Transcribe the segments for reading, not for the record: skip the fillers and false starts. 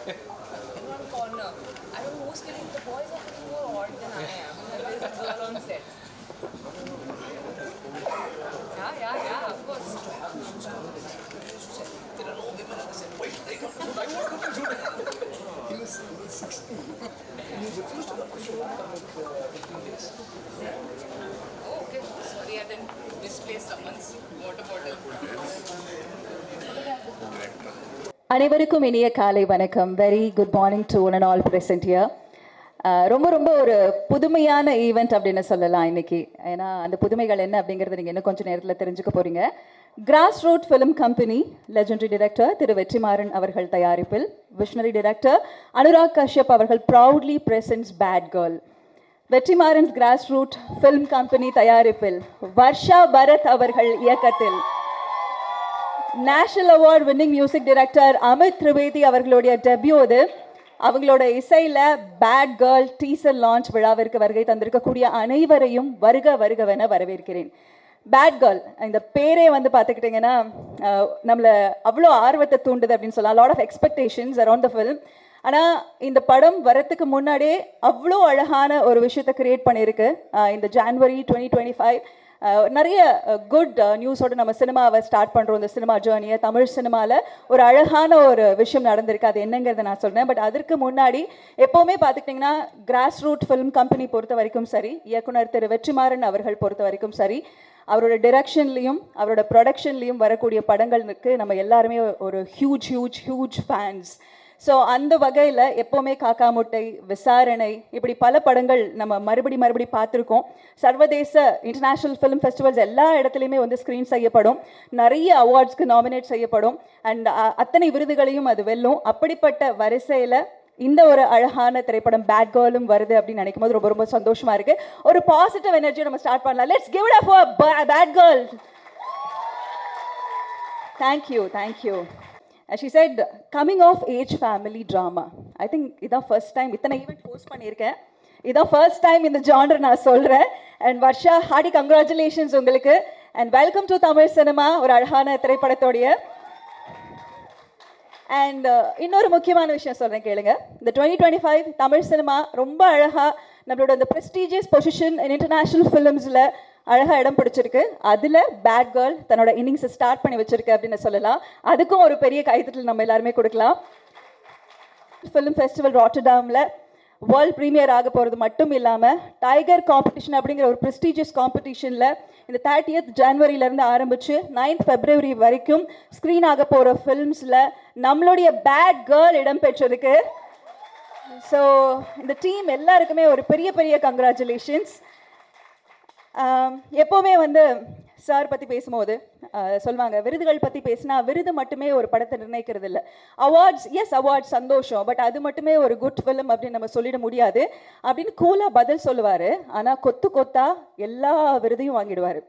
one corner. I don't know who's feeling. The boys are feeling more odd than I am. There is a girl on set. Yeah, of course. There are no women on the set. Wait, they come. He was 16. He refused to come to show for 15 days. Oh, okay. Sorry, I didn't display someone's water bottle. அனைவருக்கும் இனிய காலை வணக்கம். Very good morning to one and all present here. ரொம்ப ரொம்ப ஒரு புதுமையான event அப்படின்னு சொல்லலாம் இன்னைக்கு. ஏன்னா அந்த புதுமைகள் என்ன அப்படிங்கிறது நீங்கள் இன்னும் கொஞ்சம் நேரத்தில் தெரிஞ்சுக்க போகிறீங்க. Cross root film company legendary director Thiru Vetrimaaran அவர்கள் தயாரிப்பில் விஷனரி டைரக்டர் அனுராக் கஷ்யப் அவர்கள் proudly presents bad girl. Vetrimaaran's cross root film company தயாரிப்பில் வர்ஷா பரத் அவர்கள் இயக்கத்தில் national award winning music director Amit Trivedi அவர்களுடைய டெபியூ இது. அவங்களோட இசையில் பேட் கேர்ள் டீசர் லான்ச் விழாவிற்கு வருகை தந்திருக்கக்கூடிய அனைவரையும் வருகவென வரவேற்கிறேன். பேட் கேர்ள் இந்த பேரே வந்து பார்த்துக்கிட்டிங்கன்னா நம்மளை அவ்வளோ ஆர்வத்தை தூண்டுது அப்படின்னு சொல்லலாம். Lot of expectations around the film. ஆனால் இந்த படம் வரத்துக்கு முன்னாடியே அவ்வளோ அழகான ஒரு விஷயத்தை கிரியேட் பண்ணியிருக்கு. இந்த ஜான்வரி 2025 நிறைய குட் நியூஸோடு நம்ம சினிமாவை ஸ்டார்ட் பண்ணுறோம். இந்த சினிமா ஜேர்னியை தமிழ் சினிமாவில் ஒரு அழகான ஒரு விஷயம் நடந்திருக்கு. அது என்னங்கிறத நான் சொல்கிறேன். பட் அதற்கு முன்னாடி எப்போவுமே பார்த்துக்கிட்டிங்கன்னா கிராஸ் ரூட் ஃபிலிம் கம்பெனி பொறுத்த வரைக்கும் சரி, இயக்குனர் திரு வெற்றிமாறன் அவர்கள் பொறுத்த வரைக்கும் சரி, அவரோட டிரெக்ஷன்லேயும் அவரோட ப்ரொடக்ஷன்லேயும் வரக்கூடிய படங்களுக்கு நம்ம எல்லாருமே ஒரு ஹியூஜ் ஃபேன்ஸ். ஸோ அந்த வகையில் எப்போவுமே காக்கா முட்டை, விசாரணை, இப்படி பல படங்கள் நம்ம மறுபடி பார்த்துருக்கோம். சர்வதேச இன்டர்நேஷ்னல் ஃபிலிம் ஃபெஸ்டிவல்ஸ் எல்லா இடத்துலையுமே வந்து ஸ்க்ரீன் செய்யப்படும். நிறைய அவார்ட்ஸ்க்கு நாமினேட் செய்யப்படும். அண்ட் அத்தனை விருதுகளையும் அது வெல்லும். அப்படிப்பட்ட வரிசையில் இந்த ஒரு அழகான திரைப்படம் பேட் கேர்ளும் வருது அப்படின்னு நினைக்கும் போது ரொம்ப ரொம்ப சந்தோஷமாக இருக்குது. ஒரு பாசிட்டிவ் எனர்ஜியை நம்ம ஸ்டார்ட் பண்ணலாம். Let's give it up for bad girl. Thank you. As she said, coming of age family drama. I think இதான் ஃபர்ஸ்ட் டைம் இத்தனை ஈவெண்ட் போஸ்ட் பண்ணியிருக்கேன். இதான் ஃபர்ஸ்ட் டைம் இந்த ஜானர் நான் சொல்கிறேன். அண்ட் வர்ஷா, ஹார்டி கங்க்ராச்சுலேஷன்ஸ் உங்களுக்கு. And welcome to Tamil cinema, ஒரு அழகான திரைப்படத்தோடைய. அண்ட் இன்னொரு முக்கியமான விஷயம் சொல்கிறேன் கேளுங்க. இந்த 2025 தமிழ் சினிமா ரொம்ப அழகாக நம்மளோட இந்த ப்ரெஸ்டீஜியஸ் பொசிஷன் இன் இன்டர்நேஷ்னல் ஃபிலிம்ஸில் அழகாக இடம் பிடிச்சிருக்கு. அதில் பேட் கேர்ள் தன்னோட இன்னிங்ஸை ஸ்டார்ட் பண்ணி வச்சிருக்கு அப்படின்னு சொல்லலாம். அதுக்கும் ஒரு பெரிய கைத்தட்டல் நம்ம எல்லாருமே கொடுக்கலாம். ஃபிலிம் ஃபெஸ்டிவல் ராட்டர்டாமில் வேர்ல்ட் ப்ரீமியர் ஆக போகிறது மட்டும் இல்லாமல் டைகர் காம்படிஷன் அப்படிங்கிற ஒரு ப்ரெஸ்டீஜியஸ் காம்படிஷனில் இந்த 30th ஜனவரியிலேருந்து ஆரம்பித்து 9th February வரைக்கும் ஸ்க்ரீன் ஆக போகிற ஃபிலிம்ஸில் நம்மளுடைய பேட் கேர்ள் இடம் பெற்றிருக்கு. ஸோ இந்த டீம் எல்லாருக்குமே ஒரு பெரிய கங்க்ராச்சுலேஷன்ஸ். எப்போவுமே வந்து சார் பற்றி பேசும்போது சொல்லுவாங்க, விருதுகள் பற்றி பேசினா விருது மட்டுமே ஒரு படத்தை நிர்ணயிக்கிறது இல்லை. அவார்ட்ஸ் சந்தோஷம், பட் அது மட்டுமே ஒரு குட் ஃபிலிம் அப்படின்னு நம்ம சொல்லிட முடியாது அப்படின்னு கூலாக பதில் சொல்லுவார். ஆனால் கொத்தா எல்லா விருதையும் வாங்கிடுவார்.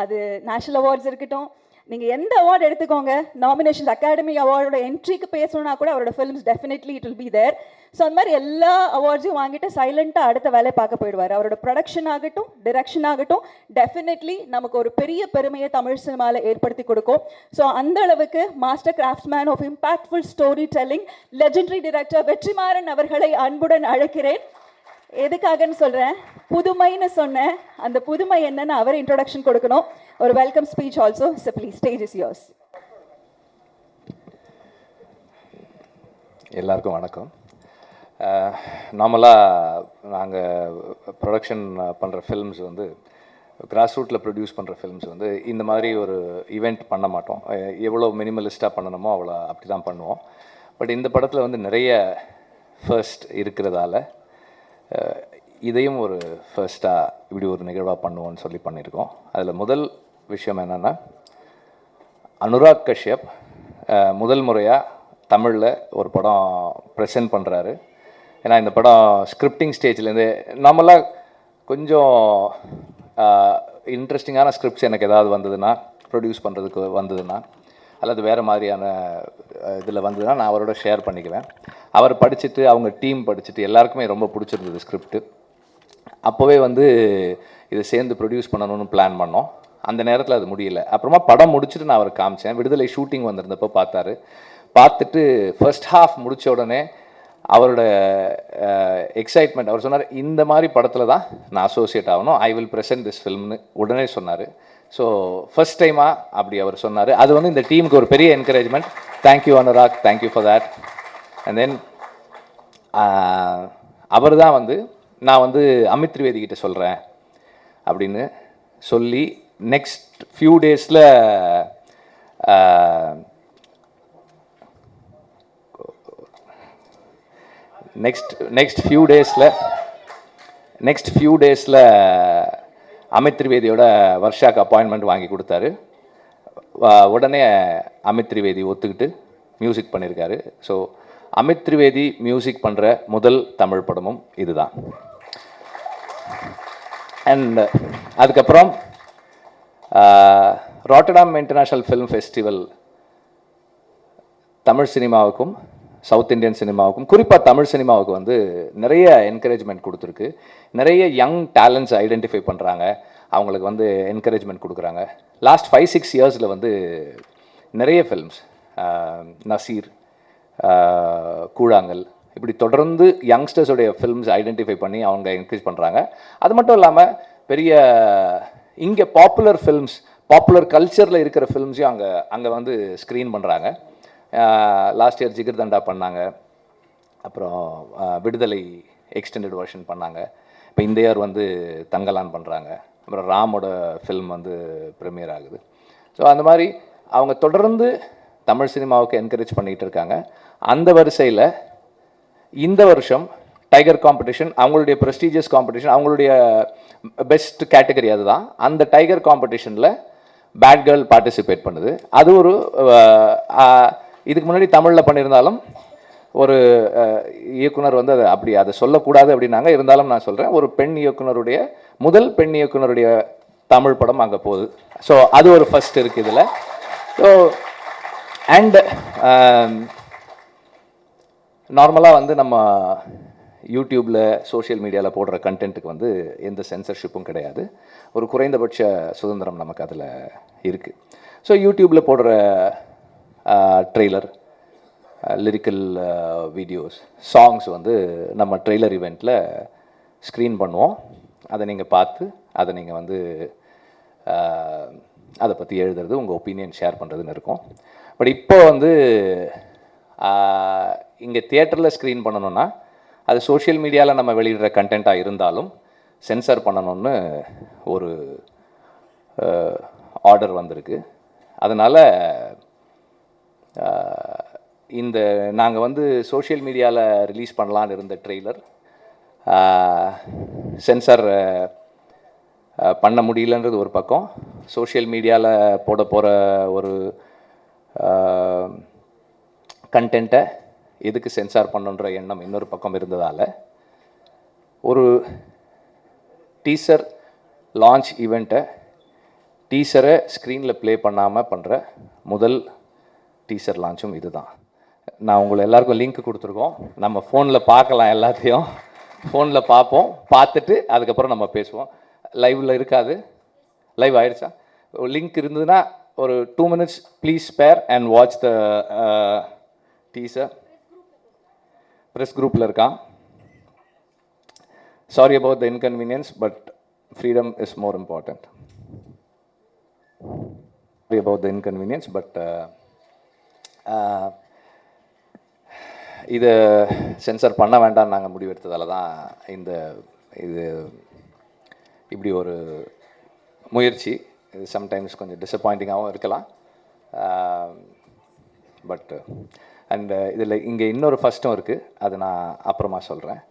அது நேஷனல் அவார்ட்ஸ் இருக்கட்டும், நீங்கள் எந்த அவார்டு எடுத்துக்கோங்க, நாமினேஷன்ஸ், அகாடமி அவார்டோட என்ட்ரிக்கு பேசணுன்னா கூட அவரோட films definitely it will be there. So அந்த மாதிரி எல்லா அவார்ட்ஸையும் வாங்கிட்டு சைலண்ட்டாக அடுத்த வேலையை பார்க்க போயிடுவார். அவரோட ப்ரொடக்ஷன் ஆகட்டும், டிரெக்ஷன் ஆகட்டும், டெஃபினெட்லி நமக்கு ஒரு பெரிய பெருமையை தமிழ் சினிமாவில் ஏற்படுத்தி கொடுக்கும். ஸோ அந்த அளவுக்கு master craftsman of impactful story telling legendary director Vetrimaaran அவர்களை அன்புடன் அழைக்கிறேன். எதுக்காகன்னு சொல்கிறேன், புதுமைன்னு சொன்னேன். அந்த புதுமை என்னன்னு அவர் இன்ட்ரோடக்ஷன் கொடுக்கணும். ஒரு welcome speech also. So please, stage is yours. எல்லாருக்கும் வணக்கம். நார்மலாக நாங்கள் ப்ரொடக்ஷன் பண்ணுற ஃபில்ம்ஸ் வந்து கிராஸ் ரூட்டில் ப்ரொடியூஸ் பண்ணுற ஃபில்ம்ஸ் வந்து இந்த மாதிரி ஒரு ஈவெண்ட் பண்ண மாட்டோம். எவ்வளோ மினிமலிஸ்ட்டாக பண்ணணுமோ அவ்வளோ அப்படி தான் பண்ணுவோம். பட் இந்த படத்தில் வந்து நிறைய ஃபர்ஸ்ட் இருக்கிறதால இதையும் ஒரு ஃபர்ஸ்ட்டாக இப்படி ஒரு நிகழ்வாக பண்ணுவோன்னு சொல்லி பண்ணியிருக்கோம். அதில் முதல் விஷயம் என்னென்னா, அனுராக் கஷ்யப் முதல் முறையாக தமிழில் ஒரு படம் ப்ரெசென்ட் பண்ணுறாரு. ஏன்னா இந்த படம் ஸ்கிரிப்டிங் ஸ்டேஜ்லேருந்து நம்மளாம் கொஞ்சம் இன்ட்ரெஸ்டிங்கான ஸ்கிரிப்ட்ஸ் எனக்கு ஏதாவது வந்ததுன்னா, ப்ரொடியூஸ் பண்ணுறதுக்கு வந்ததுன்னா, அல்லது வேறு மாதிரியான இதில் வந்ததுன்னா நான் அவரோட ஷேர் பண்ணிக்குவேன். அவர் படிச்சுட்டு, அவங்க டீம் படிச்சுட்டு எல்லாருக்குமே ரொம்ப பிடிச்சிருந்தது ஸ்கிரிப்டு. அப்போவே வந்து இதை சேர்ந்து ப்ரொடியூஸ் பண்ணணும்னு பிளான் பண்ணோம். அந்த நேரத்தில் அது முடியல. அப்புறமா படம் முடிச்சுட்டு நான் அவருக்கு காமிச்சேன். விடுதலை ஷூட்டிங் வந்திருந்தப்போ பார்த்துட்டு ஃபர்ஸ்ட் ஹாஃப் முடித்த உடனே அவரோட எக்ஸைட்மெண்ட், அவர் சொன்னார் இந்த மாதிரி படத்தில் தான் நான் அசோசியேட் ஆகணும், ஐ வில் ப்ரெசென்ட் திஸ் ஃபில்ம்னு உடனே சொன்னார். ஸோ ஃபர்ஸ்ட் டைமாக அப்படி அவர் சொன்னார். அது வந்து இந்த டீமுக்கு ஒரு பெரிய encouragement. Thank you Anurag, thank you for that. And then அவர் தான் வந்து நான் வந்து அமித் திரிவேதி கிட்ட சொல்கிறேன் அப்படின்னு சொல்லி நெக்ஸ்ட் ஃபியூ டேஸில் நெக்ஸ்ட் ஃபியூ டேஸில் அமித் திரிவேதியோட வர்ஷாக்கு அப்பாயின்மெண்ட் வாங்கி கொடுத்தாரு. உடனே அமித் திரிவேதி ஒத்துக்கிட்டு மியூசிக் பண்ணியிருக்காரு. ஸோ அமித் திரிவேதி மியூசிக் பண்ணுற முதல் தமிழ் படமும் இதுதான். அண்ட் அதுக்கப்புறம் Rotterdam international film festival Tamil சினிமாவுக்கும் சவுத் இந்தியன் சினிமாவுக்கும் குறிப்பாக தமிழ் சினிமாவுக்கு வந்து நிறைய என்கரேஜ்மெண்ட் கொடுத்துருக்கு. நிறைய யங் டேலண்ட்ஸ் ஐடென்டிஃபை பண்ணுறாங்க, அவங்களுக்கு வந்து என்கரேஜ்மெண்ட் கொடுக்குறாங்க. லாஸ்ட் 5-6 இயர்ஸில் வந்து நிறைய ஃபில்ம்ஸ், நசீர், கூழாங்கல், இப்படி தொடர்ந்து யங்ஸ்டர்ஸோடைய ஃபில்ம்ஸ் ஐடென்டிஃபை பண்ணி அவங்க என்கரேஜ் பண்ணுறாங்க. அது மட்டும் இல்லாமல் பெரிய இங்கே பாப்புலர் ஃபில்ம்ஸ், பாப்புலர் கல்ச்சரில் இருக்கிற ஃபில்ம்ஸையும் அங்கே வந்து ஸ்க்ரீன் பண்ணுறாங்க. லாஸ்ட் இயர் ஜிகர் தண்டா பண்ணாங்க, அப்புறம் விடுதலை எக்ஸ்டெண்டட் வெர்ஷன் பண்ணாங்க. இப்போ இந்த இயர் வந்து தங்கலான் பண்ணுறாங்க. அப்புறம் ராமோட ஃபில்ம் வந்து ப்ரீமியர் ஆகுது. ஸோ அந்த மாதிரி அவங்க தொடர்ந்து தமிழ் சினிமாவுக்கு என்கரேஜ் பண்ணிகிட்டு இருக்காங்க. அந்த வரிசையில் இந்த வருஷம் டைகர் காம்படிஷன், அவங்களுடைய ப்ரெஸ்டீஜியஸ் காம்படிஷன், அவங்களுடைய பெஸ்ட் கேட்டகரி அதுதான். அந்த டைகர் காம்படிஷனில் பேட் கேர்ள் பார்ட்டிசிபேட் பண்ணுது. அது ஒரு இதுக்கு முன்னாடி தமிழில் பண்ணியிருந்தாலும் ஒரு இயக்குனர் வந்து அதை சொல்லக்கூடாது அப்படின்னாங்க. இருந்தாலும் நான் சொல்கிறேன், ஒரு பெண் இயக்குனருடைய முதல் பெண் இயக்குனருடைய தமிழ் படம் அங்கே போகுது. ஸோ அது ஒரு ஃபர்ஸ்ட் இருக்குது இதில். ஸோ அண்ட் நார்மலாக வந்து நம்ம யூடியூப்பில் சோஷியல் மீடியாவில் போடுற கண்டென்ட்டுக்கு வந்து எந்த சென்சர்ஷிப்பும் கிடையாது. ஒரு குறைந்தபட்ச சுதந்திரம் நமக்கு அதில் இருக்குது. ஸோ யூடியூப்பில் போடுற ட்ரெய்லர், லிரிக்கல் வீடியோஸ், சாங்ஸ் வந்து நம்ம ட்ரெய்லர் ஈவெண்ட்டில் ஸ்க்ரீன் பண்ணுவோம். அதை நீங்கள் பார்த்து அதை நீங்கள் வந்து அதை பற்றி எழுதுறது, உங்கள் ஒப்பீனியன் ஷேர் பண்ணுறதுன்னு இருக்கும். பட் இப்போ வந்து இங்கே தியேட்டரில் ஸ்க்ரீன் பண்ணணுன்னா அது சோஷியல் மீடியாவில் நம்ம வெளியிடுற கண்டென்ட்டாக இருந்தாலும் சென்சார் பண்ணணும்னு ஒரு ஆர்டர் வந்திருக்கு. அதனால் இந்த நாங்கள் வந்து சோஷியல் மீடியாவில் ரிலீஸ் பண்ணலான்னு இருந்த ட்ரெய்லர் சென்சார் பண்ண முடியலன்றது ஒரு பக்கம், சோஷியல் மீடியாவில் போட போகிற ஒரு கண்டென்ட்டை எதுக்கு சென்சார் பண்ணுன்ற எண்ணம் இன்னொரு பக்கம் இருந்ததால் ஒரு டீசர் லான்ச் ஈவெண்ட்டை, டீசரை ஸ்க்ரீனில் ப்ளே பண்ணாமல் பண்ணுற முதல் டீசர் லான்ச்சும் இதுதான். நான் உங்களை எல்லாருக்கும் லிங்க் கொடுத்துருக்கோம். நம்ம ஃபோனில் பார்க்கலாம், எல்லாத்தையும் ஃபோனில் பார்ப்போம். பார்த்துட்டு அதுக்கப்புறம் நம்ம பேசுவோம். லைவில் இருக்காது, லைவ் ஆயிடுச்சா? லிங்க் இருந்ததுன்னா ஒரு 2 minutes please spare and watch the teaser. Press குரூப்பில் இருக்கான். Sorry about the inconvenience, but freedom is more important. Sorry about the inconvenience, but இதை சென்சார் பண்ண வேண்டாம்னு நாங்கள் முடிவெடுத்ததால தான் இது இப்படி ஒரு முயற்சி. இது சம்டைம்ஸ் கொஞ்சம் டிசப்பாயிண்டிங்காகவும் இருக்கலாம். பட் அண்ட் இதில் இங்கே இன்னொரு ஃபஸ்ட்டும் இருக்குது, அது நான் அப்புறமா சொல்கிறேன்.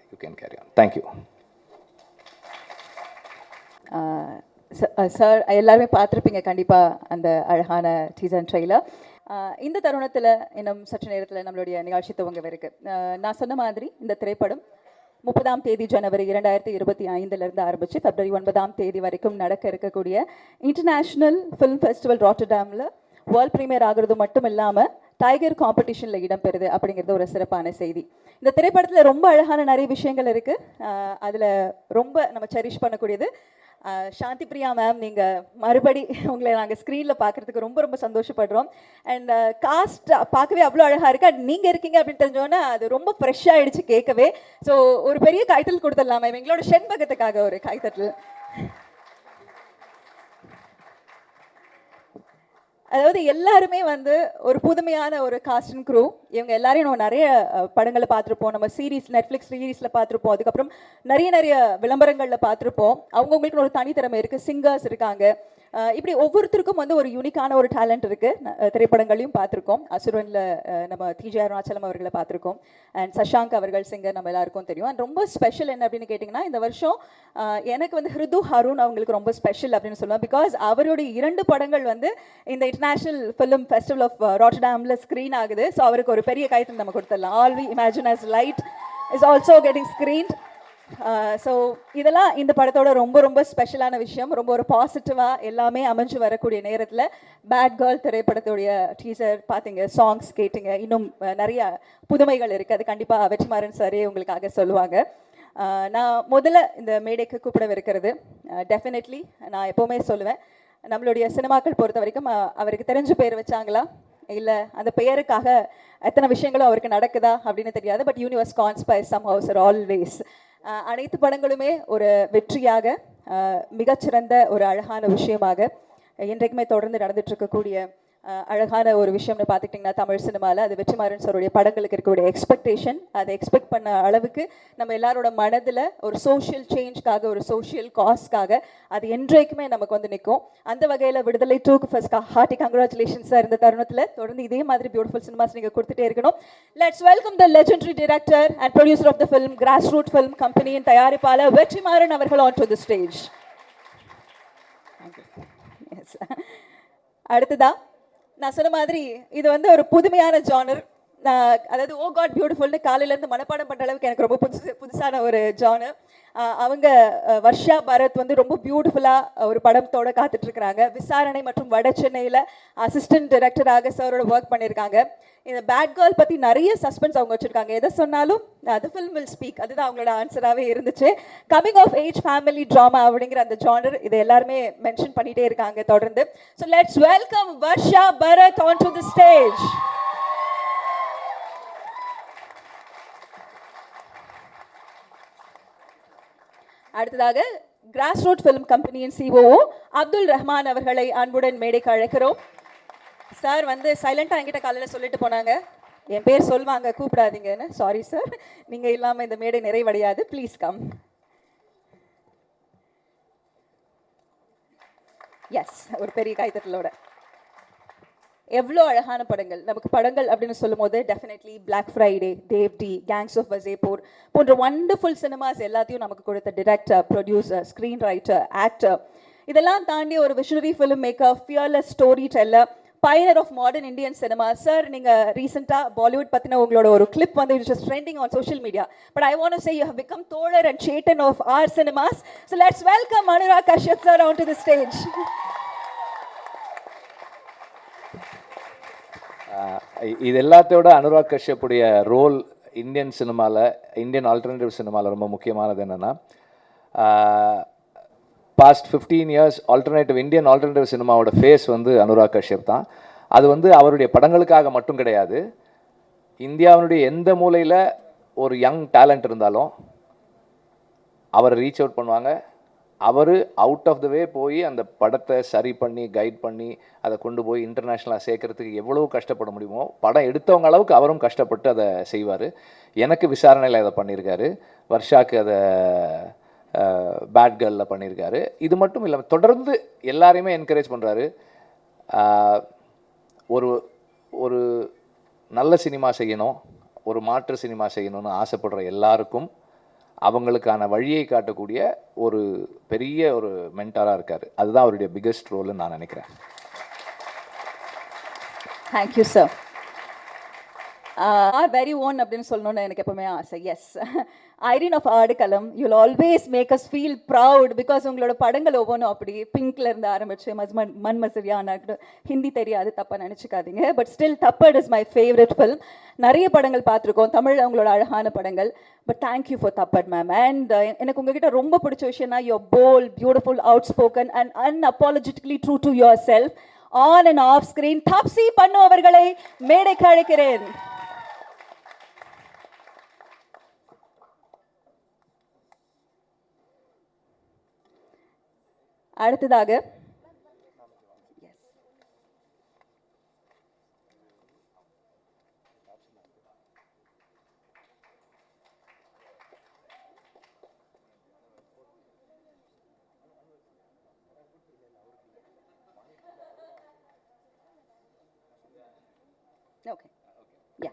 You can carry on. Thank you. Sir எல்லாருமே பார்த்துருப்பீங்க கண்டிப்பாக அந்த அழகான டீசர் ட்ரெய்லர். இந்த தருணத்தில் இன்னும் சற்று நேரத்தில் நம்மளுடைய நிகழ்ச்சி துவங்கவிருக்கு. நான் சொன்ன மாதிரி இந்த திரைப்படம் 30ஆம் தேதி ஜனவரி 2025 ஆரம்பித்து February 9 வரைக்கும் நடக்க இருக்கக்கூடிய இன்டர்நேஷ்னல் ஃபிலிம் ஃபெஸ்டிவல் ராட்டர்டாமில் வேர்ல்ட் ப்ரீமியர் ஆகிறது மட்டும் இல்லாமல் டைகர் காம்படிஷனில் இடம்பெறுது அப்படிங்கிறது ஒரு சிறப்பான செய்தி. இந்த திரைப்படத்தில் ரொம்ப அழகான நிறைய விஷயங்கள் இருக்குது. அதில் ரொம்ப நம்ம செரிஷ் பண்ணக்கூடியது சாந்தி பிரியா மேம், நீங்கள் மறுபடி உங்களை நாங்கள் ஸ்க்ரீனில் பார்க்குறதுக்கு ரொம்ப ரொம்ப சந்தோஷப்படுறோம். அண்ட் காஸ்ட் பார்க்கவே அவ்வளோ அழகாக இருக்குது. அண்ட் நீங்கள் இருக்கீங்க அப்படின்னு தெரிஞ்சோன்னே அது ரொம்ப ஃப்ரெஷ்ஷாக ஆகிடுச்சு கேட்கவே. ஸோ ஒரு பெரிய கைத்தல் கொடுத்துடலாமா எங்களோட ஷெண்பகத்துக்காக ஒரு கைத்தட்டல். அதாவது எல்லாருமே வந்து ஒரு புதுமையான ஒரு காஸ்ட் அண்ட் க்ரூ. இவங்க எல்லாரையும் நம்ம நிறைய படங்களை பார்த்துருப்போம், நம்ம சீரீஸ் நெட்ஃப்ளிக்ஸ் சீரீஸில் பார்த்துருப்போம், அதுக்கப்புறம் நிறைய விளம்பரங்களில் பார்த்துருப்போம். அவங்கவுங்களுக்கு ஒரு தனித்திறமை இருக்குது, சிங்கர்ஸ் இருக்காங்க. இப்படி ஒவ்வொருத்தருக்கும் வந்து ஒரு யூனிக்கான ஒரு டேலண்ட் இருக்குது. திரைப்படங்களையும் பார்த்துருக்கோம். அசுரனில் நம்ம டிஜே அருணாச்சலம் அவர்களை பார்த்துருக்கோம். அண்ட் சஷாங்க் அவர்கள் சிங்கர் நம்ம எல்லாருக்கும் தெரியும். அண்ட் ரொம்ப ஸ்பெஷல் என்ன அப்படின்னு கேட்டிங்கன்னா, இந்த வருஷம் எனக்கு வந்து ஹிருது ஹருண் அவங்களுக்கு ரொம்ப ஸ்பெஷல் அப்படின்னு சொல்லுவேன். பிகாஸ் அவருடைய 2 படங்கள் வந்து இந்த இன்டர்நேஷ்னல் ஃபிலிம் ஃபெஸ்டிவல் ஆஃப் ராட்டர்டாமில் ஸ்க்ரீன் ஆகுது. ஸோ அவருக்கு ஒரு பெரிய கைத்தல் நம்ம கொடுத்துடலாம். All we imagine as light is also getting screened. So இதெல்லாம் இந்த படத்தோட ரொம்ப ரொம்ப ஸ்பெஷலான விஷயம். ரொம்ப ஒரு பாசிட்டிவாக எல்லாமே அமைஞ்சு வரக்கூடிய நேரத்தில் பேட் கேர்ள் திரைப்படத்துடைய டீசர் பார்த்தீங்க, சாங்ஸ் கேட்டிங்க, இன்னும் நிறைய புதுமைகள் இருக்குது. அது கண்டிப்பாக வெற்றிமாறன் சாரே உங்களுக்காக சொல்லுவாங்க. நான் முதல்ல இந்த மேடைக்கு கூப்பிடவிருக்கிறது, டெஃபினெட்லி நான் எப்போவுமே சொல்லுவேன், நம்மளுடைய சினிமாக்கள் பொறுத்த வரைக்கும் அவருக்கு தெரிஞ்ச பேர் வச்சாங்களா இல்லை அந்த பெயருக்காக எத்தனை விஷயங்களும் அவருக்கு நடக்குதா அப்படின்னு தெரியாது. But universe conspire somehow or always. அனைத்து படங்களுமே ஒரு வெற்றியாக, மிகச்சிறந்த ஒரு அழகான விஷயமாக இன்றைக்குமே தொடர்ந்து நடந்துட்டு இருக்கக்கூடிய அழகான ஒரு விஷயம்னு பார்த்துக்கிட்டிங்கன்னா தமிழ் சினிமாவில் அது வெற்றிமாறன் சாருடைய படங்களுக்கு இருக்கக்கூடிய எக்ஸ்பெக்டேஷன். அதை எக்ஸ்பெக்ட் பண்ண அளவுக்கு நம்ம எல்லாரோட மனதில் ஒரு சோஷியல் சேஞ்ச்காக, ஒரு சோஷியல் காஸ்க்காக அது என்றைக்குமே நமக்கு வந்து நிற்கும். அந்த வகையில் விடுதலை 2க்கு ஃபர்ஸ்ட் ஹார்ட்டி கங்க்ராச்சுலேஷன் சார். இந்த தருணத்தில் தொடர்ந்து இதே மாதிரி பியூட்டிஃபுல் சினிமாஸ் நீங்கள் கொடுத்துட்டே இருக்கணும். Let's welcome the legendary director and producer of the film grass root film கம்பெனியின் தயாரிப்பாளர் வெற்றிமாறன் அவர்கள் ஆன் டு தி ஸ்டேஜ். அடுத்ததா நான் சொன்ன மாதிரி இது வந்து ஒரு புதுமையான ஜானர். அதாவது ஓ காட் பியூட்டிஃபுல்னு காலையிலேருந்து மனப்பாடம் பண்ணுற அளவுக்கு எனக்கு ரொம்ப புதுசான ஒரு ஜானர். அவங்க வர்ஷா பரத் வந்து ரொம்ப பியூட்டிஃபுல்லாக ஒரு படத்தோட காத்துட்ருக்குறாங்க. விசாரணை மற்றும் வட சென்னையில் அசிஸ்டன்ட் டைரக்டராக சாரோட ஒர்க் பண்ணியிருக்காங்க. இந்த பேட் கேர்ள் பற்றி நிறைய சஸ்பென்ஸ் அவங்க வச்சுருக்காங்க. எதை சொன்னாலும் அது ஃபில்ம் வில் ஸ்பீக், அதுதான் அவங்களோட ஆன்சராகவே இருந்துச்சு. Coming of age family drama அப்படிங்கிற அந்த ஜானர் இதை எல்லாருமே மென்ஷன் பண்ணிகிட்டே இருக்காங்க தொடர்ந்து. So let's welcome Varsha Bharath on to the stage. அடுத்ததாக கிராஸ் ரூட் ஃபிலிம் கம்பெனியின் சிஓஓ அப்துல் ரஹ்மான் அவர்களை அன்புடன் மேடைக்கு அழைக்கிறோம். சார் வந்து சைலண்டாக என்கிட்ட காலையில் சொல்லிட்டு போனாங்க, என் பேர் சொல்லுவாங்க கூப்பிடாதீங்கன்னு. சாரி சார், நீங்கள் இல்லாமல் இந்த மேடை நிறைவடையாது. Please come. எஸ், ஒரு பெரிய கைத்தட்டலோட. எவ்வளோ அழகான படங்கள் நமக்கு. படங்கள் அப்படின்னு சொல்லும் போது definitely black Friday, DevD, gangs of Wasseypur போன்ற வண்டர்ஃபுல் சினிமாஸ் எல்லாத்தையும் நமக்கு கொடுத்த director, producer, screen writer, actor, இதெல்லாம் தாண்டி ஒரு visionary film maker, fearless story teller, pioneer of modern Indian cinema. Sir, நீங்க ரீசெண்டா பாலிவுட் பத்தின உங்களோட ஒரு கிளிப் வந்து which is trending on social media, but I want to say you have become Tholar and Chetan of our cinemas. So let's welcome Anurag Kashyap sir onto the stage. இது எல்லாத்தையோட அனுராக் கஷ்யப்புடைய role Indian சினிமாவில், Indian alternative சினிமாவில் ரொம்ப முக்கியமானது என்னென்னா, past 15 years Indian alternative சினிமாவோட face வந்து அனுராக் கஷ்யப் தான். அது வந்து அவருடைய படங்களுக்காக மட்டும் கிடையாது, இந்தியாவினுடைய எந்த மூலையில் ஒரு யங் டேலண்ட் இருந்தாலும் அவரை ரீச் அவுட் பண்ணுவாங்க. அவர் அவுட் ஆஃப் த வே போய் அந்த படத்தை சரி பண்ணி கைட் பண்ணி அதை கொண்டு போய் இன்டர்நேஷ்னலாக சேர்க்கறதுக்கு எவ்வளோ கஷ்டப்பட முடியுமோ படம் எடுத்தவங்க அளவுக்கு அவரும் கஷ்டப்பட்டு அதை செய்வார். எனக்கு விசாரணையில் அதை பண்ணியிருக்காரு, வர்ஷாக்கு அதை பேட் கேர்ளில் பண்ணியிருக்காரு. இது மட்டும் இல்லாமல் தொடர்ந்து எல்லாரையுமே என்கரேஜ் பண்ணுறாரு. ஒரு ஒரு நல்ல சினிமா செய்யணும், ஒரு மாற்று சினிமா செய்யணும்னு ஆசைப்படுற எல்லாருக்கும் அவங்களுக்கான வழியை காட்டக்கூடிய ஒரு பெரிய ஒரு மென்டாராக இருக்கார். அதுதான் அவருடைய பிகெஸ்ட் ரோல்னு நான் நினைக்கிறேன். Thank you sir. வெரி ஓன் அப்படின்னு சொல்லணும்னு எனக்கு எப்பவுமே ஆசை. எஸ், ஐரின் of Aadukalam, you'll always make us feel proud because உங்களோட படங்கள் ஒவ்வொன்றும் அப்படி பிங்க்ல இருந்து ஆரம்பிச்சு மண் மசரியான ஹிந்தி தெரியாது, தப்பாக நினச்சிக்காதீங்க, but still Thappad is my favourite film. நிறைய படங்கள் பார்த்துருக்கோம், தமிழ் அவங்களோட அழகான படங்கள். But thank you for Thappad ma'am. And எனக்கு உங்ககிட்ட ரொம்ப பிடிச்ச விஷயம்னா your bold, beautiful, outspoken and unapologetically true to yourself on and off screen. Taapsee Pannu அவர்களை மேடைக்கு அழைக்கிறேன். அடுத்ததாக ஓகே யா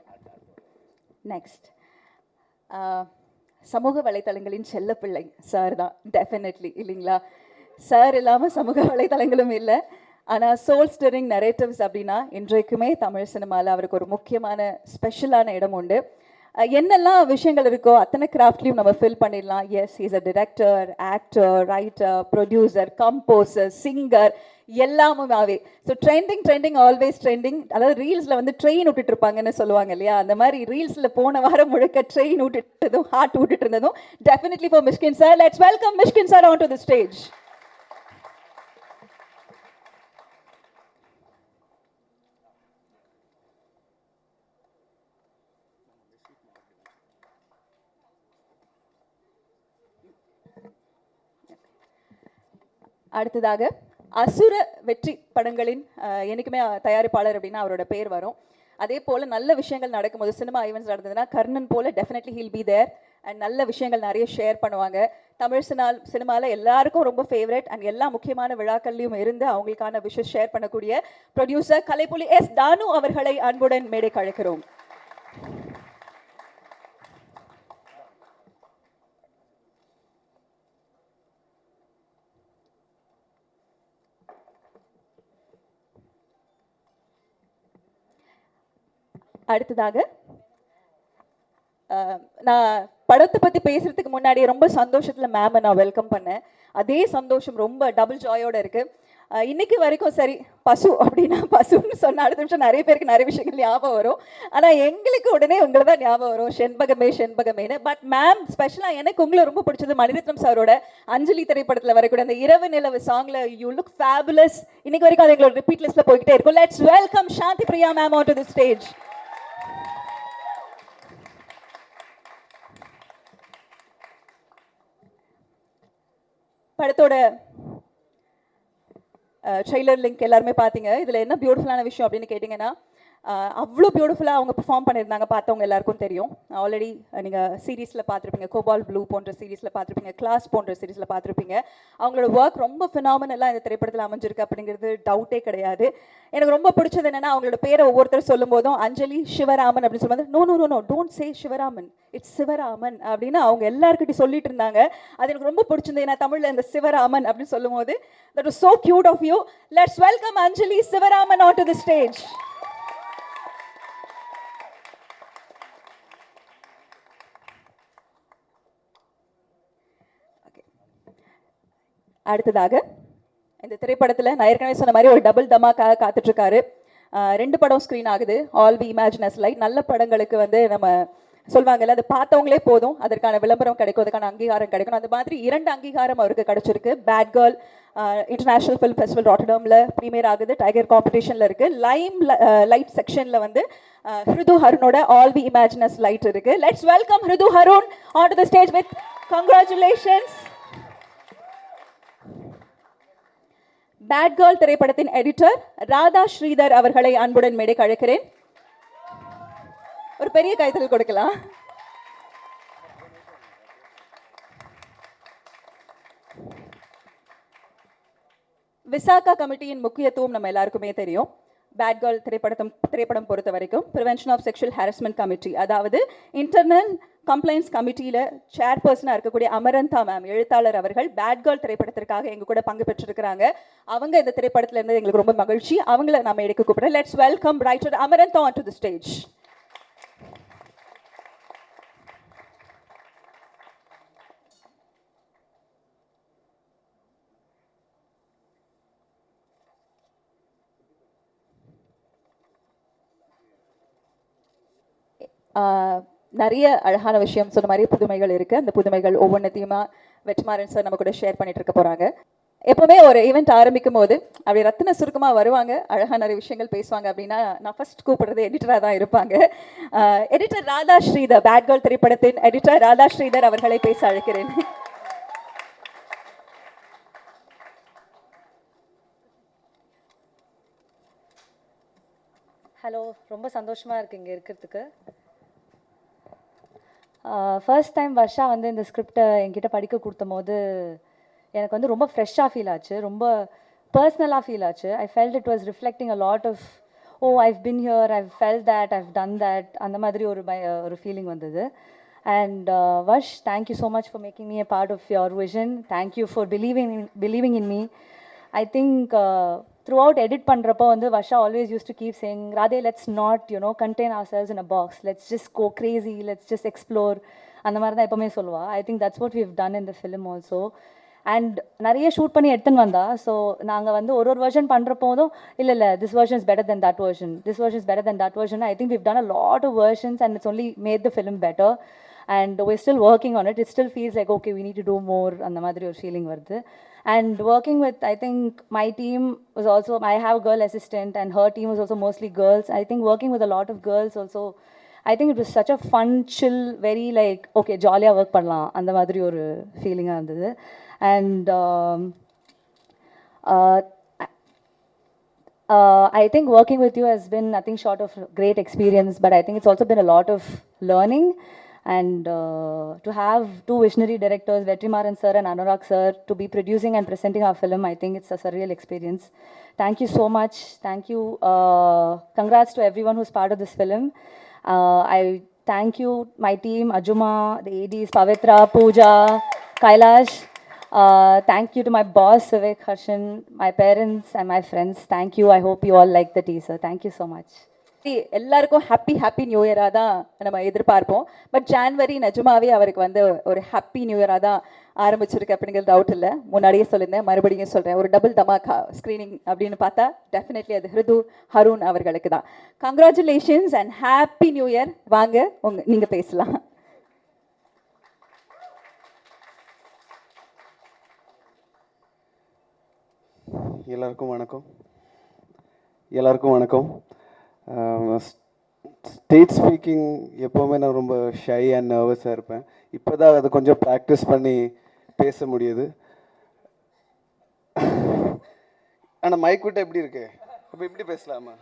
நெக்ஸ்ட் சமூக வலைத்தளங்களின் செல்லப்பிள்ளை சார் தான் டெஃபினெட்லி, இல்லைங்களா? சார் இல்லாமல் சமூக வலைத்தளங்களும் இல்லை. ஆனால் சோல் ஸ்டிரிங் நரேட்டிவ்ஸ் அப்படின்னா இன்றைக்குமே தமிழ் சினிமாவில் அவருக்கு ஒரு முக்கியமான ஸ்பெஷலான இடம் உண்டு. என்னெல்லாம் விஷயங்கள் இருக்கோ அத்தனை கிராஃப்ட்லையும் நம்ம ஃபில் பண்ணிடலாம். Yes, is a director, actor, writer, producer, composer, singer, எல்லாமே. So trending always trending. அதாவது ரீல்ஸில் வந்து ட்ரெயின் விட்டுட்டு இருப்பாங்கன்னு சொல்லுவாங்க இல்லையா, அந்த மாதிரி ரீல்ஸில் போன வாரம் முழுக்க ட்ரெயின் விட்டுட்டதும் ஹார்ட் விட்டுட்டு இருந்ததும் definitely for Mysskin sir. Let's welcome Mysskin sir on to the stage. அடுத்ததாக அசுர வெற்றி படங்களின் என்றைக்குமே தயாரிப்பாளர் அப்படின்னா அவரோட பேர் வரும். அதே போல் நல்ல விஷயங்கள் நடக்கும்போது, சினிமா ஈவெண்ட்ஸ் நடந்ததுன்னா கர்ணன் போல் definitely he'll be there and நல்ல விஷயங்கள் நிறைய ஷேர் பண்ணுவாங்க. தமிழ் சினிமாவில் எல்லாருக்கும் ரொம்ப ஃபேவரட் அண்ட் எல்லா முக்கியமான விழாக்கள்லையும் இருந்து அவங்களுக்கான விஷயம் ஷேர் பண்ணக்கூடிய ப்ரொடியூசர் கலைப்புலி எஸ் தானு அவர்களை அன்புடன் மேடைக்கு அழைக்கிறோம். அடுத்ததாக நான் படத்தை பற்றி பேசுகிறதுக்கு முன்னாடி ரொம்ப சந்தோஷத்தில் மேமை நான் வெல்கம் பண்ணேன். அதே சந்தோஷம் ரொம்ப டபுள் ஜாயோட இருக்குது. இன்னைக்கு வரைக்கும் சரி, பசு அப்படின்னா பசுன்னு சொன்ன அடுத்த நிமிஷம் நிறைய பேருக்கு நிறைய விஷயங்கள் ஞாபகம் வரும். ஆனால் எங்களுக்கு உடனே உங்களை தான் ஞாபகம் வரும், செண்பகமேன்னு. பட் மேம் ஸ்பெஷலாக எனக்கு உங்களை ரொம்ப பிடிச்சது மணிரத்னம் சாரோட அஞ்சலி திரைப்படத்தில் வரக்கூடிய அந்த இரவு நிலவு சாங்ல யூ லுக் ஃபேபுலஸ். இன்னைக்கு வரைக்கும் அது எங்களோட ரிப்பீட் லிஸ்ட்டில் போய்கிட்டே இருக்கும். Let's welcome Shanthi Priya ma'am on to the stage. படத்தோட ட்ரெய்லர் லிங்க் எல்லாருமே பார்த்தீங்க. இதில் என்ன பியூட்டிஃபுல்லான விஷயம் அப்படின்னு கேட்டிங்கன்னா, அவ்வளோ பியூட்டிஃபுல்லாக அவங்க பெர்ஃபார்ம் பண்ணியிருந்தாங்க. பார்த்தவங்க எல்லாருக்கும் தெரியும். ஆல்ரெடி நீங்கள் சீரீஸில் பார்த்துருப்பீங்க, கோபால் ப்ளூ போன்ற சீரீஸில் பார்த்துருப்பீங்க, கிளாஸ் போன்ற சீரீஸில் பார்த்துருப்பீங்க. அவங்களோட ஒர்க் ரொம்ப ஃபினாமினலாக இந்த திரைப்படத்தில் அமைஞ்சிருக்கு அப்படிங்கிறது டவுட்டே கிடையாது. எனக்கு ரொம்ப பிடிச்சது என்னென்னா, அவங்களோட பேரை ஒவ்வொருத்தர் சொல்லும் போதும் அஞ்சலி சிவராமன் அப்படின்னு சொல்லும்போது no don't say Sivaraman, it's Sivaraman அப்படின்னு அவங்க எல்லாருக்கிட்டையும் சொல்லிட்டு இருந்தாங்க. அது எனக்கு ரொம்ப பிடிச்சிருந்தது. ஏன்னா தமிழில் இந்த சிவராமன் அப்படின்னு சொல்லும் போது that was so cute of you. Let's welcome Anjali Sivaraman onto the stage. அடுத்ததாக இந்த திரைப்படத்தில் நான் ஏற்கனவே சொன்ன மாதிரி ஒரு டபுள் தமாக்காக காத்துட்டு இருக்காரு. 2 படம் ஸ்க்ரீன் ஆகுது. All we imagine as light. நல்ல படங்களுக்கு வந்து நம்ம சொல்வாங்கல்ல, அது பார்த்தவங்களே போதும் அதற்கான விளம்பரம் கிடைக்கும், அதுக்கான அங்கீகாரம் கிடைக்கும். அந்த மாதிரி 2 அங்கீகாரம் அவருக்கு கிடைச்சிருக்கு. Bad girl international film festival ராட்டர்டாமில் ப்ரீமியர் ஆகுது. டைகர் காம்படிஷனில் இருக்குது. லைம் லைட் செக்ஷனில் வந்து ஹிருது ஹருனோட all we imagine as light இருக்குது. Let's welcome Hridu Haroon on to the stage with congratulations. Bad girl திரைப்படத்தின் எடிட்டர் ராதா ஸ்ரீதர் அவர்களை அன்புடன் மேடைக்கு அழைக்கிறேன். ஒரு பெரிய கைத்தல் கொடுக்கலாம். விசாகா கமிட்டியின் முக்கியத்துவம் நம்ம எல்லாருக்குமே தெரியும். பேட் கேர்ள் திரைப்படம் பொறுத்த வரைக்கும் prevention of sexual harassment committee, அதாவது இன்டர்னல் கம்ப்ளைண்ட்ஸ் கமிட்டியில் சேர்பர்சனாக இருக்கக்கூடிய அமரந்தா மேம், எழுத்தாளர் அவர்கள் பேட் கேர்ள் திரைப்படத்திற்காக எங்கள் கூட பங்கு பெற்றிருக்கிறாங்க. அவங்க இந்த திரைப்படத்தில் இருந்து எங்களுக்கு ரொம்ப மகிழ்ச்சி. அவங்கள நம்ம எடுக்க கூப்பிடுறேன். Let's welcome writer Amarantha on to the stage. நிறைய அழகான விஷயம் சொன்ன மாதிரி புதுமைகள் இருக்குது. அந்த புதுமைகள் ஒவ்வொன்றத்தையுமா வெற்றிமாறன் சார் நம்ம கூட ஷேர் பண்ணிட்டு இருக்க போகிறாங்க. எப்போவுமே ஒரு ஈவெண்ட் ஆரம்பிக்கும் போது அப்படி ரத்தின சுருக்கமாக வருவாங்க, அழகாக நிறைய விஷயங்கள் பேசுவாங்க. அப்படின்னா நான் ஃபர்ஸ்ட் கூப்பிடுறது எடிட்டராக தான் இருப்பாங்க. Editor Radha Sridhar, bad girl திரைப்படத்தின் எடிட்டர் ராதா ஸ்ரீதர் அவர்களை பேச அழைக்கிறேன். ஹலோ, ரொம்ப சந்தோஷமாக இருக்குது இங்கே இருக்கிறதுக்கு. ஃபர்ஸ்ட் டைம் வர்ஷா வந்து இந்த ஸ்கிரிப்டை என்கிட்ட படிக்க கொடுத்தும் போது எனக்கு வந்து ரொம்ப ஃப்ரெஷ்ஷாக ஃபீல் ஆச்சு, ரொம்ப பர்சனலாக ஃபீல் ஆச்சு. I felt it was reflecting a lot of I've been here, I've felt that, I've done that, அந்த மாதிரி ஒரு ஃபீலிங் வந்தது. And Varsh, thank you so much for making me a part of your vision. Thank you for believing in me. I think throughout edit பண்ணுறப்போ வந்து Varsha always used to keep saying, Radhe, let's not, contain ourselves in a box. Let's just go crazy. Let's just explore. அந்த மாதிரி தான் எப்போவுமே சொல்லுவா. I think that's what we've done in the film also. And நிறைய shoot பண்ணி எடுத்துன்னு வந்தா. So நாங்கள் வந்து ஒரு வெர்ஷன் பண்ணுறப்போதும் இல்லை this version is better than that version. This version is better than that version. I think we've done a lot of versions and it's only made the film better. And we're still working on it. It still feels like, okay, we need to do more. அந்த மாதிரி ஒரு feeling வருது. And working with, I think my team was also, I have a girl assistant and her team was also mostly girls. I think working with a lot of girls also, I think it was such a fun, chill, very like, okay, jolly work பண்ணலாம் அந்த மாதிரி ஒரு ஃபீலிங்காக இருந்தது. And I think working with you has been nothing short of great experience, but I think it's also been a lot of learning. And to have two visionary directors, Vetrimaran sir and Anurag sir, to be producing and presenting our film, I think it's a surreal experience. Thank you so much. Thank you. Congrats to everyone who's part of this film. I thank you, my team, Ajuma, the ADs, Pavitra, Pooja, Kailash. Thank you to my boss, Vivek Harshan, my parents and my friends. Thank you. I hope you all like the teaser. Thank you so much. எல்லாருக்கும் happy new இயராக தான் நம்ம எதிர்பார்ப்போம். But January நிஜமாவே அவருக்கு வந்து ஒரு happy new இயராக தான் ஆரம்பிச்சிருக்கு அப்படிங்கிற டவுட் இல்லை. முன்னாடியே சொல்லியிருந்தேன், மறுபடியும் சொல்கிறேன், ஒரு டபுள் தமாக்கா ஸ்க்ரீனிங் அப்படின்னு பார்த்தா டெஃபினெட்லி அது ஹிருது ஹருண் அவர்களுக்கு தான். Congratulations and happy new year. வாங்க நீங்கள் பேசலாம். எல்லாருக்கும் வணக்கம். ஸ்டேஜ் ஸ்பீக்கிங் எப்போவுமே நான் ரொம்ப ஷை அண்ட் நர்வஸாக இருப்பேன். இப்போ தான் அதை கொஞ்சம் ப்ராக்டிஸ் பண்ணி பேச முடியுது. ஆனால் மைக் விட்ட எப்படி இருக்கு? அப்போ இப்படி பேசலாமா?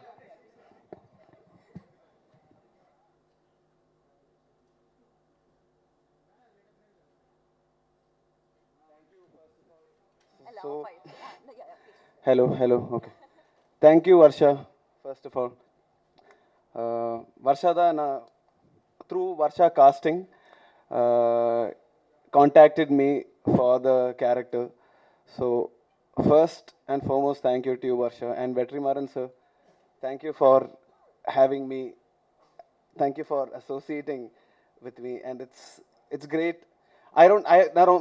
Hello. Okay. Thank you, Varsha, first of all. Varsha through Varsha casting contacted me for the character. So first and foremost, thank you to you, Varsha, and Vetrimaran sir. Thank you for having me. Thank you for associating with me, and it's great.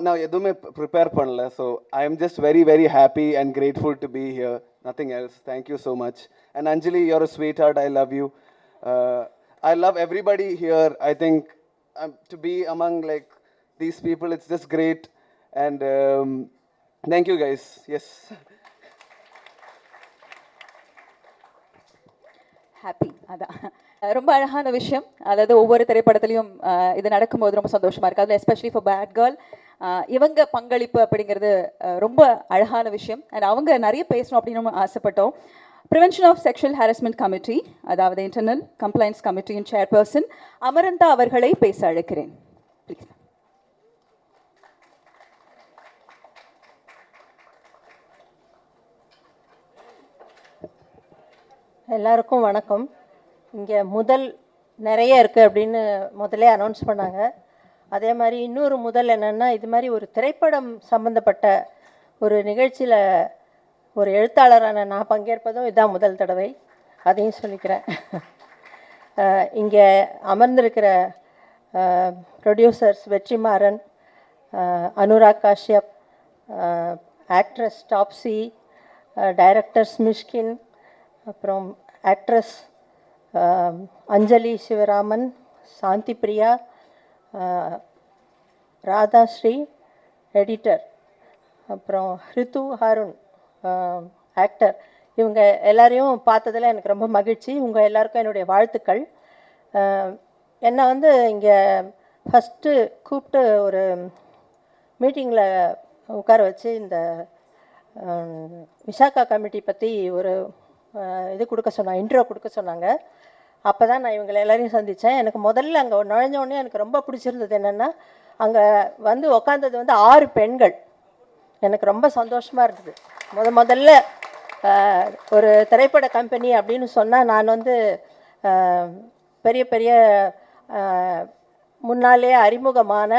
Now எதுவுமே prepare பண்ணல. So I am just very happy and grateful to be here. Nothing else. Thank you so much. And Anjali, you're a sweetheart. I love you. I love everybody here. I think to be among like these people, it's just great. And thank you guys. Yes. Happy. அதான் ரொம்ப அழகான விஷயம். அதாவது ஒவ்வொரு திரைப்படத்துலையும் இது நடக்கும்போது ரொம்ப சந்தோஷமாக இருக்குது. அதில் எஸ்பெஷலி ஃபார் பேட் கேர்ள் இவங்க பங்களிப்பு அப்படிங்கிறது ரொம்ப அழகான விஷயம். அண்ட் அவங்க நிறைய பேசணும் அப்படின்னு ஆசைப்பட்டோம். Prevention of sexual harassment committee, அதாவது இன்டர்னல் கம்ப்ளைண்ட்ஸ் கமிட்டியின் சேர்பர்சன் அமரந்தா அவர்களை பேச அழைக்கிறேன். ப்ளீஸ். எல்லாருக்கும் வணக்கம். இங்கே நிறைய இருக்குது அப்படின்னு முதல்ல அனௌன்ஸ் பண்ணாங்க. அதே மாதிரி இன்னொரு என்னென்னா, இது மாதிரி ஒரு திரைப்படம் சம்மந்தப்பட்ட ஒரு நிகழ்ச்சியில் ஒரு எழுத்தாளரான நான் பங்கேற்பதும் இதுதான் முதல் தடவை. அதையும் சொல்லிக்கிறேன். இங்கே அமர்ந்திருக்கிற producers Vetrimaaran, Anurag Kashyap, actress Taapsee, directors Mysskin, அப்புறம் ஆக்ட்ரஸ் அஞ்சலி சிவராமன், சாந்தி பிரியா, ராதாஸ்ரீ எடிட்டர், அப்புறம் ரித்து ஹாருன் ஆக்டர், இவங்க எல்லாரையும் பார்த்ததில் எனக்கு ரொம்ப மகிழ்ச்சி. உங்கள் எல்லாருக்கும் என்னுடைய வாழ்த்துக்கள். என்னை வந்து இங்கே ஃபஸ்ட்டு கூப்பிட்டு ஒரு மீட்டிங்கில் உட்கார வச்சு இந்த விசாகா கமிட்டி பற்றி ஒரு இது கொடுக்க சொன்னாங்க, இன்ட்ரோ கொடுக்க சொன்னாங்க. அப்போ தான் நான் இவங்களை எல்லாரையும் சந்தித்தேன். எனக்கு முதல்ல அங்கே நுழைஞ்சோடனே எனக்கு ரொம்ப பிடிச்சிருந்தது என்னென்னா, அங்கே வந்து உக்காந்தது வந்து 6 பெண்கள். எனக்கு ரொம்ப சந்தோஷமாக இருந்தது. முதல்ல ஒரு திரைப்பட கம்பெனி அப்படின்னு சொன்னால் நான் வந்து பெரிய பெரிய முன்னாலே அறிமுகமான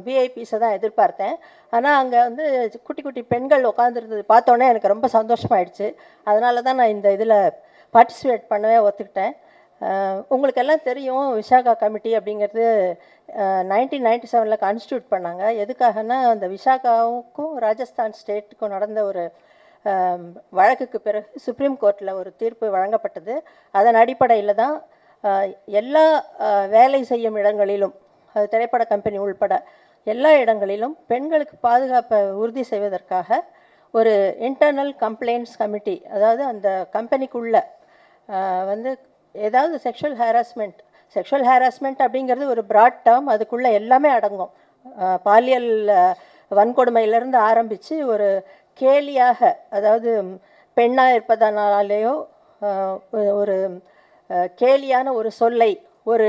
விஐபிஸை தான் எதிர்பார்த்தேன். ஆனால் அங்கே வந்து குட்டி குட்டி பெண்கள் உட்காந்துருந்தது பார்த்தோன்னே எனக்கு ரொம்ப சந்தோஷமாயிடுச்சு. அதனால தான் நான் இந்த இதில் பார்ட்டிசிபேட் பண்ணவே ஒத்துக்கிட்டேன். உங்களுக்கு எல்லாம் தெரியும், விசாகா கமிட்டி அப்படிங்கிறது 1997 கான்ஸ்டியூட் பண்ணாங்க. எதுக்காகனா, அந்த விசாகாவுக்கும் ராஜஸ்தான் ஸ்டேட்டுக்கும் நடந்த ஒரு வழக்குக்கு பிறகு சுப்ரீம் கோர்ட்டில் ஒரு தீர்ப்பு வழங்கப்பட்டது. அதன் அடிப்படையில் தான் எல்லா வேலை செய்யும் இடங்களிலும், அது திரைப்பட கம்பெனி உள்பட எல்லா இடங்களிலும் பெண்களுக்கு பாதுகாப்பை உறுதி செய்வதற்காக ஒரு இன்டர்னல் கம்ப்ளைண்ட்ஸ் கமிட்டி, அதாவது அந்த கம்பெனிக்குள்ளே வந்து ஏதாவது செக்ஷுவல் ஹேராஸ்மெண்ட் அப்படிங்கிறது ஒரு ப்ராட் டேர்ம். அதுக்குள்ளே எல்லாமே அடங்கும். பாலியல் வன்கொடுமையிலேருந்து ஆரம்பித்து ஒரு கேலியாக, அதாவது பெண்ணாக இருப்பதனாலேயோ ஒரு கேலியான ஒரு சொல்லை, ஒரு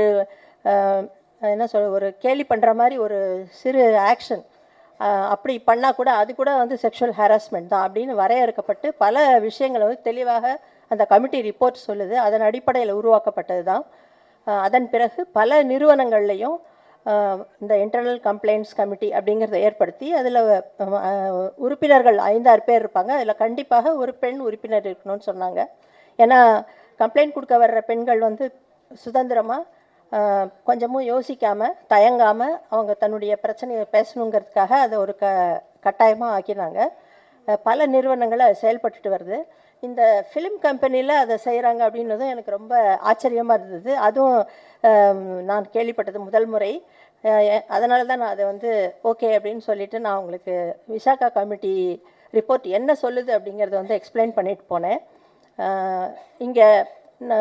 என்ன சொல்ல, ஒரு கேலி பண்ணுற மாதிரி ஒரு சிறு ஆக்ஷன் அப்படி பண்ணால் கூட அது கூட வந்து செக்ஷுவல் ஹாராஸ்மெண்ட் தான் அப்படின்னு வரையறுக்கப்பட்டு பல விஷயங்களை வந்து தெளிவாக அந்த கமிட்டி ரிப்போர்ட் சொல்லுது. அதன் அடிப்படையில் உருவாக்கப்பட்டது தான். அதன் பிறகு பல நிறுவனங்கள்லையும் இந்த இன்டர்னல் கம்ப்ளைண்ட்ஸ் கமிட்டி அப்படிங்கிறத ஏற்படுத்தி அதில் உறுப்பினர்கள் 5-6 பேர் இருப்பாங்க. அதில் கண்டிப்பாக ஒரு பெண் உறுப்பினர் இருக்கணும்னு சொன்னாங்க. ஏன்னா கம்ப்ளைண்ட் கொடுக்க வர்ற பெண்கள் வந்து சுதந்திரமாக கொஞ்சமும் யோசிக்காமல் தயங்காமல் அவங்க தன்னுடைய பிரச்சனையை பேசணுங்கிறதுக்காக அதை ஒரு கட்டாயமாக ஆக்கினாங்க. பல நிறுவனங்கள் அது செயல்பட்டுட்டு வருது. இந்த ஃபிலிம் கம்பெனியில் அதை செய்கிறாங்க அப்படின்றதும் எனக்கு ரொம்ப ஆச்சரியமாக இருந்தது. அதுவும் நான் கேள்விப்பட்டது முதல் முறை. அதனால தான் நான் அதை வந்து ஓகே அப்படின்னு சொல்லிவிட்டு நான் உங்களுக்கு விசாகா கமிட்டி ரிப்போர்ட் என்ன சொல்லுது அப்படிங்கிறத வந்து எக்ஸ்பிளைன் பண்ணிட்டு போனேன். இங்கே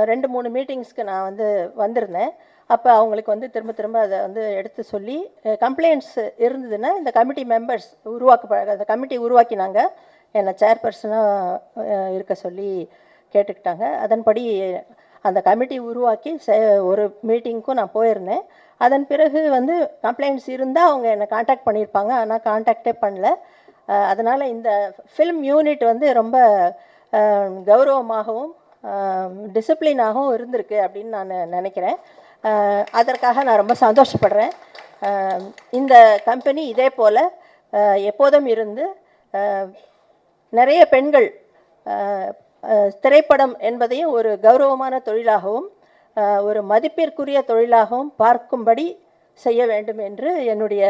2-3 மீட்டிங்ஸ்க்கு நான் வந்து வந்திருந்தேன். அப்போ அவங்களுக்கு வந்து திரும்ப திரும்ப அதை வந்து எடுத்து சொல்லி, கம்ப்ளைண்ட்ஸ் இருந்ததுன்னா இந்த கமிட்டி மெம்பர்ஸ் அந்த கமிட்டி உருவாக்கினாங்க. என்னை சேர்பர்சனாக இருக்க சொல்லி கேட்டுக்கிட்டாங்க. அதன்படி அந்த கமிட்டி உருவாக்கி ஒரு மீட்டிங்க்கும் நான் போயிருந்தேன். அதன் பிறகு வந்து கம்ப்ளைண்ட்ஸ் இருந்தால் அவங்க என்னை காண்டாக்ட் பண்ணியிருப்பாங்க. ஆனால் காண்டாக்டே பண்ணல. அதனால் இந்த ஃபில்ம் யூனிட் வந்து ரொம்ப கௌரவமாகவும் டிசிப்ளினாகவும் இருந்திருக்கு அப்படின்னு நான் நினைக்கிறேன். அதற்காக நான் ரொம்ப சந்தோஷப்படுறேன். இந்த கம்பெனி இதே போல் எப்போதும் இருந்து நிறைய பெண்கள் திரைப்படம் என்பதையும் ஒரு கௌரவமான தொழிலாகவும் ஒரு மதிப்பிற்குரிய தொழிலாகவும் பார்க்கும்படி செய்ய வேண்டும் என்று என்னுடைய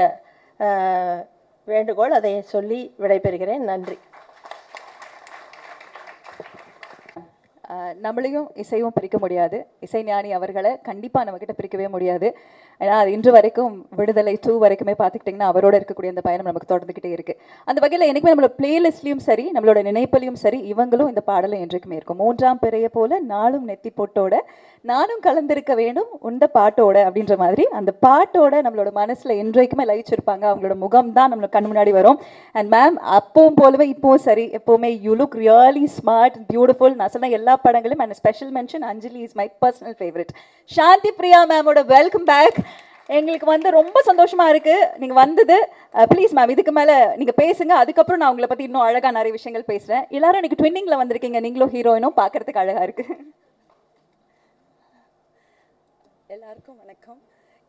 வேண்டுகோள். அதை சொல்லி விடைபெறுகிறேன். நன்றி. நம்மளையும் இசையும் பிரிக்க முடியாது. இசைஞானி அவர்களை கண்டிப்பாக நம்மக்கிட்ட பிரிக்கவே முடியாது. ஏன்னா அது இன்று வரைக்கும் விடுதலை 2 வரைக்குமே பார்த்துக்கிட்டிங்கன்னா அவரோட இருக்கக்கூடிய அந்த பயணம் நமக்கு தொடர்ந்துக்கிட்டே இருக்குது. அந்த வகையில் என்றைக்குமே நம்மளோட பிளேலிஸ்ட்லையும் சரி, நம்மளோட நினைப்பிலையும் சரி, இவங்களும் இந்த பாடலை என்றைக்குமே இருக்கும். 3ஆம் பிறையை போல நாளும் நெத்தி பொட்டோட நானும் கலந்திருக்க வேணும் உண்ட பாட்டோட அப்படின்ற மாதிரி அந்த பாட்டோட நம்மளோட மனசில் என்றைக்குமே லயிச்சிருப்பாங்க. அவங்களோட முகம் தான் நம்மளுக்கு கண் முன்னாடி வரும். அண்ட் மேம் அப்பவும் போலவே இப்போவும் சரி, எப்போவுமே you look really smart, beautiful. நான் சொன்ன எல்லா படங்களும் and special mention Anjali is my personal favourite. Shanthi Priya மேமோட வெல்கம் பேக். எங்களுக்கு வந்து ரொம்ப சந்தோஷமா இருக்கு நீங்க வந்தது. ப்ளீஸ் மேம் இதுக்கு மேல நீங்க பேசுங்க. அதுக்கப்புறம் நான் உங்களை பத்தி இன்னும் அழகா நிறைய விஷயங்கள் பேசுறேன். எல்லாரும் இன்னைக்கு ட்வின்னிங்ல வந்திருக்கீங்க. நீங்களும் ஹீரோயினும் பார்க்கறதுக்கு அழகா இருக்கு. எல்லாருக்கும் வணக்கம்.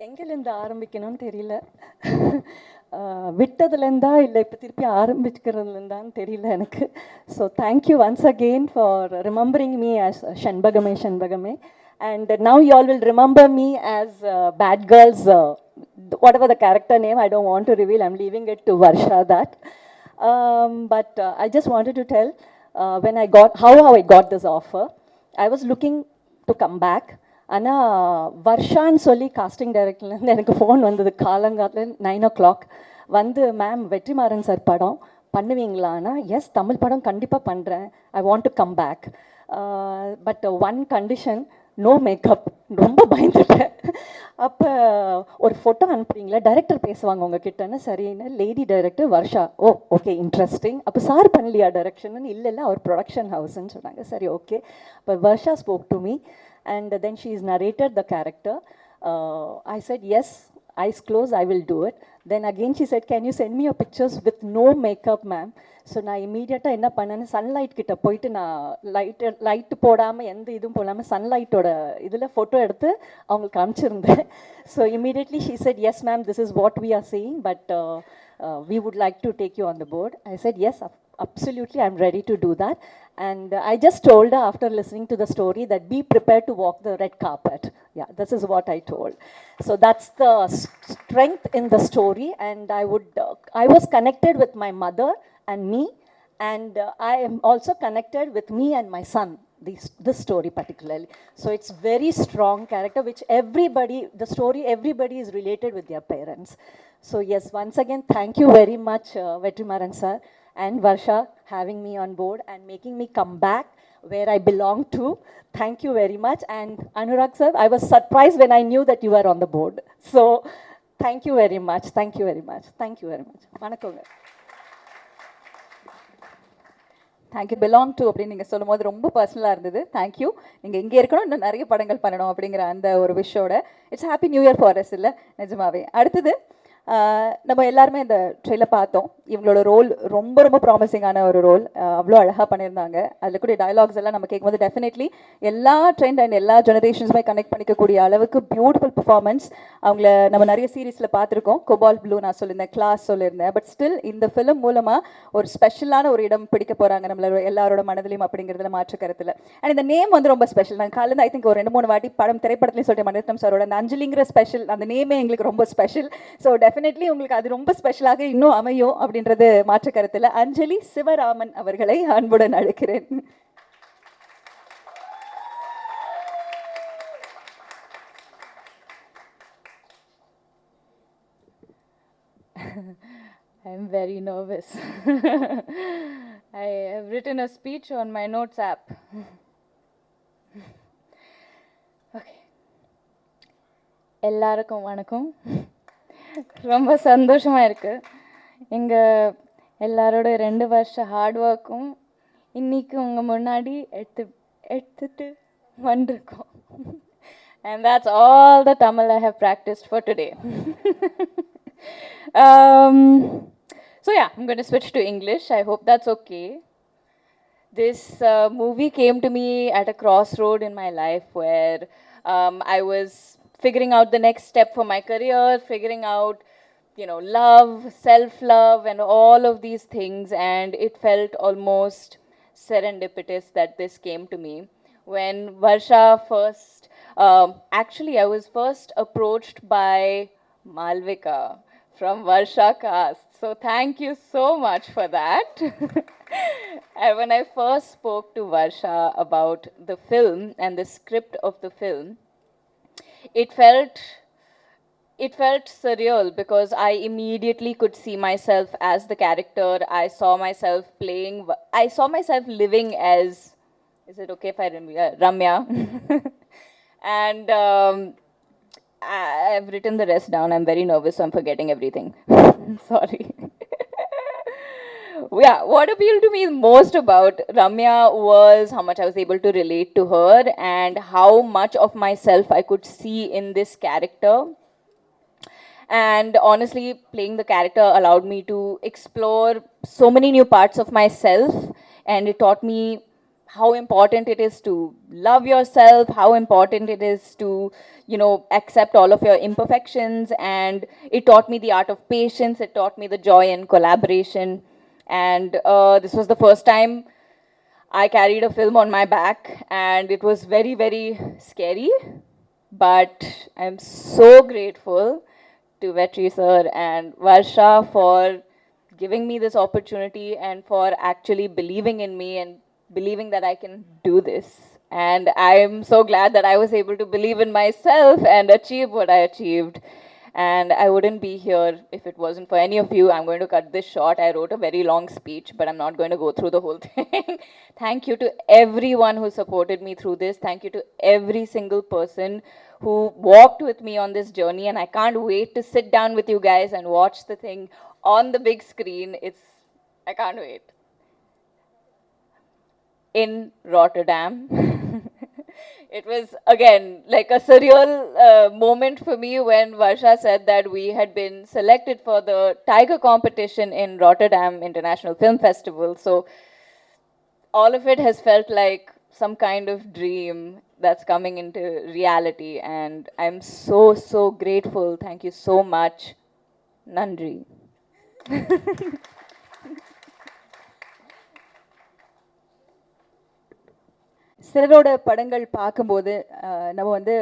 எங்கேருந்து ஆரம்பிக்கணும்னு தெரியல. விட்டதுலேருந்தா இல்லை இப்போ திருப்பி ஆரம்பிக்கிறதுலேருந்தான்னு தெரியல எனக்கு. So thank you once again for remembering me as ஷண்பகமே. And now you all will remember me as Bad Girls, whatever the character name, I don't want to reveal. I'm leaving it to Varsha that. But I just wanted to tell when I got how I got this offer. I was looking to come back. ஆனால் வர்ஷான்னு சொல்லி costing டைரக்டர்லேருந்து எனக்கு phone வந்தது காலங்காலத்தில் 9 o'clock வந்து ma'am Vetrimaaran sir படம் பண்ணுவீங்களான்னா S Tamil படம் கண்டிப்பாக பண்ணுறேன், I want to come back, but one condition, no makeup. ரொம்ப பயந்துட்டேன். அப்போ ஒரு ஃபோட்டோ அனுப்புறீங்களா, டைரக்டர் பேசுவாங்க உங்ககிட்டன்னு. சரின்னு லேடி டைரக்டர் வர்ஷா, ஓ ஓகே இன்ட்ரெஸ்டிங். அப்போ சார் பண்ணலையா டைரக்ஷன்? இல்லை இல்லை அவர் ப்ரொடக்ஷன் ஹவுஸ்ன்னு சொன்னாங்க. சரி ஓகே. அப்போ Varsha spoke to me and then she's narrated the character. I said yes, eyes closed, I will do it. Then again she said, can you send me your pictures with no makeup ma'am? So நான் இமீடியட்டாக என்ன பண்ணேன்னு sunlight கிட்ட போயிட்டு நான் light போடாமல் எந்த இதுவும் போடாமல் சன்லைட்டோட இதில் ஃபோட்டோ எடுத்து அவங்களுக்கு அனுப்பிச்சிருந்தேன். So immediately she said yes ma'am, this is what we are seeing, but we would like to take you on the board. I said yes, absolutely, I'm ready to do that. And I just told her after listening to the story that be prepared to walk the red carpet. Yeah, this is what I told. So that's the strength in the story. And I was connected with my mother and me, and I am also connected with me and my son, this story particularly. So it's very strong character, which everybody is related with their parents. So yes, once again, thank you very much, Vetrimaran sir and Varsha, having me on board and making me come back where I belong to. Thank you very much. And Anurag sir, I was surprised when I knew that you were on the board. So thank you very much. Thank you very much. Thank you very much. வணக்கங்க. Thank you. Belong to அப்படின்னு நீங்கள் சொல்லும் போது ரொம்ப பர்சனலாக இருந்தது. Thank you. நீங்கள் இங்கே இருக்கணும், இன்னும் நிறைய படங்கள் பண்ணணும் அப்படிங்கிற அந்த ஒரு விஷயோட it's happy new year for us. இல்லை நிஜமாவே. அடுத்தது நம்ம எல்லாருமே இந்த ட்ரெயிலர் பார்த்தோம். இவங்களோட ரோல் ரொம்ப ரொம்ப ப்ராமிசிங்கான ஒரு ரோல், அவ்வளோ அழகாக பண்ணியிருந்தாங்க. அதில் கூடிய டயலாக்ஸ் எல்லாம் நம்ம கேட்கும்போது டெஃபினெட்லி எல்லா ட்ரெண்ட் அண்ட் எல்லா ஜெனரேஷன்ஸுமே கனெக்ட் பண்ணிக்கக்கூடிய அளவுக்கு பியூட்டிஃபுல் பர்ஃபார்மன்ஸ். அவங்கள நம்ம நிறைய சீரீஸில் பார்த்துருக்கோம். கோபால் ப்ளூ நான் சொல்லியிருந்தேன், கிளாஸ் சொல்லியிருந்தேன். பட் ஸ்டில் இந்த ஃபிலிம் மூலமாக ஒரு ஸ்பெஷலான ஒரு இடம் பிடிக்க போகிறாங்க நம்மளோட எல்லாரோட மனதிலையும் அப்படிங்கிறதுல மாற்று கருத்தில். அண்ட் இந்த நேம் வந்து ரொம்ப ஸ்பெஷல். நான் காலையில் ஐ திங்க் ஒரு 2-3 வாட்டி திரைப்படத்துலையும் சொல்லிட்டு மணிரத்னம் சாரோட அந்த அஞ்சலிங்கிற ஸ்பெஷல், அந்த நேமே எங்களுக்கு ரொம்ப ஸ்பெஷல். ஸோ டெஃபினெட்லி உங்களுக்கு அது ரொம்ப ஸ்பெஷலாக இன்னும் அமையும் அப்படின்றது மாற்று கருத்தில். அஞ்சலி சிவராமன் அவர்களை அன்புடன் அழைக்கிறேன். I'm very nervous. I have written a speech on my notes app. Okay. எல்லாருக்கும் வணக்கம். ரொம்ப சந்தோஷமாக இருக்குது. எங்கள் எல்லாரோட 2 வருஷ ஹார்ட் ஒர்க்கும் இன்றைக்கி உங்கள் முன்னாடி எடுத்துட்டு வந்திருக்கோம். And that's all the Tamil I have practiced for today. So yeah, I'm going to switch to English. I hope that's okay. This movie came to me at a crossroad in my life where I was figuring out the next step for my career, figuring out, love, self-love, and all of these things. And it felt almost serendipitous that this came to me. When Varsha first, actually I was first approached by Malvika from Varsha Cast. So thank you so much for that. And when I first spoke to Varsha about the film and the script of the film, it felt surreal because I immediately could see myself as the character. I saw myself living as, is it okay if I remember, Ramya? And I've written the rest down. I'm very nervous, so I'm forgetting everything. Sorry. Yeah, what appealed to me most about Ramya was how much I was able to relate to her and how much of myself I could see in this character. And honestly, playing the character allowed me to explore so many new parts of myself, and it taught me how important it is to love yourself, how important it is to, accept all of your imperfections, and it taught me the art of patience, it taught me the joy in collaboration. And this was the first time I carried a film on my back, and it was very, very scary, but I'm so grateful to Vetri sir and Varsha for giving me this opportunity and for actually believing in me and believing that I can do this. And I'm so glad that I was able to believe in myself and achieve what I achieved. And I wouldn't be here if it wasn't for any of you. I'm going to cut this short. I wrote a very long speech, but I'm not going to go through the whole thing. Thank you to everyone who supported me through this. Thank you to every single person who walked with me on this journey. And I can't wait to sit down with you guys and watch the thing on the big screen. I can't wait. In Rotterdam. It was, again, like a surreal moment for me when Varsha said that we had been selected for the Tiger competition in Rotterdam International Film Festival. So all of it has felt like some kind of dream that's coming into reality. And I'm so, so grateful. Thank you so much. Nandri. சிலரோட படங்கள் பார்க்கும்போது நம்ம வந்து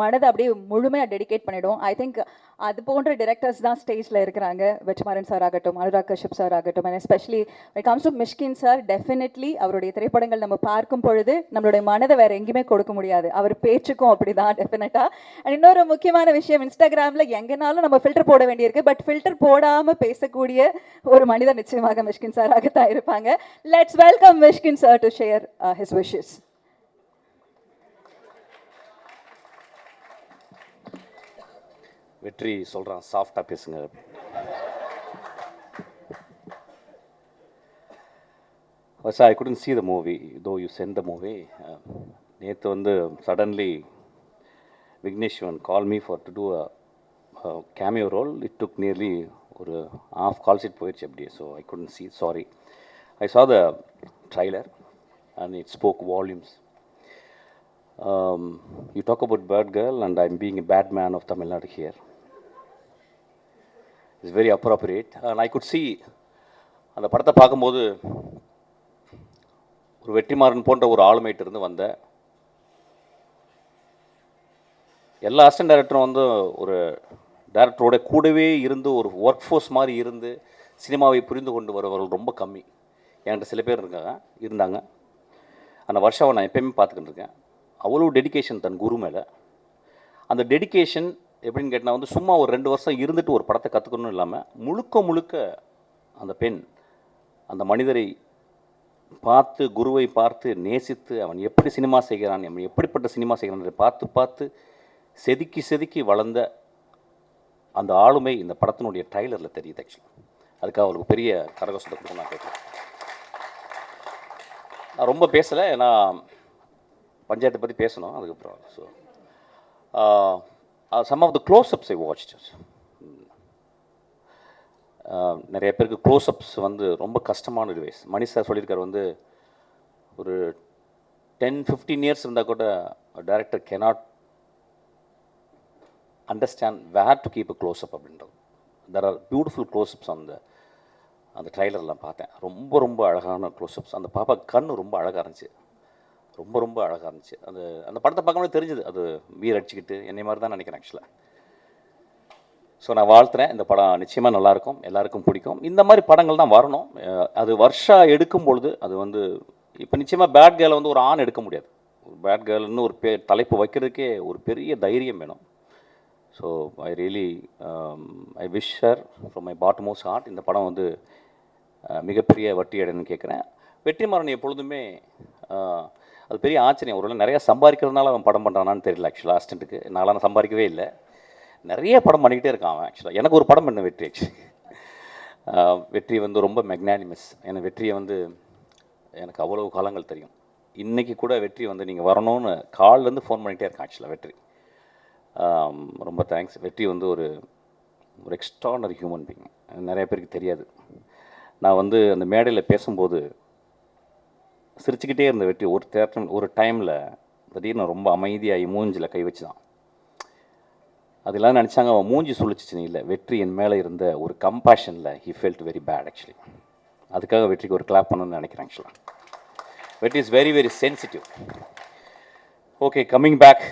மனதை அப்படியே முழுமையாக dedicate பண்ணிவிடுவோம். I think அது போன்ற டிரெக்டர்ஸ் தான் ஸ்டேஜில் இருக்கிறாங்க. வெற்றிமாறன் சார் ஆகட்டும், அனுராக் கஷ்யப் சார் ஆகட்டும், and especially when comes to Mysskin sir, definitely அவருடைய திரைப்படங்கள் நம்ம பார்க்கும் பொழுது நம்மளுடைய மனதை வேறு எங்கேயுமே கொடுக்க முடியாது. அவர் பேச்சுக்கும் அப்படி தான் டெஃபினட்டாக. அண்ட் இன்னொரு முக்கியமான விஷயம், இன்ஸ்டாகிராமில் எங்கேனாலும் நம்ம ஃபில்டர் போட வேண்டியிருக்கு. பட் ஃபில்டர் போடாமல் பேசக்கூடிய ஒரு மனிதர் நிச்சயமாக மிஷ்கின் சாராகத்தான் இருப்பாங்க. Let's welcome Mysskin sir to share his wishes. வெற்றி சொல்கிறான், சாஃப்டாக பேசுங்க. Varsha, I couldn't see the movie, though you sent the movie. நேற்று வந்து suddenly Vigneshwan called me to do a cameo role. It took nearly ஒரு half call sheet போயிடுச்சு அப்படியே. So I couldn't see, sorry. I saw the trailer and it spoke volumes. You talk about Bird Girl and I'm being a bad man of Tamil Nadu here. It's very appropriate. And I could see, அந்த படத்தை பார்க்கும்போது ஒரு வெற்றிமாறன் போன்ற ஒரு ஆளுமைட்டு இருந்து வந்த எல்லா assistant டைரக்டரும் வந்து ஒரு டைரக்டரோட கூடவே இருந்து ஒரு ஒர்க் ஃபோர்ஸ் மாதிரி இருந்து சினிமாவை புரிந்து கொண்டு வருவர்கள் ரொம்ப கம்மி. என்கிட்ட சில பேர் இருந்தாங்க. அந்த வருஷாவை நான் எப்பயுமே பார்த்துக்கிட்டு இருக்கேன். அவ்வளோ டெடிக்கேஷன் தன் குரு மேலே. அந்த டெடிக்கேஷன் எப்படின்னு கேட்டால் வந்து சும்மா ஒரு 2 வருஷம் இருந்துட்டு ஒரு படத்தை கற்றுக்கணும் இல்லாமல் முழுக்க அந்த பெண் அந்த மனிதரை பார்த்து, குருவை பார்த்து நேசித்து, அவன் எப்படி சினிமா செய்கிறான், அவன் எப்படிப்பட்ட சினிமா செய்கிறான் பார்த்து செதுக்கி வளர்ந்த அந்த ஆளுமை இந்த படத்தினுடைய ட்ரைலரில் தெரியுது. ஆக்சுவலி அதுக்காக அவளுக்கு பெரிய கரகோஷத்தை கொடுத்து நான் கேட்குறேன். நான் ரொம்ப பேசலை, ஏன்னா பஞ்சாயத்தை பற்றி பேசணும் அதுக்கப்புறம். So some of the close-ups I watched. நிறைய பேருக்கு க்ளோஸ்அப்ஸ் வந்து ரொம்ப கஷ்டமான டிவைஸ். மணி சார் சொல்லியிருக்காரு வந்து ஒரு 10-15 இயர்ஸ் இருந்தால் கூட director cannot understand where to keep a close-up அப்படின்றது. there are beautiful close-ups அந்த ட்ரைலர்லாம் பார்த்தேன். ரொம்ப அழகான க்ளோஸ்அப்ஸ். அந்த பாப்பா கண்ணு ரொம்ப அழகாக இருந்துச்சு, ரொம்ப அழகாக இருந்துச்சு. அந்த படத்தை பார்க்கும்போது தெரிஞ்சுது அது வீர் அடிச்சுக்கிட்டு என்னை மாதிரி தான் நினைக்கிறேன் ஆக்சுவலாக. ஸோ நான் வாழ்த்துறேன், இந்த படம் நிச்சயமாக நல்லாயிருக்கும், எல்லாருக்கும் பிடிக்கும். இந்த மாதிரி படங்கள் தான் வரணும். அது வருஷா எடுக்கும் பொழுது அது வந்து இப்போ நிச்சயமாக பேட் கேர்ளை வந்து ஒரு ஆண் எடுக்க முடியாது. ஒரு பேட் கேர்ள்னு ஒரு தலைப்பு வைக்கிறதுக்கே ஒரு பெரிய தைரியம் வேணும். So I wish her from my bottom most heart. இந்த படம் வந்து மிகப்பெரிய வட்டி அடைன்னு கேட்குறேன். வெற்றிமாறன் எப்பொழுதுமே அது பெரிய ஆச்சரியம். ஒருவேளை நிறையா சம்பாதிக்கிறதுனால அவன் படம் பண்ணுறானான்னு தெரியல. ஆக்சுவலாக அசிஸ்டண்ட்டுக்கு நான்லாம் சம்பாதிக்கவே இல்லை, நிறைய படம் பண்ணிக்கிட்டே இருக்கான் அவன். ஆக்சுவலாக எனக்கு ஒரு படம் பண்ண வெற்றி. வெற்றி வந்து ரொம்ப மெக்னானிமஸ். எனக்கு வெற்றியை வந்து எனக்கு அவ்வளோ காலங்கள் தெரியும். இன்றைக்கி கூட வெற்றி வந்து நீங்கள் வரணும்னு கால்லேருந்து ஃபோன் பண்ணிகிட்டே இருக்கான். ஆக்சுவலாக வெற்றி ரொம்ப தேங்க்ஸ். வெற்றி வந்து ஒரு எக்ஸ்ட்ரானரி ஹியூமன் பீயிங். நிறைய பேருக்கு தெரியாது. நான் வந்து அந்த மேடையில் பேசும்போது சிரிச்சுக்கிட்டே இருந்த வெற்றி ஒரு டைமில் திடீர்னு ரொம்ப அமைதியாகி மூஞ்சில் கை வச்சு தான். அதெல்லாம் நினச்சாங்க அவன் மூஞ்சி சொல்லிச்சிச்சுன்னு இல்லை, வெற்றி என் மேலே இருந்த ஒரு கம்பேஷனில் he felt very bad actually. அதுக்காக வெற்றிக்கு ஒரு கிளாப் பண்ணணும்னு நினைக்கிறேன். ஆக்சுவலாக Vetri is very sensitive. Okay, coming back.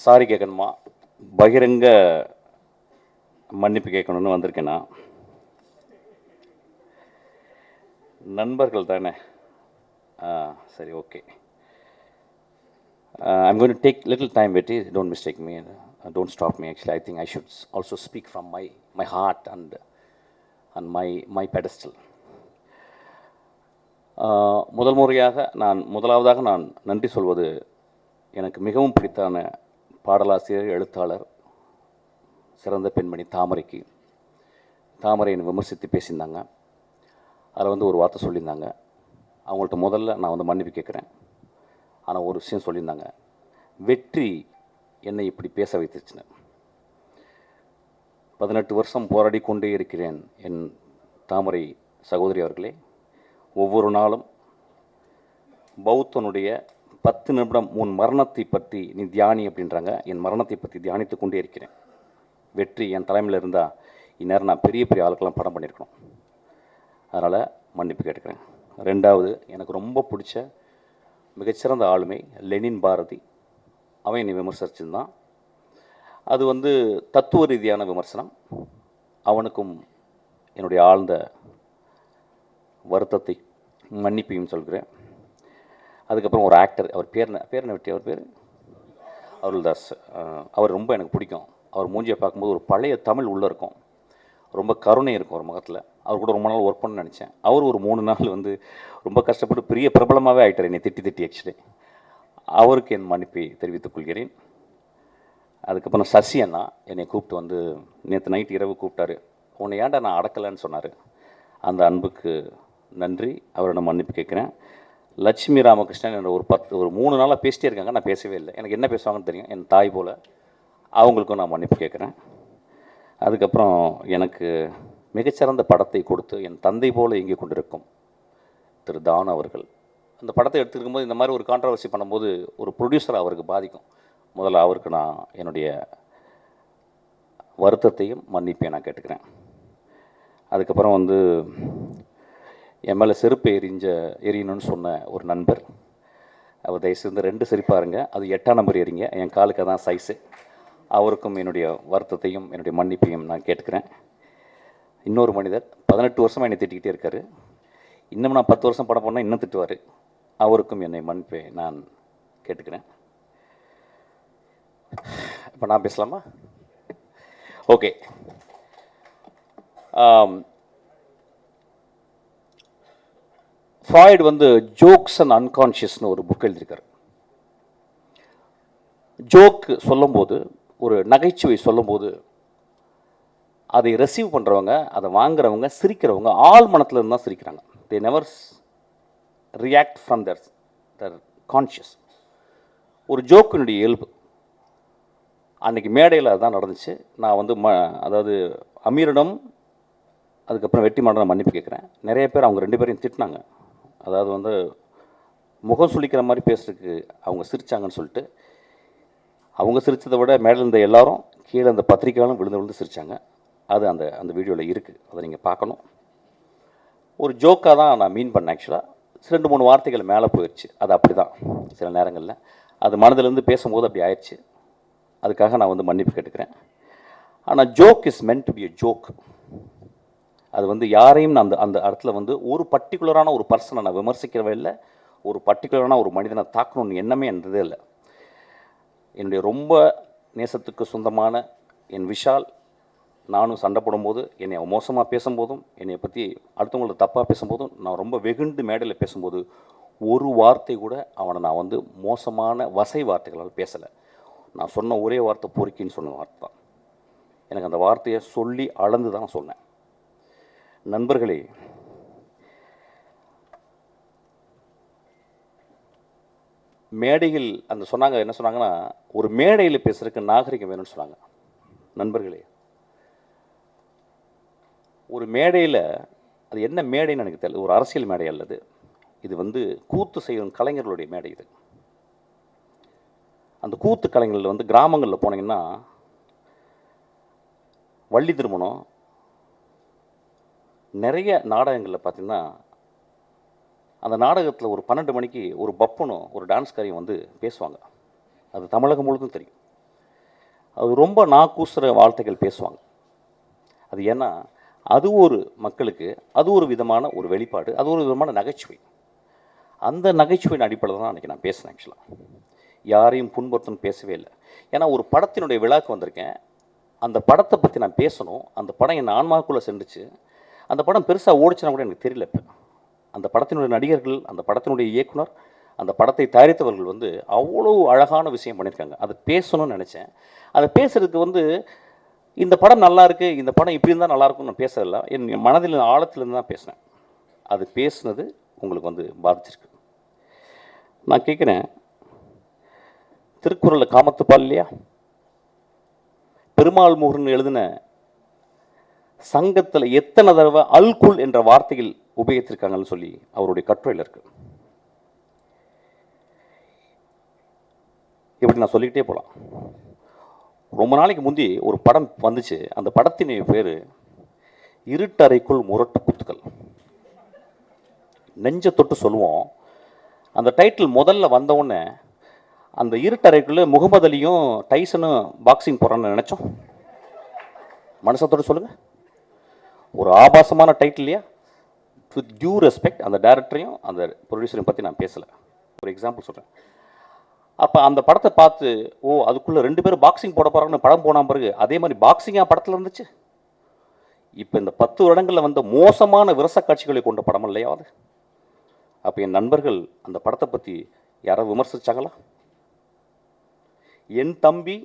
Sorry கேட்கணுமா, பகிரங்க மன்னிப்பு கேட்கணுன்னு வந்திருக்கேன்னா, நண்பர்கள் தானே, சரி, okay. I'm going to take little time, Betty. Don't mistake me. Don't stop me. Actually, I think I should also speak from my heart and my pedestal. முதலாவதாக நான் நன்றி சொல்வது எனக்கு மிகவும் பிடித்தான பாடலாசிரியர், எழுத்தாளர், சிறந்த பெண்மணி தாமரைக்கு. தாமரை என்னை விமர்சித்து பேசியிருந்தாங்க. அதில் ஒரு வார்த்தை சொல்லியிருந்தாங்க. அவங்கள்ட்ட முதல்ல நான் மன்னிப்பு கேட்குறேன். ஆனால் ஒரு விஷயம் சொல்லியிருந்தாங்க, வெற்றி என்னை இப்படி பேச வைத்துச்சுன்னு. 18 வருஷம் போராடி கொண்டே இருக்கிறேன் என் தாமரை சகோதரி அவர்களே. ஒவ்வொரு நாளும் பௌத்தனுடைய 10 நிமிடம் உன் மரணத்தை பற்றி நீ தியானி அப்படின்றாங்க. என் மரணத்தை பற்றி தியானித்து கொண்டே இருக்கிறேன். வெற்றி என் தலைமையில் இருந்தால் இந்நேரம் நான் பெரிய பெரிய ஆளுக்கெல்லாம் படம் பண்ணியிருக்கணும். அதனால் மன்னிப்பு கேட்டுக்கிறேன். ரெண்டாவது, எனக்கு ரொம்ப பிடிச்ச மிகச்சிறந்த ஆளுமை லெனின் பாரதி. அவன் என்னை விமர்சிச்சிருந்தான். அது தத்துவ ரீதியான விமர்சனம். அவனுக்கும் என்னுடைய ஆழ்ந்த வருத்தத்தை மன்னிப்பையும் சொல்கிறேன். அதுக்கப்புறம் ஒரு ஆக்டர், அவர் பேர் என்ன வெட்டி, அவர் பேர் அருள்தாஸ். அவர் ரொம்ப எனக்கு பிடிக்கும். அவர் மூஞ்சியை பார்க்கும்போது ஒரு பழைய தமிழ் உள்ளே இருக்கும், ரொம்ப கருணை இருக்கும் ஒரு முகத்தில். அவர் கூட ரொம்ப நாள் ஒர்க் பண்ணணும்னு நினச்சேன். அவர் ஒரு 3 நாள் ரொம்ப கஷ்டப்பட்டு பெரிய பிரபலமாகவே ஆகிட்டார் என்னை திட்டி ஆக்சுவலி. அவருக்கு என் மன்னிப்பை தெரிவித்துக் கொள்கிறேன். அதுக்கப்புறம் சசி அண்ணா என்னை கூப்பிட்டு நேற்று நைட்டு இரவு கூப்பிட்டாரு. உன்னை ஏன்டா நான் அடக்கலைன்னு சொன்னார். அந்த அன்புக்கு நன்றி. அவரை நான் மன்னிப்பு கேட்குறேன். லட்சுமி ராமகிருஷ்ணன் என்ற ஒரு 3 நாளாக பேசிட்டே இருக்காங்க. நான் பேசவே இல்லை. எனக்கு என்ன பேசுவாங்கன்னு தெரியும், என் தாய் போல். அவங்களுக்கும் நான் மன்னிப்பு கேட்குறேன். அதுக்கப்புறம் எனக்கு மிகச்சிறந்த படத்தை கொடுத்து என் தந்தை போல் இயங்கி கொண்டிருக்கும் திரு தான் அவர்கள். அந்த படத்தை எடுத்துருக்கும் போது இந்த மாதிரி ஒரு கான்ட்ரவர்சி பண்ணும்போது ஒரு ப்ரொடியூசர் அவருக்கு பாதிக்கும். முதல்ல அவருக்கு நான் என்னுடைய வருத்தத்தையும் மன்னிப்பையும் நான் கேட்டுக்கிறேன். அதுக்கப்புறம் என் மேலே செருப்பு எரியணும்னு சொன்ன ஒரு நண்பர், அவர் தயவுசெய்து 2 செருப்பாருங்க, அது 8ஆம் நம்பர் எறிங்க, என் காலுக்கு அதான் சைஸு. அவருக்கும் என்னுடைய வருத்தத்தையும் என்னுடைய மன்னிப்பையும் நான் கேட்டுக்கிறேன். இன்னொரு மனிதர் 18 வருஷமாக என்னை திட்டிக்கிட்டே இருக்கார். இன்னும் நான் 10 வருஷம் படம் பண்ணால் இன்னும் திட்டுவார். அவருக்கும் என்னை மன்னிப்பை நான் கேட்டுக்கிறேன். இப்போ நான் பேசலாமா? ஓகே. ஃப்ராய்டு ஜோக்ஸ் அண்ட் அன்கான்ஷியஸ்னு ஒரு புக் எழுதியிருக்காரு. ஜோக் சொல்லும்போது, ஒரு நகைச்சுவை சொல்லும்போது, அதை ரிசீவ் பண்ணுறவங்க, அதை வாங்குறவங்க, சிரிக்கிறவங்க ஆள் மனத்தில் இருந்தால் சிரிக்கிறாங்க. They never react from their conscious. ஒரு ஜோக்கினுடைய இயல்பு. அன்றைக்கி மேடையில் அதுதான் நடந்துச்சு. நான் அதாவது அமீரிடம் அதுக்கப்புறம் வெற்றிமாறன் மன்னிப்பு கேட்குறேன். நிறைய பேர் அவங்க 2 பேரையும் திட்டினாங்க. அதாவது முகம் சுளிக்கிற மாதிரி பேசுறதுக்கு அவங்க சிரித்தாங்கன்னு சொல்லிட்டு. அவங்க சிரித்ததை விட மேலே இருந்த எல்லாரும் கீழே அந்த பத்திரிக்கையாலும் விழுந்து சிரித்தாங்க. அது அந்த வீடியோவில் இருக்குது. அதை நீங்கள் பார்க்கணும். ஒரு ஜோக்காக தான் நான் மீன் பண்ணேன். ஆக்சுவலாக 2-3 வார்த்தைகள் மேலே போயிடுச்சு. அது அப்படி தான் சில நேரங்களில் அது மனதிலேருந்து பேசும்போது அப்படி ஆயிடுச்சு. அதுக்காக நான் மன்னிப்பு கேட்டுக்கிறேன். ஆனால் joke is meant to be a joke. அது யாரையும் நான் அந்த இடத்துல ஒரு பர்டிகுலரான ஒரு பர்சனை நான் விமர்சிக்கிறவே இல்லை, ஒரு பர்டிகுலரான ஒரு மனிதனை தாக்கணும்னு எண்ணமே இருந்ததே இல்லை. என்னுடைய ரொம்ப நேசத்துக்கு சொந்தமான என் விஷால், நானும் சண்டை போடும்போது, என்னை மோசமாக பேசும்போதும், என்னை பற்றி அடுத்தவங்களுக்கு தப்பாக பேசும்போதும், நான் ரொம்ப வெகுண்டு மேடையில் பேசும்போது ஒரு வார்த்தை கூட அவனை நான் மோசமான வசை வார்த்தைகளால் பேசலை. நான் சொன்ன ஒரே வார்த்தை பொறுக்கின்னு சொன்ன வார்த்தை தான். எனக்கு அந்த வார்த்தையை சொல்லி அளந்து தான் சொன்னேன். நண்பர்களே, மேடையில் சொன்னாங்க, என்ன சொன்னாங்கன்னா, ஒரு மேடையில் பேசுறதுக்கு நாகரிகம் வேணும்னு சொன்னாங்க. நண்பர்களே, ஒரு மேடையில், அது என்ன மேடைன்னு எனக்கு தெரியல, ஒரு அரசியல் மேடை அல்லது, இது கூத்து செய்யும் கலைஞர்களுடைய மேடை. இது அந்த கூத்து கலைஞர்கள் கிராமங்களில் போனீங்கன்னா, வள்ளி திருமணம், நிறைய நாடகங்களில் பார்த்தீங்கன்னா, அந்த நாடகத்தில் ஒரு 12 மணிக்கு ஒரு பப்பனும் ஒரு டான்ஸ்காரியும் பேசுவாங்க. அது தமிழகம் முழுதும் தெரியும். அது ரொம்ப நாக்கூசுற வார்த்தைகள் பேசுவாங்க. அது ஏன்னா அது ஒரு மக்களுக்கு அது ஒரு விதமான ஒரு வெளிப்பாடு, அது ஒரு விதமான நகைச்சுவை. அந்த நகைச்சுவையின் அடிப்படையில் தான் அன்றைக்கி நான் பேசினேன். ஆக்சுவலாக யாரையும் புண்படுத்தணும் பேசவே இல்லை. ஏன்னா ஒரு படத்தினுடைய விழாக்கு வந்திருக்கேன், அந்த படத்தை பற்றி நான் பேசணும். அந்த படம் என் ஆன்மாவுக்குள்ளே சென்றுச்சு. அந்த படம் பெருசாக ஓடிச்சுன்னா கூட எனக்கு தெரியல. இப்போ அந்த படத்தினுடைய நடிகர்கள், அந்த படத்தினுடைய இயக்குனர், அந்த படத்தை தயாரித்தவர்கள் வந்து அவ்வளோ அழகான விஷயம் பண்ணியிருக்காங்க. அதை பேசணும்னு நினச்சேன். அதை பேசுகிறதுக்கு இந்த படம் நல்லா இருக்குது, இந்த படம் இப்படி இருந்தால் நல்லாயிருக்கும்னு நான் பேசுறதில்ல. என் மனதில் ஆழத்துலேருந்து தான் பேசினேன். அது பேசுனது உங்களுக்கு பாதிச்சிருக்கு. நான் கேட்குறேன், திருக்குறளில் காமத்துப்பால் இல்லையா, பெருமாள் முருகன் எழுதின சங்கத்தில் எத்தனை தடவை அல்குல் என்ற வார்த்தையில் உபயோகித்திருக்காங்கன்னு சொல்லி அவருடைய கட்டுரையில் இருக்கு. இப்படி நான் சொல்லிக்கிட்டே போகலாம். ரொம்ப நாளைக்கு முந்தி ஒரு படம் வந்துச்சு. அந்த படத்தின் பேர் இருட்டறைக்குள் முரட்டு குத்துக்கள். நெஞ்ச தொட்டு சொல்லுவோம். அந்த டைட்டில் முதல்ல வந்தவுடனே அந்த இருட்டறைக்குள்ளே முகமது அலியும் டைசனும் பாக்ஸிங் போகிறான்னு நினச்சோம். மனசத்தோடு சொல்லுங்கள். ஒரு ஆபாசமான டைட்டில் இல்லையா? வித் டியூ ரெஸ்பெக்ட் அந்த டைரக்டரையும் அந்த ப்ரொடியூசரையும் பற்றி நான் பேசலை. ஒரு எக்ஸாம்பிள் சொல்கிறேன். அப்போ அந்த படத்தை பார்த்து அதுக்குள்ளே 2 பேரும் பாக்ஸிங் போட போகிறாங்கன்னு படம் போன பிறகு அதே மாதிரி பாக்ஸிங்காக படத்தில் இருந்துச்சு. இப்போ இந்த 10 வருடங்களில் வந்த மோசமான விரச காட்சிகளை கொண்ட படம் இல்லையாவது. அப்போ என் நண்பர்கள் அந்த படத்தை பற்றி யாராவது விமர்சிச்சாங்களா? என் தம்பி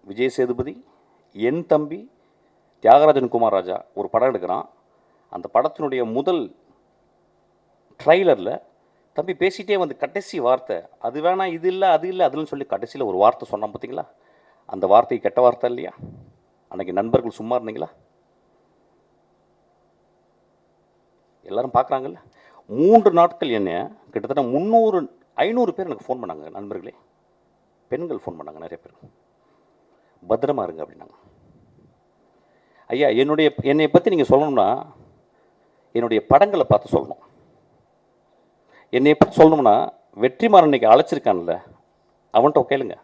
விஜய் சேதுபதி, என் தம்பி தியாகராஜன் குமார் ராஜா ஒரு படம் எடுக்கிறான். அந்த படத்தினுடைய முதல் ட்ரைலரில் தம்பி பேசிகிட்டே கடைசி வார்த்தை, அது வேணாம், இது இல்லை, அது இல்லை, அதுன்னு சொல்லி கடைசியில் ஒரு வார்த்தை சொன்னான். பார்த்தீங்களா? அந்த வார்த்தை கெட்ட வார்த்தை இல்லையா? அன்றைக்கி நண்பர்கள் சும்மா இருந்தீங்களா? எல்லாரும் பார்க்குறாங்கல்ல. 3 நாட்கள் என்ன கிட்டத்தட்ட 500 பேர் எனக்கு ஃபோன் பண்ணாங்க. நண்பர்களே, பெண்கள் ஃபோன் பண்ணாங்க நிறைய பேர். பத்திரமா இருங்க அப்படின்னாங்க. ஐயா, என்னை பற்றி நீங்கள் சொல்லணும்னா என்னுடைய படங்களை பார்த்து சொல்லணும். என்னை பற்றி சொல்லணும்னா வெற்றிமாறன் இன்னைக்கு அழைச்சிருக்கான்ல, அவன்கிட்ட கேளுங்க.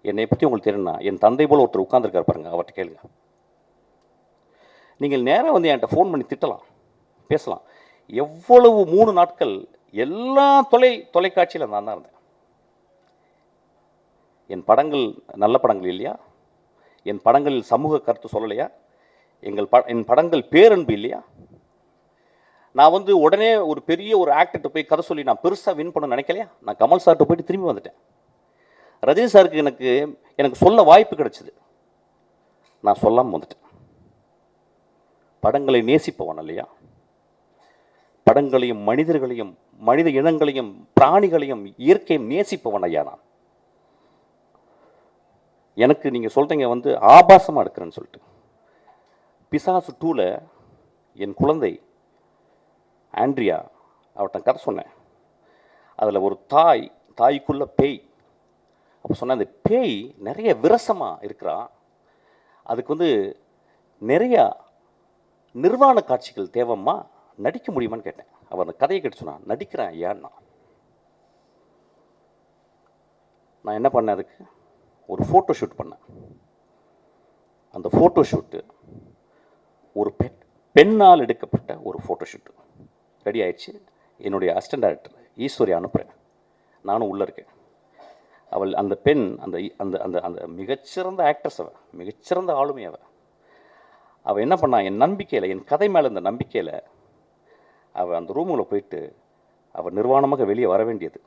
என்னை பற்றி உங்களுக்கு தெரியும்னா என் தந்தை போல் ஒருத்தர் உட்கார்ந்துருக்கார் பாருங்க, அவர்கிட்ட கேளுங்க. நீங்கள் நேராக என்கிட்ட ஃபோன் பண்ணி திட்டலாம், பேசலாம். எவ்வளவு 3 நாட்கள் எல்லா தொலைக்காட்சியில் நான் தான் இருந்தேன். என் படங்கள் நல்ல படங்கள் இல்லையா? என் படங்களில் சமூக கருத்து சொல்லலையா? என் படங்கள் பேரன்பு இல்லையா? நான் உடனே ஒரு பெரிய ஒரு ஆக்டர்கிட்ட போய் கதை சொல்லி நான் பெருசாக வின் பண்ண நினைக்கலையா? நான் கமல் சார்கிட்ட போயிட்டு திரும்பி வந்துட்டேன். ரஜினி சாருக்கு எனக்கு சொல்ல வாய்ப்பு கிடைச்சிது, நான் சொல்லாமல் வந்துட்டேன். படங்களை நேசிப்பவன் இல்லையா? படங்களையும் மனிதர்களையும் மனித இனங்களையும் பிராணிகளையும் இயற்கையும் நேசிப்பவன் ஐயா நான். எனக்கு நீங்கள் சொல்கிறீங்க ஆபாசமாக எடுக்கிறேன்னு சொல்லிட்டு. பிசாசு 2ல் என் குழந்தை ஆண்ட்ரியா அவர்கிட்ட கதை சொன்னேன். அதில் ஒரு தாய்க்குள்ள பேய். அப்போ சொன்னேன், அந்த பேய் நிறைய விரசமாக இருக்கிறா, அதுக்கு நிறையா நிர்வாண காட்சிகள் தேவைம்மா, நடிக்க முடியுமான்னு கேட்டேன். அவர் அந்த கதையை கேட்டு சொன்னான், நடிக்கிறேன் ஐயான்னா. நான் என்ன பண்ணேன், அதுக்கு ஒரு ஃபோட்டோ ஷூட் பண்ணேன். அந்த ஃபோட்டோ ஷூட்டு ஒரு பெண்ணால் எடுக்கப்பட்ட ஒரு ஃபோட்டோ ஷூட்டு ரெடி ஆயிடுச்சு. என்னுடைய அசிஸ்டன்ட் டைரக்டர் ஈஸ்வரி அனுப்புகிறேன், நானும் உள்ளே இருக்கேன். அவள் அந்த பெண் அந்த அந்த அந்த அந்த மிகச்சிறந்த ஆக்ட்ரஸ், அவள் மிகச்சிறந்த ஆளுமை. அவள் என்ன பண்ணா, என் நம்பிக்கையில், என் கதை மேலே இந்த நம்பிக்கையில் அவள் அந்த ரூமில் போயிட்டு அவள் நிர்வாணமாக வெளியே வர வேண்டியது.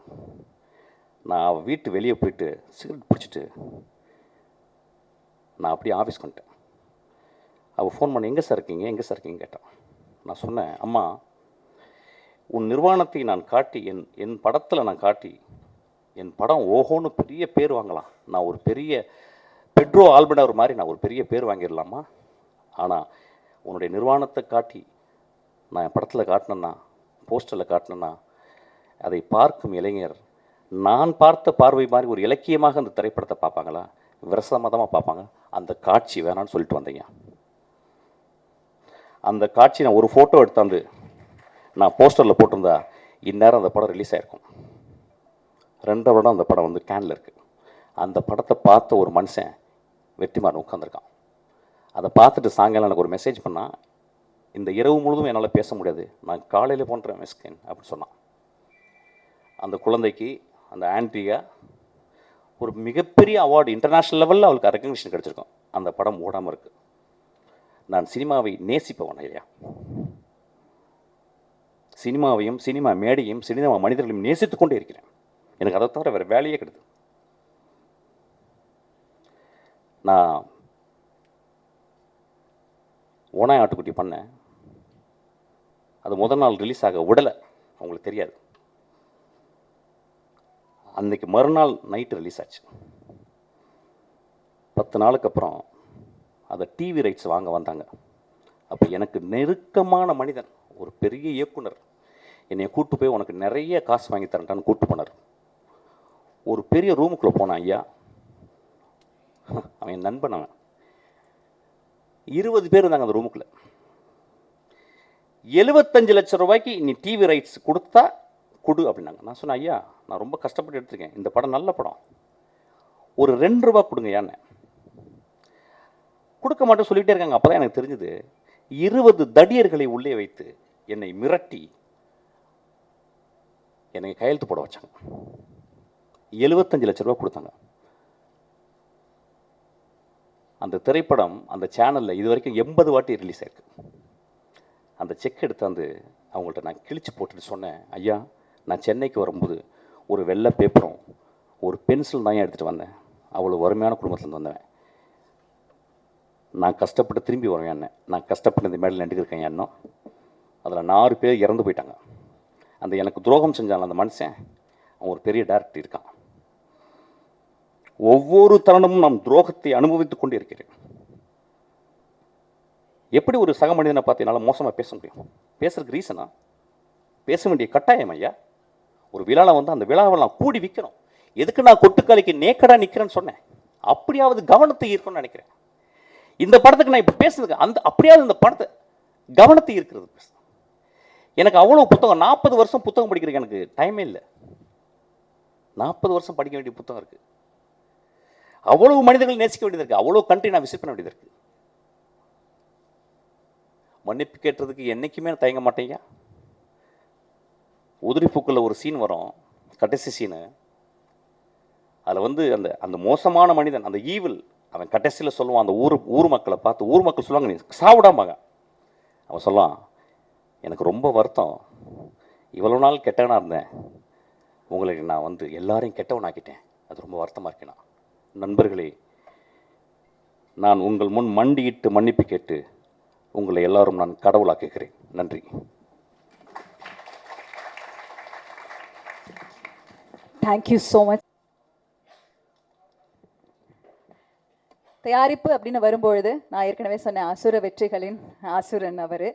நான் அவள் வீட்டு வெளியே போயிட்டு சிகரெட் பிடிச்சிட்டு நான் அப்படியே ஆஃபீஸ்க்கு வந்துட்டேன். அவள் ஃபோன் பண்ணி, எங்கே சார் இருக்கீங்க கேட்டான். நான் சொன்னேன், அம்மா, உன் நிர்வாணத்தை நான் காட்டி என் படத்தில் நான் காட்டி என் படம் ஓஹோன்னு பெரிய பேர் வாங்கலாம். நான் ஒரு பெரிய பெட்ரோ ஆல்பர்டர் மாதிரி நான் ஒரு பெரிய பேர் வாங்கிடலாமா? ஆனால் உன்னுடைய நிர்வாணத்தை காட்டி நான் என் படத்தில் காட்டினேன்னா, போஸ்டரில் காட்டினேன்னா, அதை பார்க்கும் இளைஞர் நான் பார்த்த பார்வை மாதிரி ஒரு இலக்கியமாக அந்த திரைப்படத்தை பார்ப்பாங்களா, விரசமதமாக பார்ப்பாங்க. அந்த காட்சி வேணான்னு சொல்லிட்டு வந்தீங்க. அந்த காட்சி நான் ஒரு ஃபோட்டோ எடுத்தாந்து நான் போஸ்டரில் போட்டிருந்தா இந்நேரம் அந்த படம் ரிலீஸ் ஆகிருக்கும். 2 வருடம் அந்த படம் கேனில் இருக்குது. அந்த படத்தை பார்த்த ஒரு மனுஷன் வெற்றிமாறன் உட்காந்துருக்கான். அதை பார்த்துட்டு சாயங்காலம் எனக்கு ஒரு மெசேஜ் பண்ணான், இந்த இரவு முழுதும் என்னால் பேச முடியாது, நான் காலையில் போன்றேன் மெஸ்கின் அப்படின்னு சொன்னான். அந்த குழந்தைக்கு, அந்த ஆண்ட்ரியா ஒரு மிகப்பெரிய அவார்டு இன்டர்நேஷ்னல் லெவலில் அவளுக்கு ரெக்கக்னிஷன் கிடச்சிருக்கும். அந்த படம் ஓடாமல் இருக்கு. நான் சினிமாவை நேசிப்பவன் ஐயா. சினிமாவையும் சினிமா மேடையும் சினிமா மனிதர்களையும் நேசித்து கொண்டே இருக்கிறேன். எனக்கு அதை தவிர வேறு வேலையே கிடையாது. நான் ஓனாய் ஆட்டுக்குட்டி பண்ணேன். அது முதல் நாள் ரிலீஸ் ஆக விடலை, அவங்களுக்கு தெரியாது. அன்றைக்கி மறுநாள் நைட்டு ரிலீஸ் ஆச்சு. 10 நாளுக்கு அப்புறம் அதை டிவி ரைட்ஸ் வாங்க வந்தாங்க. அப்போ எனக்கு நெருக்கமான மனிதன், ஒரு பெரிய இயக்குனர் என்னை கூப்பிட்டு போய் உனக்கு நிறைய காசு வாங்கி தரேன்டான்னு கூப்பிட்டு போனார். ஒரு பெரிய ரூமுக்குள்ளே போனான் ஐயா. அவன் என் நண்பன். அவன் 20 பேர் இருந்தாங்க அந்த ரூமுக்குள்ளே. 75 லட்சம் ரூபாய்க்கு நீ டிவி ரைட்ஸ் கொடுத்தா கொடு அப்படின்னாங்க. நான் சொன்னேன், ஐயா நான் ரொம்ப கஷ்டப்பட்டு எடுத்துருக்கேன், இந்த படம் நல்ல படம், ஒரு 2 ரூபா கொடுங்க யான்னு. கொடுக்க மாட்டேன் சொல்லிகிட்டே இருக்காங்க. அப்போ தான் எனக்கு தெரிஞ்சது 20 தடியர்களை உள்ளே வைத்து என்னை மிரட்டி என்னை கையெழுத்து போட வச்சாங்க. 75 லட்சம் ரூபா கொடுத்தாங்க. அந்த திரைப்படம் அந்த சேனலில் இது வரைக்கும் 80 வாட்டி ரிலீஸ் ஆயிருக்கு. அந்த செக் எடுத்தாந்து அவங்கள்ட்ட நான் கிழிச்சு போட்டுட்டு சொன்னேன், ஐயா நான் சென்னைக்கு வரும்போது ஒரு வெள்ளை பேப்பரும் ஒரு பென்சில் தான் எடுத்துகிட்டு வந்தேன். அவ்வளோ வறுமையான குடும்பத்துலேருந்து வந்தேன். நான் கஷ்டப்பட்டு திரும்பி வருவேன் என்ன, நான் கஷ்டப்பட்டு இந்த மேடையில் நடிக்கிறேன் இன்னும். அதில் 4 பேர் இறந்து போயிட்டாங்க. அந்த எனக்கு துரோகம் செஞ்சாலும் அந்த மனுஷன் அவன் ஒரு பெரிய டைரக்டர் இருக்கான். ஒவ்வொரு தருணமும் நாம் துரோகத்தை அனுபவித்துக் கொண்டே இருக்கிறேன். எப்படி ஒரு சக மனிதனை பார்த்து என்னால் மோசமாக பேச முடியும்? பேசுறதுக்கு ரீசனா? பேச வேண்டிய கட்டாயம் ஐயா. ஒரு விழாவில் வந்து அந்த விழாவை நான் கூடி விற்கிறோம். எதுக்கு நான் கொட்டுக்காலிக்கு நேக்கடாக நிற்கிறேன்னு சொன்னேன். அப்படியாவது கவனத்தை ஈர்க்கணும்னு நினைக்கிறேன். இந்த படத்துக்கு நான் இப்போ பேசுறதுக்கு அப்படியாவது இந்த படத்தை கவனத்தை ஈர்க்கிறது. எனக்கு அவ்வளோ புத்தகம், 40 வருஷம் புத்தகம் படிக்கிறதுக்கு எனக்கு டைமே இல்லை. 40 வருஷம் படிக்க வேண்டிய புத்தகம் இருக்குது. அவ்வளவு மனிதர்கள் நேசிக்க வேண்டியது இருக்குது. அவ்வளோ கண்ட்ரி நான் விசிட் பண்ண வேண்டியது இருக்குது. மன்னிப்பு கேட்டதுக்கு என்றைக்குமே நான் தயங்க மாட்டேங்க. உதிரி பூக்களில் ஒரு சீன் வரும், கடைசி சீனு. அதில் வந்து அந்த அந்த மோசமான மனிதன், அந்த ஈவில், அவன் கடைசியில் சொல்லுவான் அந்த ஊர் மக்களை பார்த்து. ஊர் மக்கள் சொல்லுவாங்க, நீ சாப்பிடாமாங்க. அவன் சொல்லுவான், எனக்கு ரொம்ப வருத்தம், இவ்வளோ நாள் கெட்டவனாக இருந்தேன், உங்களுக்கு நான் வந்து எல்லாரையும் கெட்டவனாக்கிட்டேன், அது ரொம்ப வருத்தமாக இருக்கேன். நண்பர்களே, நான் உங்கள் முன் மண்டியிட்டு மன்னிப்பு கேட்டு உங்களை எல்லாரும் நான் கடவுளாக்குகிறேன். நன்றி. Thank you so much. தயாரிப்பு அப்படின்னு வரும்பொழுது நான் ஏற்கனவே சொன்னேன், அசுர வெற்றிகளின் அசுரன் அவர்.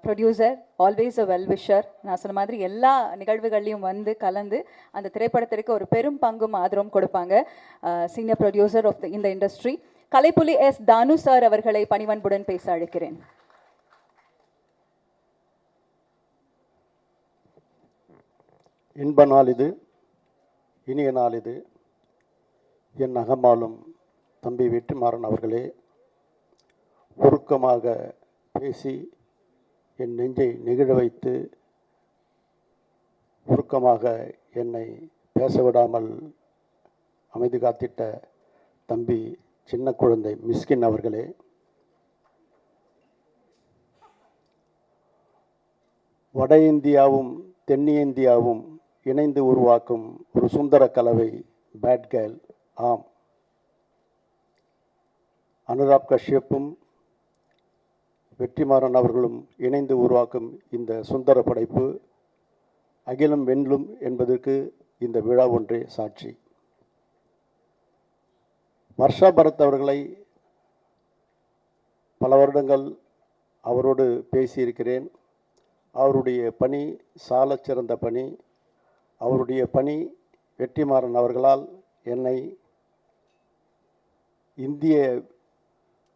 Producer, always a well wisher. நான் சொன்ன மாதிரி எல்லா நிகழ்வுகள்லையும் வந்து கலந்து அந்த திரைப்படத்திற்கு ஒரு பெரும் பங்கும் ஆதரவும் கொடுப்பாங்க. சீனியர் ப்ரொடியூசர் ஆஃப் இந்த இண்டஸ்ட்ரி கலைப்புலி எஸ் தானு சார் அவர்களை பணிவன்புடன் பேச அழைக்கிறேன். இன்ப நாள் இது, இனிய நாள் இது. என் அகமாலும் தம்பி வெற்றிமாறன் அவர்களே, உருக்கமாக பேசி என் நெஞ்சை நெகிழ வைத்து உருக்கமாக என்னை பேச விடாமல் அமைதி காத்திட்ட தம்பி சின்ன குழந்தை மிஸ்கின் அவர்களே, வட இந்தியாவும் தென்னிந்தியாவும் இணைந்து உருவாக்கும் ஒரு சுந்தர கலவை பேட் கேர்ள். ஆம், அனுராக் கஷ்யப்பும் வெற்றிமாறன் அவர்களும் இணைந்து உருவாக்கும் இந்த சுந்தர படைப்பு அகிலம் வென்றும் என்பதற்கு இந்த விழா ஒன்றே சாட்சி. வர்ஷா பரத் அவர்களை பல வருடங்கள் அவரோடு பேசியிருக்கிறேன். அவருடைய பணி சாலச் சிறந்த பணி. அவருடைய பணி வெற்றிமாறன் அவர்களால் என்னை இந்திய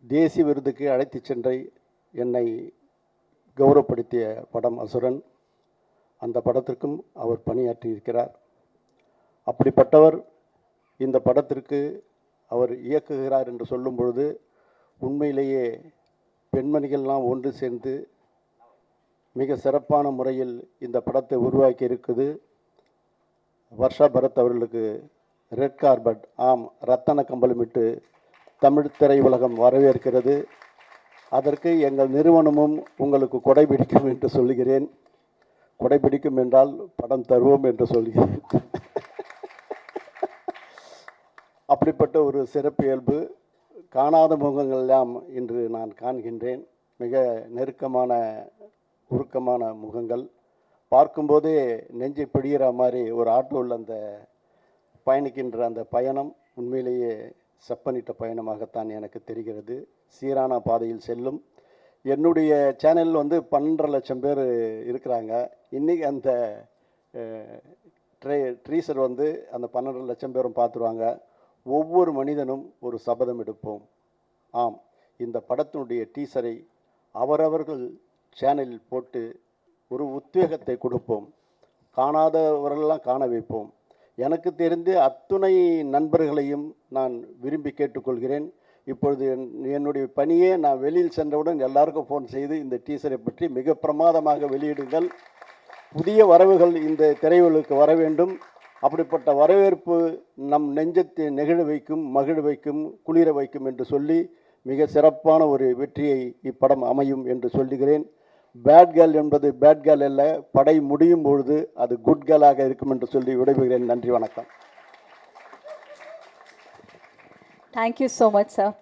தேசிய விருதுக்கு அழைத்து சென்று என்னை கௌரவப்படுத்திய படம் அசுரன். அந்த படத்திற்கும் அவர் பணியாற்றியிருக்கிறார். அப்படிப்பட்டவர் இந்த படத்திற்கு அவர் இயக்குகிறார் என்று சொல்லும் பொழுது உண்மையிலேயே பெண்மணிகள்லாம் ஒன்று சேர்ந்து மிக சிறப்பான முறையில் இந்த படத்தை உருவாக்கி இருக்குது. வர்ஷா பரத் அவர்களுக்கு ரெட் கார்பெட், ஆம், ரத்தன கம்பளமிட்டு தமிழ் திரையுலகம் வரவேற்கிறது. அதற்கு எங்கள் நிறுவனமும் உங்களுக்கு கொடைபிடிக்கும் என்று சொல்கிறேன். கொடைபிடிக்கும் என்றால் படம் தருவோம் என்று சொல்கிறேன். அப்படிப்பட்ட ஒரு சிறப்பியல்பு காணாத முகங்கள் எல்லாம் இன்று நான் காண்கின்றேன். மிக நெருக்கமான உருக்கமான முகங்கள், பார்க்கும்போதே நெஞ்சை பிடிகிற மாதிரி ஒரு ஆட்டோவில் அந்த பயணிக்கின்ற அந்த பயணம் உண்மையிலேயே செப்பனிட்ட பயணமாகத்தான் எனக்கு தெரிகிறது. சீரான பாதையில் செல்லும். என்னுடைய சேனல் 12 லட்சம் பேர் இருக்கிறாங்க. இன்றைக்கி அந்த ட்ரீசர் அந்த 12 லட்சம் பேரும் பார்த்துருவாங்க. ஒவ்வொரு மனிதனும் ஒரு சபதம் எடுப்போம். ஆம், இந்த படத்தினுடைய டீசரை அவரவர்கள் சேனலில் போட்டு ஒரு உத்வேகத்தை கொடுப்போம். காணாதவர்களெல்லாம் காண வைப்போம். எனக்கு தெரிந்து அத்துணை நண்பர்களையும் நான் விரும்பி கேட்டுக்கொள்கிறேன். இப்பொழுது என்னுடைய பணியே, நான் வெளியில் சென்றவுடன் எல்லாருக்கும் ஃபோன் செய்து இந்த டீசரை பற்றி மிக பிரமாதமாக வெளியிடுங்கள், புதிய வரவுகள் இந்த திரையுலகுக்கு வர வேண்டும், அப்படிப்பட்ட வரவேற்பு நம் நெஞ்சத்தை நெகிழ வைக்கும், மகிழ வைக்கும், குளிர வைக்கும் என்று சொல்லி மிக சிறப்பான ஒரு வெற்றியை இப்படம் அமையும் என்று சொல்லுகிறேன். பேட் கேர்ள் என்பது பேட் கேர்ள் அல்ல, படை முடியும் பொழுது அது குட் கேர்ளாக இருக்கும் என்று சொல்லி விடைபெறுகிறேன். நன்றி, வணக்கம். Thank you so much sir.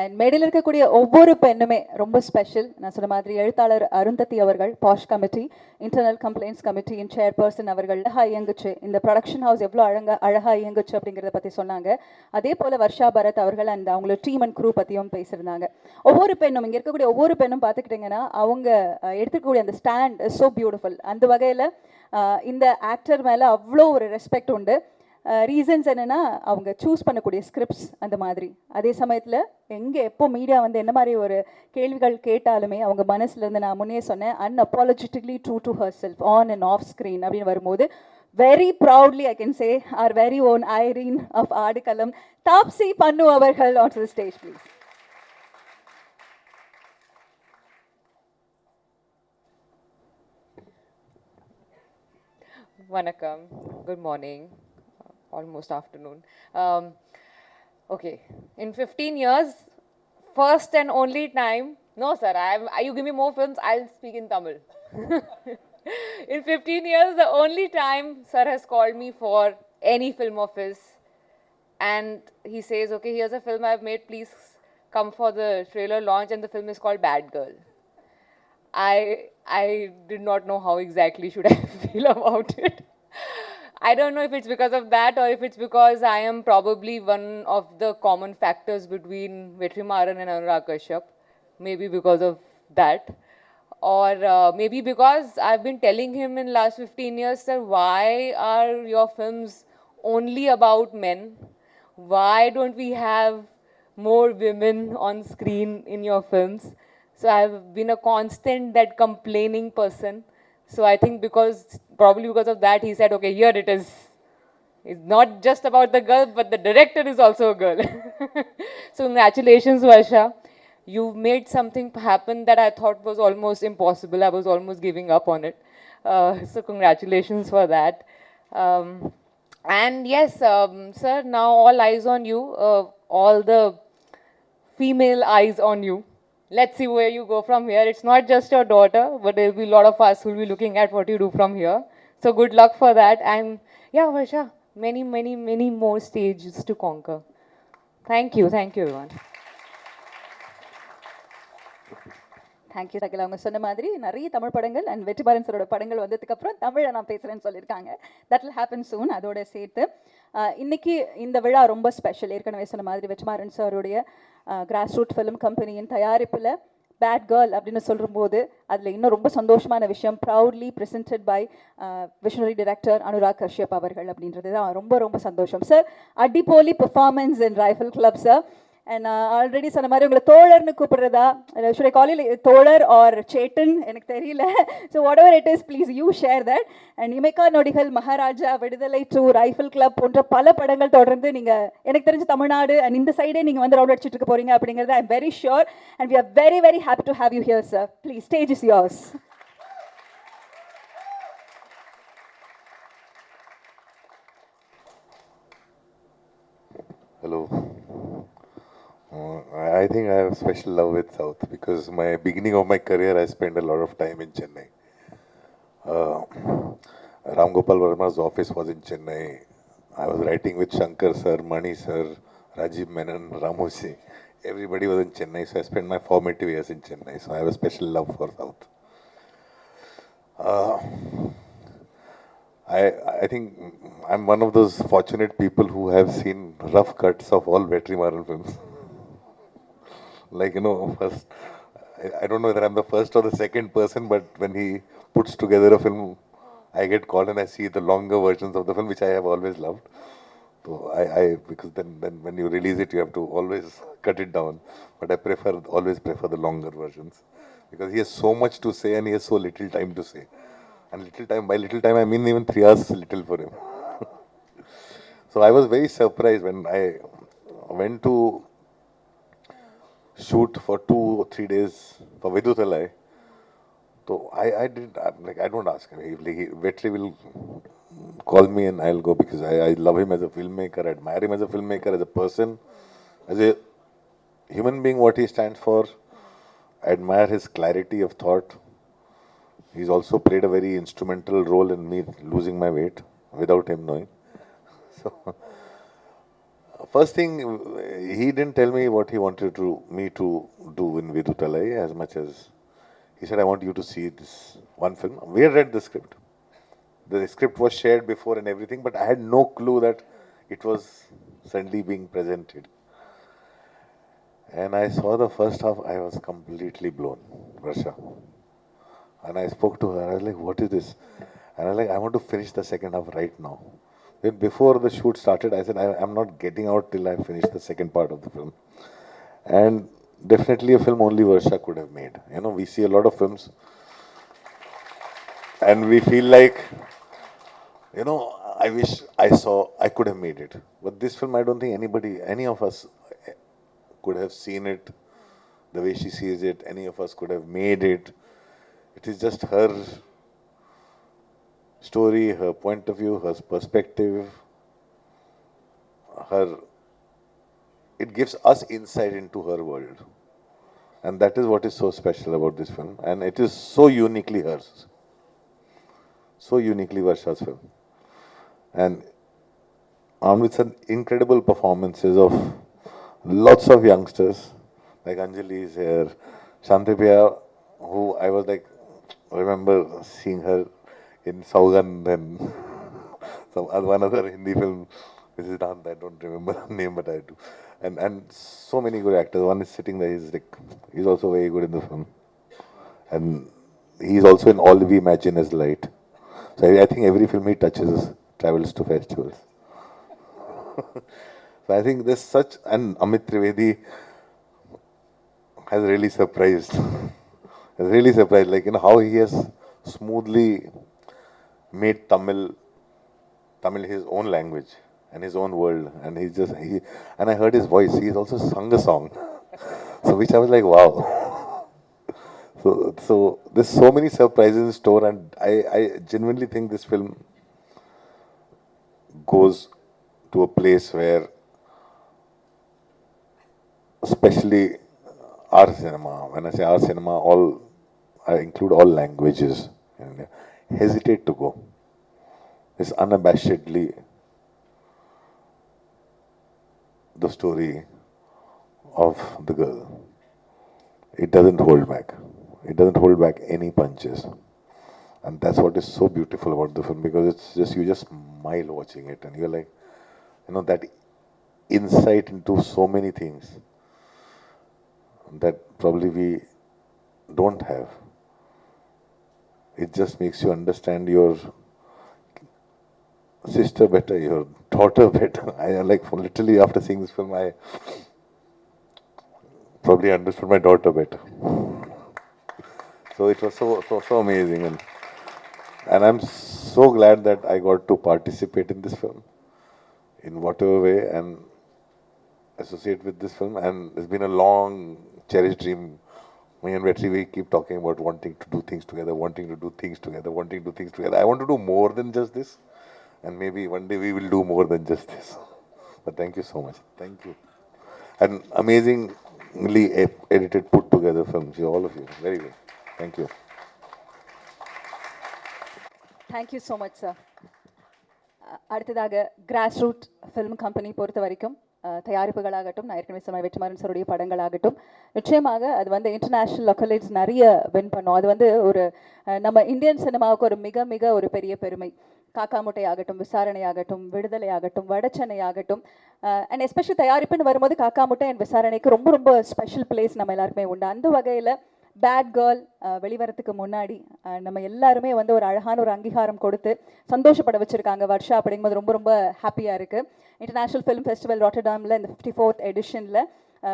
And மேடையில் இருக்கக்கூடிய ஒவ்வொரு பெண்ணுமே ரொம்ப ஸ்பெஷல். நான் சொன்ன மாதிரி எழுத்தாளர் அருந்ததி அவர்கள், பாஷ் கமிட்டி, இன்டர்னல் கம்ப்ளைண்ட்ஸ் கமிட்டியின் சேர்பர்சன் அவர்கள் அழகாக இயங்குச்சு, இந்த ப்ரொடக்ஷன் ஹவுஸ் எவ்வளோ அழகாக இயங்குச்சு அப்படிங்கிறத பற்றி சொன்னாங்க. அதே போல் வர்ஷா பரத் அவர்கள் அந்த அவங்களோட டீம் அண்ட் க்ரூ பற்றியும் பேசியிருந்தாங்க. ஒவ்வொரு பெண்ணும், இங்கே இருக்கக்கூடிய ஒவ்வொரு பெண்ணும் பார்த்துக்கிட்டிங்கன்னா அவங்க எடுத்துக்கக்கூடிய அந்த ஸ்டாண்ட் இஸ் ஸோ பியூட்டிஃபுல். அந்த வகையில் இந்த ஆக்டர் மேலே அவ்வளோ ஒரு ரெஸ்பெக்ட் உண்டு. ரீசன்ஸ் என்னென்னா அவங்க சூஸ் பண்ணக்கூடிய ஸ்கிரிப்ட்ஸ் அந்த மாதிரி. அதே சமயத்தில் எங்கே எப்போ மீடியா என்ன மாதிரி ஒரு கேள்விகள் கேட்டாலுமே அவங்க மனசுலேருந்து, நான் முன்னே சொன்னேன், unapologetically true to herself on and off screen அப்படின்னு வரும்போது very proudly I can say our very own Irene of Aadukalam Taapsee Pannu அவர்கள் on to the stage please. Vanakkam, good morning. Almost afternoon. Okay, in 15 years, first and only time, no sir, you give me more films, I'll speak in Tamil. In 15 years, the only time sir has called me for any film of his, and he says, okay, here's a film I've made, please come for the trailer launch, and the film is called Bad Girl. I did not know how exactly should I feel about it. I don't know if it's because of that or if it's because I am probably one of the common factors between Vetrimaran and Anurag Kashyap. Maybe because of that. Or maybe because I've been telling him in last 15 years, sir, why are your films only about men? Why don't we have more women on screen in your films? So I've been a constant that complaining person. So I think probably because of that, he said, okay, here it is. It's not just about the girl, but the director is also a girl. So congratulations, Varsha. You've made something happen that I thought was almost impossible. I was almost giving up on it. So congratulations for that. And yes, sir, now all eyes on you. All the female eyes on you. Let's see where you go from here. It's not just your daughter, but there'll be a lot of us who'll be looking at what you do from here. So good luck for that. And yeah, Varsha, many, many, many more stages to conquer. Thank you everyone. Thank you Shakil. அவங்க சொன்ன மாதிரி நிறைய தமிழ் படங்கள் and Vetrimaaran சரோட படங்கள் வந்ததுக்கப்புறம் தமிழை நான் பேசுகிறேன்னு சொல்லியிருக்காங்க. That will happen soon. அதோட சேர்த்து இன்னைக்கு இந்த விழா ரொம்ப ஸ்பெஷல். ஏற்கனவே சொன்ன மாதிரி வெற்றிமாறன் சாருடைய கிராஸ் ரூட் ஃபிலிம் கம்பெனியின் தயாரிப்பில் பேட் கேர்ள் அப்படின்னு சொல்லும்போது அதில் இன்னும் ரொம்ப சந்தோஷமான விஷயம், proudly presented by visionary director Anurag Kashyap அவர்கள் அப்படின்றது தான் ரொம்ப ரொம்ப சந்தோஷம். சார், அடிப்போலி performance in rifle club sir. And already சொன்ன மாதிரி உங்களை தோழர்னு கூப்பிடுறதா, ஷுட் ஐ கால் யூ தோழர் ஆர் சேட்டன், எனக்கு தெரியல. So whatever it is, please you share that. And Imaikkaa Nodigal, Maharaja, விடுதலை 2, ரைஃபிள் கிளப் போன்ற பல படங்கள் தொடர்ந்து நீங்கள் எனக்கு தெரிஞ்சு தமிழ்நாடு அண்ட் இந்த சைடே நீங்கள் ரவுண்ட் அடிச்சுட்டு இருக்க போகிறீங்க அப்படிங்கிறது I am very sure. And we are very very happy to have you here sir. Please, stage is yours. Hello. I think I have special love with South because my beginning of my career I spent a lot of time in Chennai. Ram Gopal Verma's office was in Chennai. I was writing with Shankar sir, Mani sir, Rajiv Menon, Ramu Singh. Everybody was in Chennai, so I spent my formative years in Chennai. So I have a special love for South. I think I'm one of those fortunate people who have seen rough cuts of all Vetrimaran films. Like, first, I don't know whether I'm the first or the second person, but when he puts together a film, I get called and I see the longer versions of the film, which I have always loved. So because then when you release it, you have to always cut it down. But I always prefer the longer versions because he has so much to say and he has so little time to say. And by little time, I mean even 3 hours is little for him. So I was very surprised when I went to shoot for 2 or 3 days for Vidutalai. So I don't ask him. Vetri will call me and I'll go because I love him as a filmmaker, I admire him as a filmmaker, as a person, as a human being, what he stands for. I admire his clarity of thought. He's also played a very instrumental role in me losing my weight without him knowing. So, first thing, he didn't tell me what he wanted me to do in Vidutalai as much as he said, I want you to see this one film. We had read the script. The script was shared before and everything, but I had no clue that it was suddenly being presented. And I saw the first half, I was completely blown, Varsha. And I spoke to her, I was like, what is this? And I was like, I want to finish the second half right now. Then before the shoot started, I said, I'm not getting out till I finish the second part of the film. And definitely a film only Varsha could have made. We see a lot of films and we feel like, I wish I could have made it. But this film, I don't think any of us could have seen it the way she sees it. Any of us could have made it. It is just her story, her point of view, her perspective, it gives us insight into her world. And that is what is so special about this film. And it is so uniquely hers. So uniquely Varsha's film. And armed with some incredible performances of lots of youngsters, like Anjali is here, Shantipriya, who I was like, remember seeing her in Saugand and one other Hindi film, which is not, I don't remember the name, but I do. And so many good actors. One is sitting there, he's also very good in the film. And he's also in All We Imagine Is Light. So I think every film he touches travels to festivals. So I think there's such, and Amit Trivedi has really surprised. How he has smoothly made Tamil his own language and his own world. And and I heard his voice. He's also sung a song. So which I was like, wow. So there's so many surprises in store, and I genuinely think this film goes to a place where, especially our cinema, when I say our cinema, I include all languages in India, hesitate to go. It's unabashedly the story of the girl. It doesn't hold back. It doesn't hold back any punches. And that's what is so beautiful about the film, because you just smile watching it, and you're like, that insight into so many things that probably we don't have. It just makes you understand your sister better, your daughter better. I literally after seeing this film, I probably understood my daughter better. So it was so amazing, and I'm so glad that I got to participate in this film in whatever way and associate with this film. And it's been a long cherished dream. Me and Vetri, we keep talking about wanting to do things together. I want to do more than just this. And maybe one day we will do more than just this. but thank you so much. Thank you. And amazingly edited, put together films, all of you. Very good. Thank you. Thank you so much sir. அடுத்ததாக grass root film company பொறுத்த வரைக்கும் தயாரிப்புகளாகட்டும், நான் ஏற்கனவே சொன்ன வெற்றிமாறன் சாருடைய படங்களாகட்டும், நிச்சயமாக அது வந்து இன்டர்நேஷ்னல் அக்கலேட்ஸ் நிறைய வின் பண்ணோம். அது வந்து ஒரு நம்ம இந்தியன் சினிமாவுக்கு ஒரு மிக மிக ஒரு பெரிய பெருமை. காக்கா முட்டை ஆகட்டும், விசாரணை ஆகட்டும், விடுதலை ஆகட்டும், வடச்சென்னை ஆகட்டும், அண்ட் எஸ்பெஷலி தயாரிப்புன்னு வரும்போது காக்கா முட்டை அண்ட் விசாரணைக்கு ரொம்ப ரொம்ப ஸ்பெஷல் பிளேஸ் நம்ம எல்லாருக்குமே உண்டு. அந்த வகையில் பேட் கேர்ள் வெளிவரத்துக்கு முன்னாடி நம்ம எல்லாருமே வந்து ஒரு அழகான ஒரு அங்கீகாரம் கொடுத்து சந்தோஷப்பட வச்சுருக்காங்க வர்ஷா. அப்படிங்கும்போது ரொம்ப ரொம்ப ஹாப்பியாக இருக்குது. இன்டர்நேஷ்னல் ஃபிலிம் ஃபெஸ்டிவல் ராட்டர்டாமில் இந்த 54th எடிஷனில்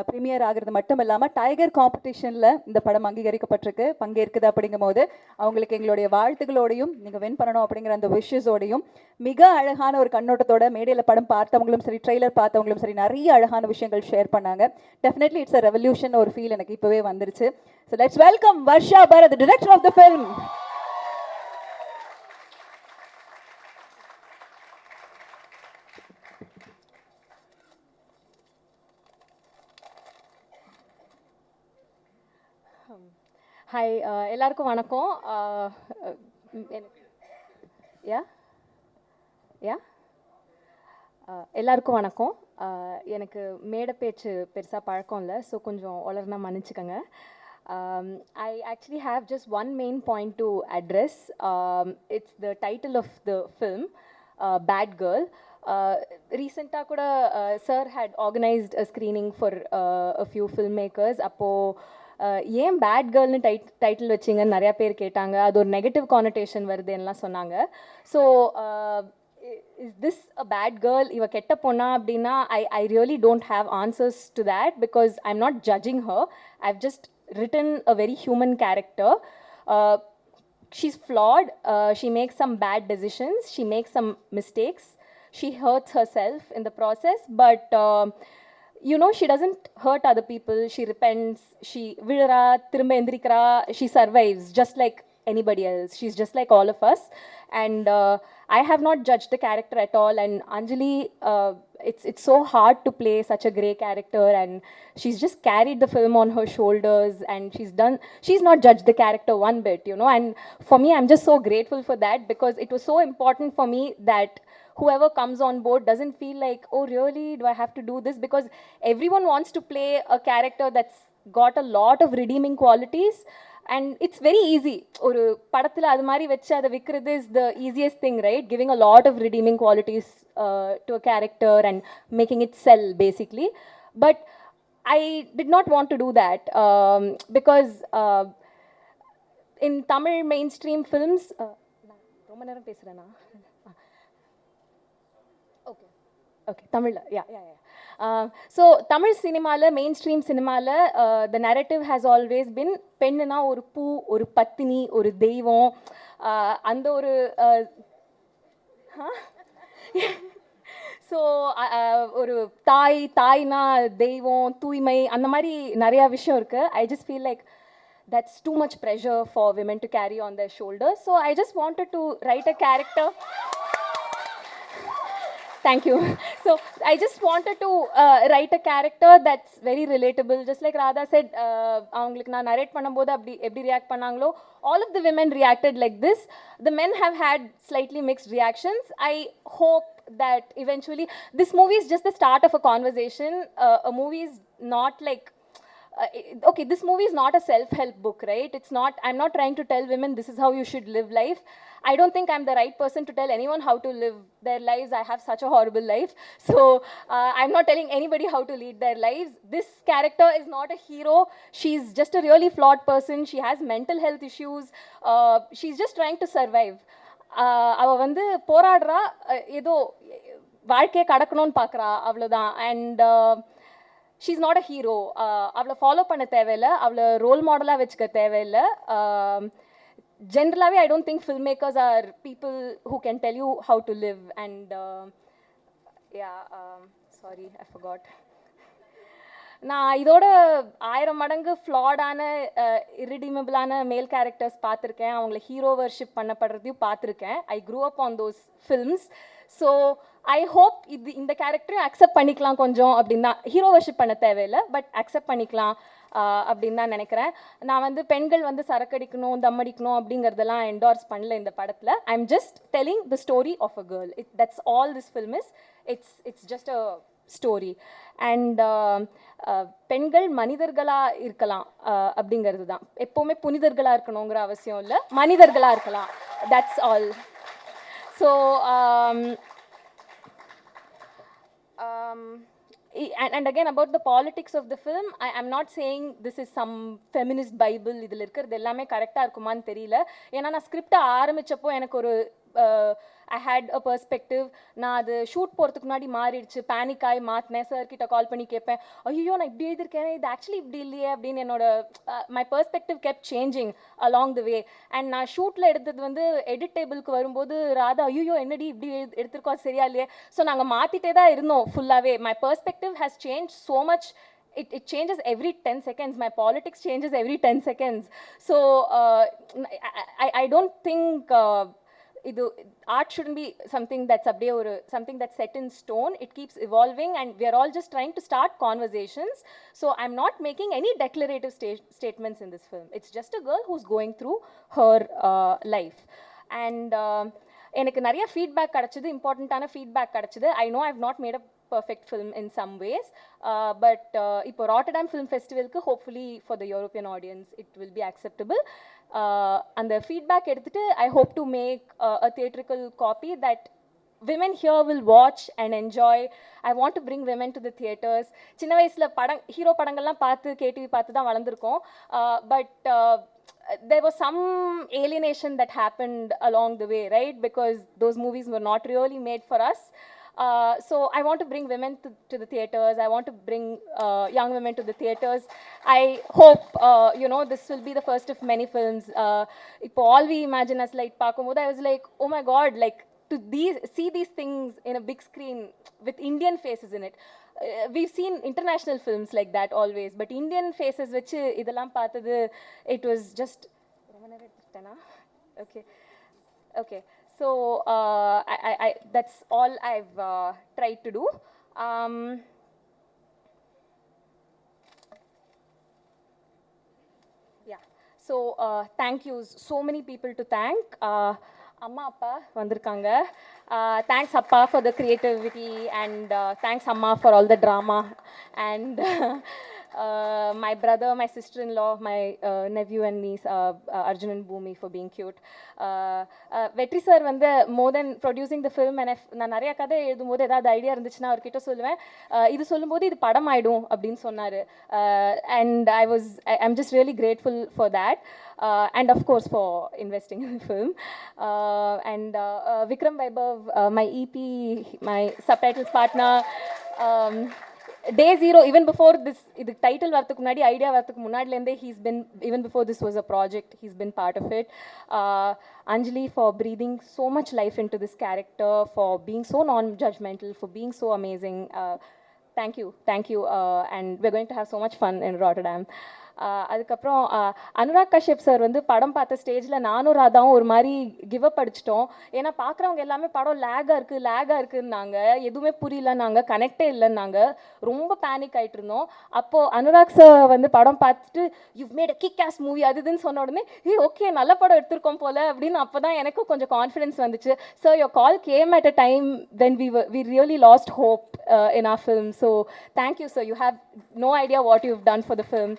ப்ரீமியர் ஆகிறது மட்டும் இல்லாமல் டைகர் காம்படிஷனில் இந்த படம் அங்கீகரிக்கப்பட்டிருக்கு, பங்கேற்குது. அப்படிங்கும் போது அவங்களுக்கு எங்களுடைய வாழ்த்துக்களோடையும் நீங்கள் வின் பண்ணணும் அப்படிங்கிற அந்த விஷஸோடையும் மிக அழகான ஒரு கண்ணோட்டத்தோட மேடையில் படம் பார்த்தவங்களும் சரி, ட்ரெய்லர் பார்த்தவங்களும் சரி, நிறைய அழகான விஷயங்கள் ஷேர் பண்ணாங்க. டெஃபினெட்லி இட்ஸ் அ ரெவல்யூஷன் ஒரு ஃபீல் எனக்கு இப்போவே வந்துருச்சு. So let's welcome Varsha Bharath, the director of the film. Hi, எல்லாருக்கும் வணக்கம். யா யா எல்லாருக்கும் வணக்கம். எனக்கு மேடை பேச்சு பெருசாக பழக்கம் இல்லை, ஸோ கொஞ்சம் உளர்னா மன்னிச்சுக்கோங்க. I actually have just one main point to address. It's the title of the film, Bad Girl. Recently கூட sir had organized a screening for a few filmmakers. அப்போது ஏன் பேட் கேர்ள்னு டைட்டில் வச்சிங்கன்னு நிறையா பேர் கேட்டாங்க. அது ஒரு நெகட்டிவ் கானடேஷன் வருதுன்னெலாம் சொன்னாங்க. So is this a bad girl, இவ கெட்ட பொண்ணா அப்படின்னா I really don't have answers to that, because I am not judging her. I've just written a very human character. She's flawed. She makes some bad decisions. She makes some mistakes. She hurts herself in the process. But, you know, she doesn't hurt other people. She repents. She vidra, thirumba endrikra. She survives just like anybody else. She's just like all of us. And I have not judged the character at all. And Anjali, it's so hard to play such a grey character, and she's just carried the film on her shoulders, and she's not judged the character one bit, you know. And for me, I'm just so grateful for that, because it was so important for me that whoever comes on board doesn't feel like, oh really, do I have to do this? Because everyone wants to play a character that's got a lot of redeeming qualities. And it's very easy. ஒரு படத்தில் அது மாதிரி வச்சு அதை விற்கிறது is the easiest thing, right? Giving a lot of redeeming qualities to a character and making it sell, basically. But I did not want to do that because in Tamil mainstream films, ரொம்ப நேரம் பேசுகிறேன்னா, okay, Tamil, yeah. So Tamil cinema, mainstream cinema, the narrative has always been பெண்ணுனா ஒரு பூ, ஒரு பத்தினி, ஒரு தெய்வம், அந்த ஒரு ஸோ ஒரு தாய்னா தெய்வம், தூய்மை, அந்த மாதிரி நிறையா விஷயம் இருக்குது. I just feel like that's too much pressure for women to carry on their shoulders. So I just wanted to write a character. Thank you. So I just wanted to write a character that's very relatable. Just like Radha said, avungalukku na narrate பண்ணும்போது எப்படி react பண்ணாங்களோ, all of the women reacted like this. The men have had slightly mixed reactions. I hope that eventually this movie is just the start of a conversation. A movie is not like okay, this movie is not a self-help book, right? It's not, I'm not trying to tell women this is how you should live life. I don't think I'm the right person to tell anyone how to live their lives. I have such a horrible life. So I'm not telling anybody how to lead their lives. This character is not a hero. She's just a really flawed person. She has mental health issues. She's just trying to survive. அவ வந்து போராடுறா, ஏதோ வாழ்க்கையை கடக்கணும்னு பார்க்குறா, அவ்வளோதான். And she's not a hero. அவளை follow பண்ண தேவையில்லை, அவளை ரோல் மாடலாக வச்சுக்க தேவையில்லை. Generally, I don't think filmmakers are people who can tell you how to live. And sorry, I forgot. நான் இதோட 1000 மடங்கு ஃப்ளாடான irredeemable மேல் கேரக்டர்ஸ் பார்த்துருக்கேன். அவங்கள ஹீரோ வர்ஷிப் பண்ணப்படுறதையும் பார்த்துருக்கேன். I grew up on those films. So I hope இந்த கேரக்டரையும் accept பண்ணிக்கலாம் கொஞ்சம் அப்படின்னு தான். ஹீரோ வர்ஷிப் பண்ண தேவையில்லை, பட் அக்செப்ட் பண்ணிக்கலாம் அப்படின்னு தான் நினைக்கிறேன். நான் வந்து பெண்கள் வந்து சரக்கடிக்கணும், தம் அடிக்கணும் அப்படிங்கிறதெல்லாம் என்டார்ஸ் பண்ணல இந்த படத்தில். I am just telling the story of a girl. That's all this film is. It's just a story. And பெண்கள் மனிதர்களாக இருக்கலாம் அப்படிங்கிறது தான். எப்போவுமே புனிதர்களாக இருக்கணுங்கிற அவசியம் இல்லை, மனிதர்களாக இருக்கலாம். That's all. So and again about the politics of the film, I'm not saying this is some feminist bible. இதில் இருக்கிறது எல்லாமே கரெக்டாக இருக்குமான்னு தெரியல. ஏன்னா நான் ஸ்கிரிப்டை ஆரம்பித்தப்போ எனக்கு ஒரு ஐ ஹேட் அ பெர்ஸ்பெக்டிவ். நான் அது ஷூட் போகிறதுக்கு முன்னாடி மாறிடுச்சு, பேனிக் ஆகி மாற்றினேன். சார்கிட்ட கால் பண்ணி கேட்பேன், ஐயோ நான் இப்படி எழுதியிருக்கேன், இது ஆக்சுவலி இப்படி இல்லையே அப்படின்னு. என்னோட my perspective kept changing along the way. And நான் ஷூட்டில் எடுத்தது வந்து எடிட் டேபிளுக்கு வரும்போது ராதா ஐயோ என்னடி இப்படி எடுத்திருக்கோம் சரியா இல்லையே. ஸோ நாங்கள் மாற்றிட்டே தான் இருந்தோம் ஃபுல்லாகவே. My perspective has change so much. It changes every 10 seconds. My politics changes every 10 seconds. So I don't think art shouldn't be something that's something that's set in stone. It keeps evolving and we are all just trying to start conversations. So I'm not making any declarative statements in this film. It's just a girl who's going through her life. And எனக்கு நிறைய feedback கிடச்சிது, இம்பார்ட்டண்ட்டான feedback கிடச்சிது. I know I have not made a perfect film in some ways, but இப்போ Rotterdam Film Festivalக்கு hopefully for the European audience it will be acceptable. அந்த feedback எடுத்துட்டு I hope to make a theatrical copy that women here will watch and enjoy. I want to bring women to the theaters. சின்ன வயசில் hero படங்கள்லாம் பார்த்து KTV பார்த்து தான் வளர்ந்துருக்கோம். But there was some alienation that happened along the way, right? Because those movies were not really made for us. So I want to bring women to the theaters. I want to bring young women to the theaters. I hope, this will be the first of many films. All we imagine as like Pakumoda, I was like, oh my God, like to see these things in a big screen with Indian faces in it. We've seen international films like that always, but Indian faces which idalam paatadu, it was just okay. So that's all I've tried to do. Yeah. So thank yous. So many people to thank. Amma Appa vandirukanga. Thanks Appa for the creativity and thanks Amma for all the drama and my brother, my sister-in-law, my nephew and niece, Arjun and Bhumi, for being cute. Vetri sir வந்து more than producing the film, and நான் நிறைய கதை எழுதும்போது ஏதாவது idea இருந்துச்சுன்னா அவர்கிட்ட சொல்லுவேன், இது சொல்லும்போது இது படம் ஆயிடும் அப்படின்னு சொன்னார். And I'm just really grateful for that. And of course for investing in the film. And Vikram Vaibhav, my EP, my subtitles partner, Day Zero, even before this title varthukku munadi, idea varthukku munadilende, he's been, even before this was a project, he's been part of it. Anjali for breathing so much life into this character, for being so non-judgmental, for being so amazing. Thank you. And we're going to have so much fun in Rotterdam. அதுக்கப்புறம் Anurag Kashyap sir வந்து படம் பார்த்த ஸ்டேஜில் நானும் ராதாவும் ஒரு மாதிரி give up அடிச்சிட்டோம். ஏன்னா பார்க்குறவங்க எல்லாமே படம் லேகாக இருக்குன்னாங்க, எதுவுமே புரியலன்னாங்க, கனெக்டே இல்லைன்னாங்க, ரொம்ப பேனிக் ஆகிட்டு இருந்தோம். அப்போது அனுராக் சார் வந்து படம் பார்த்துட்டு you've made a kick as movie அதுன்னு சொன்ன உடனே ஓகே நல்ல படம் எடுத்திருக்கோம் போல் அப்படின்னு அப்போ தான் எனக்கும் கொஞ்சம் கான்ஃபிடென்ஸ் வந்துச்சு. So your call game at a time when we really lost hope in our film. So thank you sir, you have no idea what you've done for the film.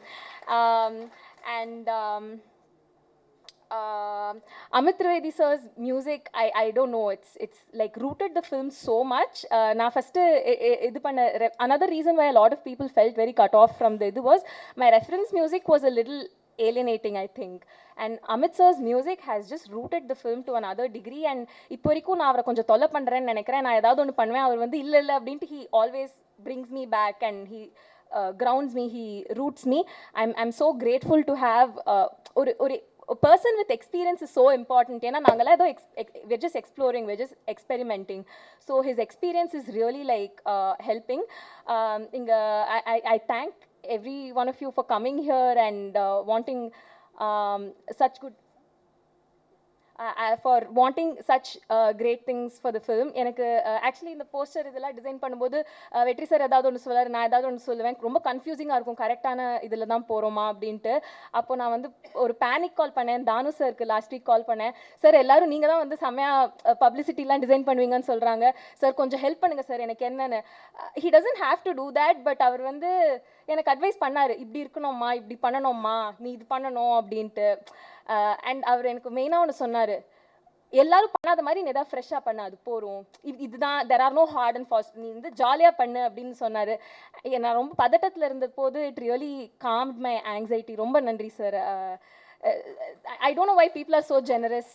Amit Trivedi sir's music, I don't know, it's like rooted the film so much. Na first another reason why a lot of people felt very cut off from the was my reference music was a little alienating, I think. And Amit sir's music has just rooted the film to another degree. And இப்போ வரைக்கும் நான் அவரை கொஞ்சம் தொல்லை பண்ணுறேன்னு நினைக்கிறேன். நான் ஏதாவது ஒன்று பண்ணுவேன், அவர் வந்து இல்லை அப்படின்ட்டு he always brings me back and he grounds me, he roots me. I'm so grateful to have a person with experience is so important. ஏன்னா நாங்களாம் ஏதோ we're just exploring, we're just experimenting. So his experience is really like helping. I thank every one of you for coming here and wanting such good for wanting such great things for the film. எனக்கு actually இந்த poster இதெல்லாம் design பண்ணும்போது Vetri sir ஏதாவது ஒன்று சொல்லுவார், நான் ஏதாவது ஒன்று சொல்லுவேன். ரொம்ப கன்ஃபியூசிங்காக இருக்கும், கரெக்டான இதில் தான் போகிறோமா அப்படின்ட்டு. அப்போ நான் வந்து ஒரு பேனிக் கால் பண்ணேன் தானு சாருக்கு, லாஸ்ட் வீக் கால் பண்ணேன். சார் எல்லாரும் நீங்கள் தான் வந்து செம்மையாக பப்ளிசிட்டிலாம் டிசைன் பண்ணுவீங்கன்னு சொல்கிறாங்க சார், கொஞ்சம் ஹெல்ப் பண்ணுங்கள் சார் எனக்கு என்னென்னு. He doesn't have to do that, but அவர் வந்து எனக்கு அட்வைஸ் பண்ணார், இப்படி இருக்கணும்மா, இப்படி பண்ணணும்மா, நீ இது பண்ணணும் அப்படின்ட்டு. அண்ட் அவர் எனக்கு மெயினாக ஒன்று சொன்னார், எல்லாரும் பண்ணாத மாதிரி நீ எதாவது ஃப்ரெஷ்ஷாக பண்ண, அது போகிறோம், இதுதான், there are no hard and fast, நீ வந்து ஜாலியாக பண்ணு அப்படின்னு சொன்னார். நான் ரொம்ப பதட்டத்தில் இருந்த போது it really Comte my anxiety. ரொம்ப நன்றி sir. I don't know why people are so generous,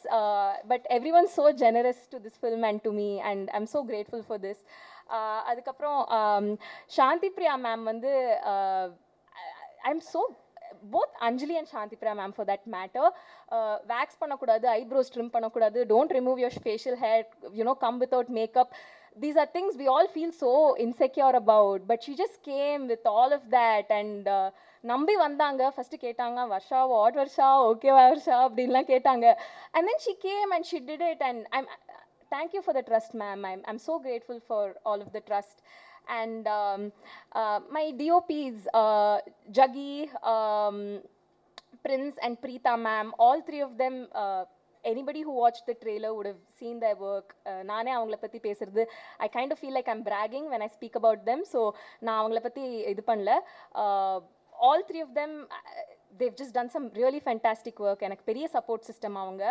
but everyone's so generous to this film and to me, and I'm so grateful for this. அதுக்கப்புறம் சாந்தி பிரியா மேம் வந்து I'm so both Anjali and Shanti Priya ma'am for that matter, wax பண்ணக்கூடாது, eyebrows trim பண்ணக்கூடாது, don't remove your facial hair, come without makeup. These are things we all feel so insecure about, but she just came with all of that and நம்பி வந்தாங்க. First கேட்டாங்க, Varsha what Varsha, okay Varsha அப்படின்லாம் கேட்டாங்க. And then she came and she did it, and thank you for the trust ma'am. I'm so grateful for all of the trust. And my DOPs, Jaggi, Prince and Preeta ma'am, all three of them, anybody who watched the trailer would have seen their work. நானே அவங்கள பற்றி பேசுறது, I kind of feel like I'm bragging when I speak about them, so நான் அவங்கள பற்றி இது பண்ணல. All three of them, they've just done some really fantastic work. எனக்கு பெரிய support system அவங்க.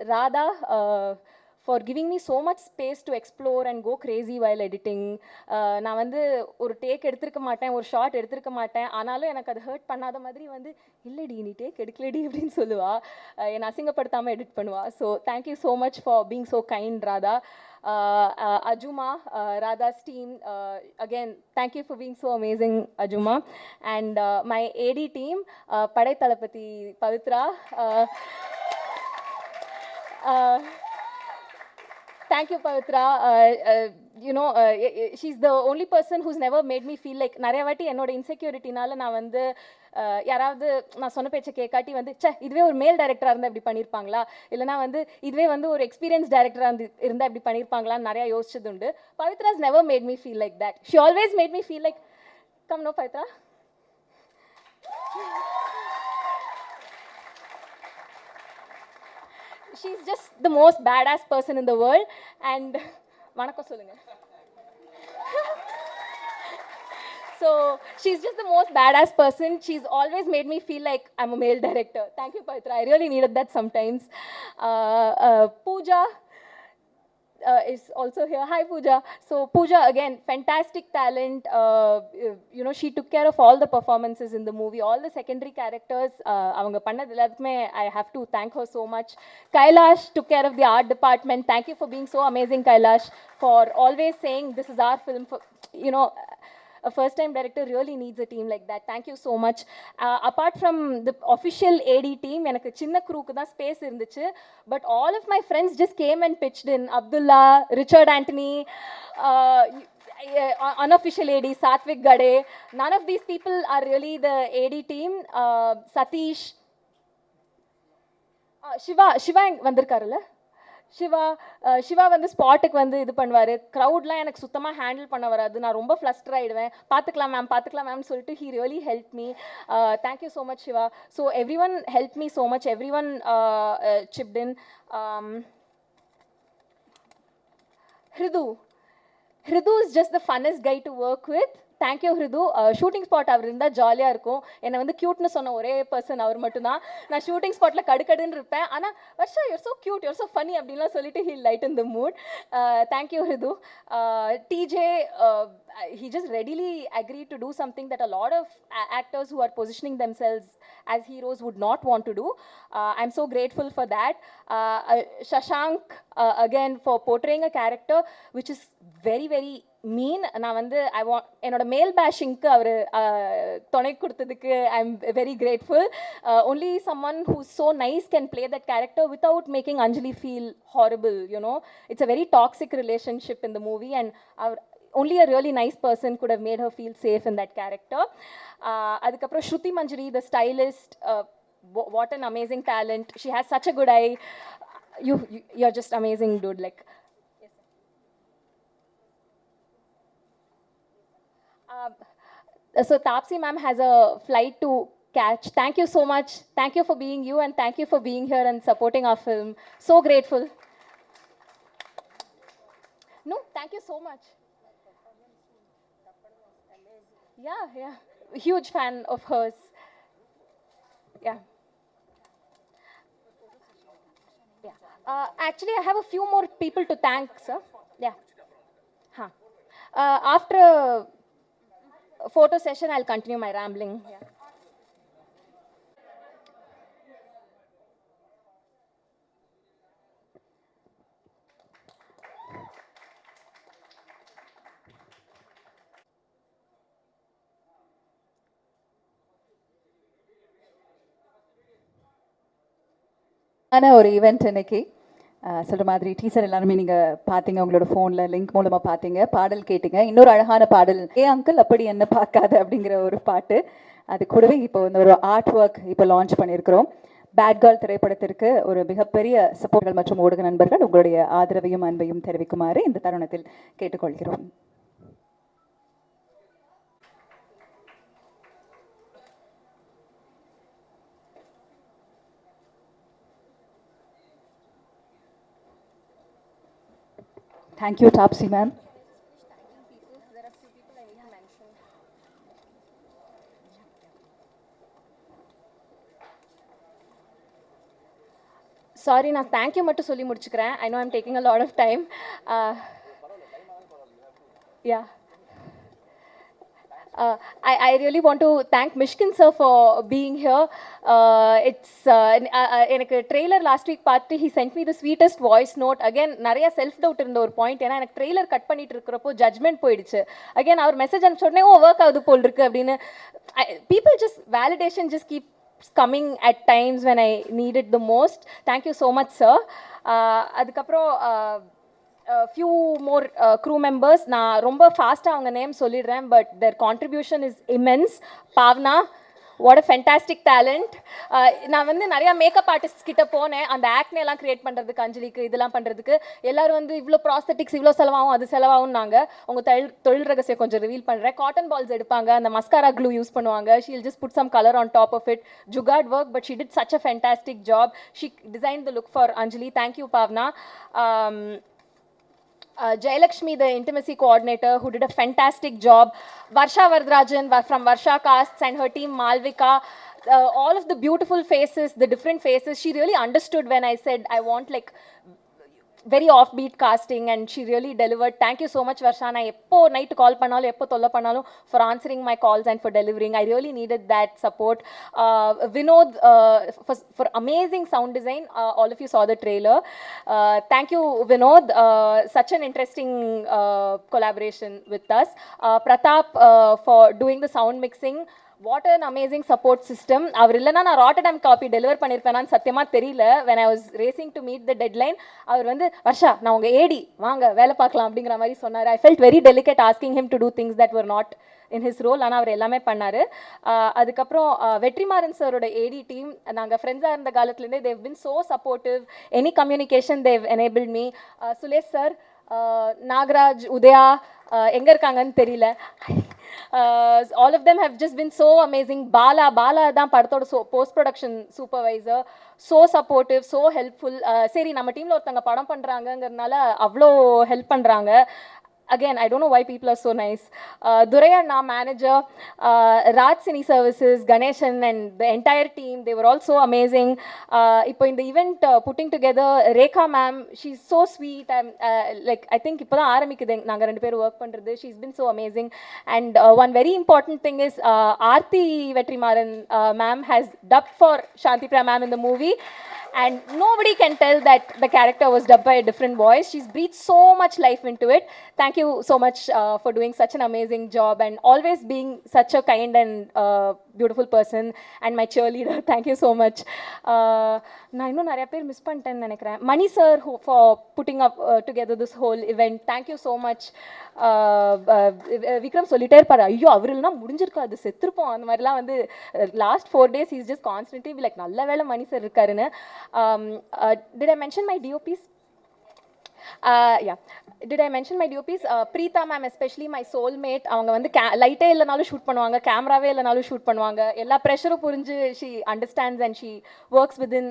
Radha, for giving me so much space to explore and go crazy while editing. நான் வந்து ஒரு டேக் எடுத்திருக்க மாட்டேன், ஒரு ஷார்ட் எடுத்திருக்க மாட்டேன், ஆனாலும் எனக்கு அது ஹர்ட் பண்ணாத மாதிரி வந்து இல்லடி நீ டேக் எடுக்கலடி அப்படின்னு சொல்லுவா, என்னை அசிங்கப்படுத்தாமல் எடிட் பண்ணுவா. So thank you so much for being so kind Radha. Ajuma, Radha's team, again, thank you for being so amazing, Ajuma. And my AD team, Padai Talapati Pavitra. Thank you, Pavitra. She's the only person who's never made me feel like, நிறைய வாட்டி என்னோட இன்செக்யூரிட்டினால நான் வந்து யாராவது நான் சொன்ன பேச்சை கேட்காட்டி வந்து இதுவே ஒரு மேல் டைரக்டராக இருந்தால் இப்படி பண்ணியிருப்பாங்களா, இல்லைனா வந்து இதுவே வந்து ஒரு எக்ஸ்பீரியன்ஸ் டைரக்டராக இருந்தால் இப்படி பண்ணியிருப்பாங்களான்னு நிறையா யோசிச்சது உண்டு. Pavithra's never made me feel like that. She always made me feel like, come no Pavithra, she's just the most badass person in the world. And வணக்கம் சொல்லுங்க. So she's just the most badass person. She's always made me feel like I'm a male director. Thank you, Pavitra. I really needed that sometimes. Pooja is also here. Hi, Pooja. So Pooja, again, fantastic talent. She took care of all the performances in the movie, all the secondary characters. Avanga pannadhu ellathukme I have to thank her so much. Kailash took care of the art department. Thank you for being so amazing, Kailash, for always saying this is our film. For, a first-time director really needs a team like that. Thank you so much. Apart from the official AD team, எனக்கு சின்ன crew-க்கு தான் space இருந்துச்சு, but all of my friends just came and pitched in. Abdullah, Richard Anthony, unofficial AD, Satvik Gade. None of these people are really the AD team. Satish, Shiva வந்திருக்காருல்ல, Siva வந்து ஸ்பாட்டுக்கு வந்து இது பண்ணுவார். க்ரௌட்லாம் எனக்கு சுத்தமாக ஹேண்டில் பண்ண வராது, நான் ரொம்ப ஃப்ளஸ்டர் ஆகிடுவேன். பார்த்துக்கலாம் மேம்னு சொல்லிட்டு he really help me. Thank you so much Siva. So everyone help me so much, everyone chipped in. Hridu is just the funnest guy to work with. Thank you Hridu. Shooting spot அவர் இருந்தால் ஜாலியாக இருக்கும். என்னை வந்து க்யூட்னு சொன்ன ஒரே பர்சன் அவர் மட்டும்தான். நான் ஷூட்டிங் ஸ்பாட்டில் கடுக்கடுன்னு இருப்பேன், ஆனால் Varsha you're so cute, you're so funny அப்படின்லாம் சொல்லிட்டு he light in the mood. Thank you Hridhu. DJ, he just readily agreed to do something that a lot of actors who are positioning themselves as heroes would not want to do. I'm so grateful for that. Shashank, again, for portraying a character which is very, very mean. நான் வந்து என்னோட மேல் பேஷிங்க்கு அவர் துணை கொடுத்ததுக்கு ஐ am very grateful. Only someone who so nice can play that character without making Anjali feel horrible. It's a very toxic relationship in the movie, and only a really nice person could have made her feel safe in that character. அதுக்கப்புறம் ஸ்ருதி மஞ்சரி, the stylist, what an amazing talent. She has such a good eye. You're just amazing, dude. Like, so Tapsi ma'am has a flight to catch. Thank you so much. Thank you for being you, and thank you for being here and supporting our film. So grateful. No, thank you so much. Yeah. Huge fan of hers. Yeah. Actually, I have a few more people to thank, sir. Yeah. Huh. After a photo session, I'll continue my rambling. Yeah. ஒரு event இன்னைக்கு சொல்கிற மாதிரி teacher எல்லாருமே நீங்கள் பார்த்தீங்க, உங்களோட ஃபோனில் link மூலமாக பார்த்தீங்க, பாடல் கேட்டீங்க. இன்னொரு அழகான பாடல், அங்கிள் அப்படி என்ன பார்க்காத அப்படிங்கிற ஒரு பாட்டு. அது கூடவே இப்போ வந்து ஒரு ஆர்ட் ஒர்க் இப்போ லான்ச் பண்ணியிருக்கிறோம். பேட் கேர்ள் திரைப்படத்திற்கு ஒரு மிகப்பெரிய சப்போர்ட்கள் மற்றும் ஊடக நண்பர்கள் உங்களுடைய ஆதரவையும் அன்பையும் தெரிவிக்குமாறு இந்த தருணத்தில் கேட்டுக்கொள்கிறோம். Thank you, Tapsi ma'am. Sorry, நான் தேங்க்யூ மட்டும் சொல்லி முடிச்சுக்கிறேன். I know I'm taking a lot of time. Yeah. I really want to thank Mishkin sir for being here. எனக்கு ட்ரெய்லர் லாஸ்ட் வீக் பார்த்து he sent me the sweetest voice note. Again, நிறைய self doubt இருந்த ஒரு point. ஏன்னா எனக்கு trailer cut பண்ணிட்டு இருக்கிறப்போ judgement போயிடுச்சு. அகேன் அவர் மெசேஜ் அனுப்பிச்ச உடனே ஒர்க் ஆகுது போல் இருக்கு அப்படின்னு. People just validation just keep coming at times when I need it the most. Thank you so much, sir. அதுக்கப்புறம் few more crew members. நான் ரொம்ப ஃபாஸ்ட்டாக அவங்க நேம் சொல்லிடுறேன், but their contribution is immense. Pavna, what a fantastic talent. நான் வந்து நிறையா makeup artist கிட்ட போனேன், அந்த ஆக்னே எல்லாம் கிரியேட் பண்ணுறதுக்கு, அஞ்சலிக்கு இதெல்லாம் பண்ணுறதுக்கு. எல்லோரும் வந்து இவ்வளோ ப்ராஸ்தட்டிக்ஸ் இவ்வளோ செலவாகும், அது செலவாகும்னாங்க. உங்கள் தொழில் ரகசியம் கொஞ்சம் ரிவீல் பண்ணுறேன். காட்டன் பால்ஸ் எடுப்பாங்க, அந்த மஸ்காரா க்ளூ யூஸ் பண்ணுவாங்க. She'll just put some colour on top of it. Jugaad work, but she did such a fantastic job. She design the look for Anjali. Thank you, Pavna. Jayalakshmi, the intimacy coordinator, who did a fantastic job. Varsha Vardarajan from Varsha Casts and her team Malvika. All of the beautiful faces, the different faces. She really understood when I said I want like very offbeat casting, and she really delivered. Thank you so much, Varsha. Na eppo night call pannalum, eppo tholla pannalum, for answering my calls and for delivering. I really needed that support. Vinod, for amazing sound design. All of you saw the trailer. Thank you, Vinod. Such an interesting collaboration with us. Pratap, for doing the sound mixing. What an amazing support system. அவர் இல்லைனா நான் Rotterdam copy deliver பண்ணியிருப்பேனான்னு சத்தியமாக தெரியல. when I was racing to meet the deadline, அவர் வந்து வர்ஷா நான் உங்கள் ஏடி வாங்க வேலை பார்க்கலாம் அப்படிங்கிற மாதிரி சொன்னார். I felt very delicate asking him to do things that were not in his role. ஆனால் அவர் எல்லாமே பண்ணார். அதுக்கப்புறம் வெற்றிமாறன் சாரோட ஏடி டீம், நாங்கள் ஃப்ரெண்ட்ஸாக இருந்த காலத்துலேருந்தே they've been so supportive. Any communication they've enabled me. Sulesh sir, Nagaraj, Udaya எங்கே இருக்காங்கன்னு தெரியல. All of them have just been so amazing. Bala தான் படத்தோட post production supervisor, so supportive, so helpful. சரி நம்ம டீமில் ஒருத்தவங்க படம் பண்ணுறாங்கங்கிறதுனால அவ்வளோ ஹெல்ப் பண்ணுறாங்க. Again, I don't know why people are so nice. Duraya, manager, Raj Cine Services, Ganeshan and the entire team, they were all so amazing. Ipo in the event putting together, Rekha ma'am, she's so sweet. Like I think ipo da ஆரம்பிக்குது நாங்க ரெண்டு பேரும் work பண்றது. She's been so amazing. And one very important thing is Aarthi Vetrimaran ma'am has dubbed for Shanti Priya ma'am in the movie. And nobody can tell that the character was dubbed by a different voice. She's breathed so much life into it. Thank you so much for doing such an amazing job and always being such a kind and beautiful person and my cheer leader. Thank you so much. நான் இன்னும் நிறைய பேர் miss பண்ணிட்டேன்னு நினைக்கிறேன். Mani sir for putting up together this whole event. Thank you so much. Vikram சொல்லிட்டே இருப்பார், ஐயோ அவர் இல்லைனா முடிஞ்சிருக்காது, செத்துருப்போம், அந்த மாதிரிலாம் வந்து last 4 days he's just constantly be like நல்ல வேளை மணி சார் இருக்காருன்னு. Did I mention my DOPs? Yeah. Did I mention my DOPs? Preetha ma'am, especially my soulmate, அவங்க வந்து லைட்டே இல்லைனாலும் ஷூட் பண்ணுவாங்க, கேமராவே இல்லைனாலும் ஷூட் பண்ணுவாங்க, எல்லா ப்ரெஷரும் புரிஞ்சு she understands and she works within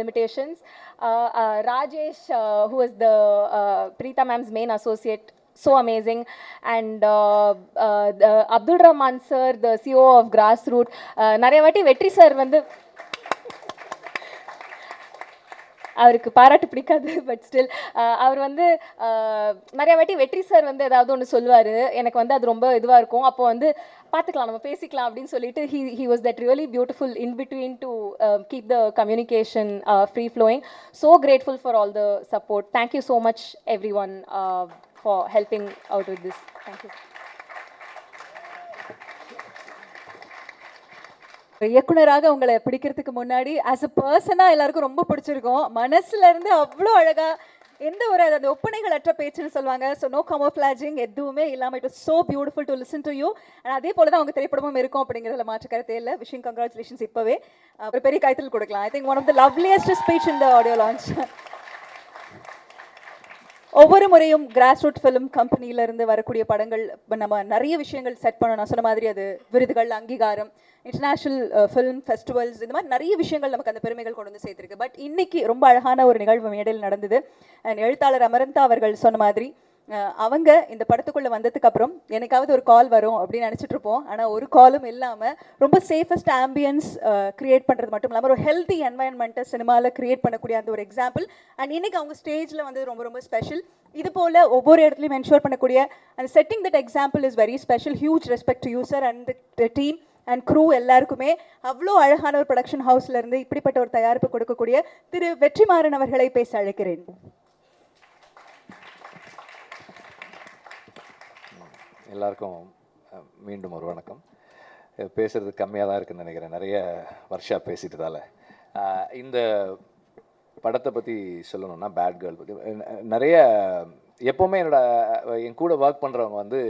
limitations. Rajesh, who is the Preetha ma'am's main associate, so amazing. And Abdul Rahman sir, the CEO of Grassroot. நிறைய வாட்டி வெற்றி சார் வந்து அவருக்கு பாராட்டு பிடிக்காது, பட் ஸ்டில் அவர் வந்து நிறைய வாட்டி வெற்றி சார் வந்து ஏதாவது ஒன்று சொல்லுவார், எனக்கு வந்து அது ரொம்ப இதுவாக இருக்கும். அப்போ வந்து பார்த்துக்கலாம், நம்ம பேசிக்கலாம் அப்படின்னு சொல்லிட்டு he was that really beautiful in between to keep the communication free flowing. So grateful for all the support. Thank you so much everyone for helping out with this. Thank you. இயக்குனராக உங்களை பிடிக்கிறதுக்கு முன்னாடி as a பர்சனாக எல்லாருக்கும் ரொம்ப பிடிச்சிருக்கும். மனசுல இருந்து அவ்வளோ அழகா எந்த ஒரு அந்த ஒப்பனைகள் அற்ற பேச்சுன்னு சொல்லுவாங்க. ஸோ நோ கமோஃப்ளாஜிங் எதுவுமே இல்லாமல் it was so beautiful to listen to you. And அதே போல தான் அவங்க திரைப்படமும் இருக்கும் அப்படிங்கிறதுல மாற்று கருத்தே இல்லை. Wishing congratulations. இப்போவே ஒரு பெரிய கைத்தல் கொடுக்கலாம். I think one of the loveliest speech in the audio launch. ஒவ்வொரு முறையும் கிராஸ்ரூட் ஃபிலிம் கம்பெனியிலேருந்து வரக்கூடிய படங்கள் நம்ம நிறைய விஷயங்கள் செட் பண்ணணும். நான் சொன்ன மாதிரி அது விருதுகள், அங்கீகாரம், இன்டர்நேஷ்னல் ஃபிலிம் ஃபெஸ்டிவல்ஸ், இந்த மாதிரி நிறைய விஷயங்கள் நமக்கு அந்த பெருமைகள் கொண்டு வந்து சேர்த்துருக்கு. பட் இன்னைக்கு ரொம்ப அழகான ஒரு நிகழ்வு மேடையில் நடந்தது. எழுத்தாளர் அமரந்தா அவர்கள் சொன்ன மாதிரி அவங்க இந்த படத்துக்குள்ளே வந்ததுக்கு அப்புறம் எனக்காவது ஒரு கால் வரும் அப்படின்னு நினச்சிட்டு இருப்போம். ஆனால் ஒரு காலும் இல்லாமல் ரொம்ப சேஃபஸ்ட் ஆம்பியன்ஸ் க்ரியேட் பண்ணுறது மட்டும் இல்லாமல் ஒரு ஹெல்த்தி என்வாயன்மெண்ட்டை சினிமாவில் க்ரியேட் பண்ணக்கூடிய அந்த ஒரு எக்ஸாம்பிள். அண்ட் இன்னைக்கு அவங்க ஸ்டேஜில் வந்து ரொம்ப ரொம்ப ஸ்பெஷல். இது போல் ஒவ்வொரு இடத்துலையும் என்ஷோர் பண்ணக்கூடிய அந்த setting that example is very special. Huge respect to you sir and the team and crew எல்லாருக்குமே. அவ்வளோ அழகான ஒரு ப்ரொடக்ஷன் ஹவுஸ்லேருந்து இப்படிப்பட்ட ஒரு தயாரிப்பு கொடுக்கக்கூடிய திரு வெற்றிமாறன் அவர்களை பேச அழைக்கிறேன். எல்லாருக்கும் மீண்டும் ஒரு வணக்கம். பேசுகிறது கம்மியாக தான் இருக்குதுன்னு நினைக்கிறேன், நிறைய வருஷா பேசிட்டதால. இந்த படத்தை பற்றி சொல்லணும்னா பேட் கேர்ள் பற்றி நிறைய எப்போவுமே என் கூட ஒர்க் பண்ணுறவங்க வந்து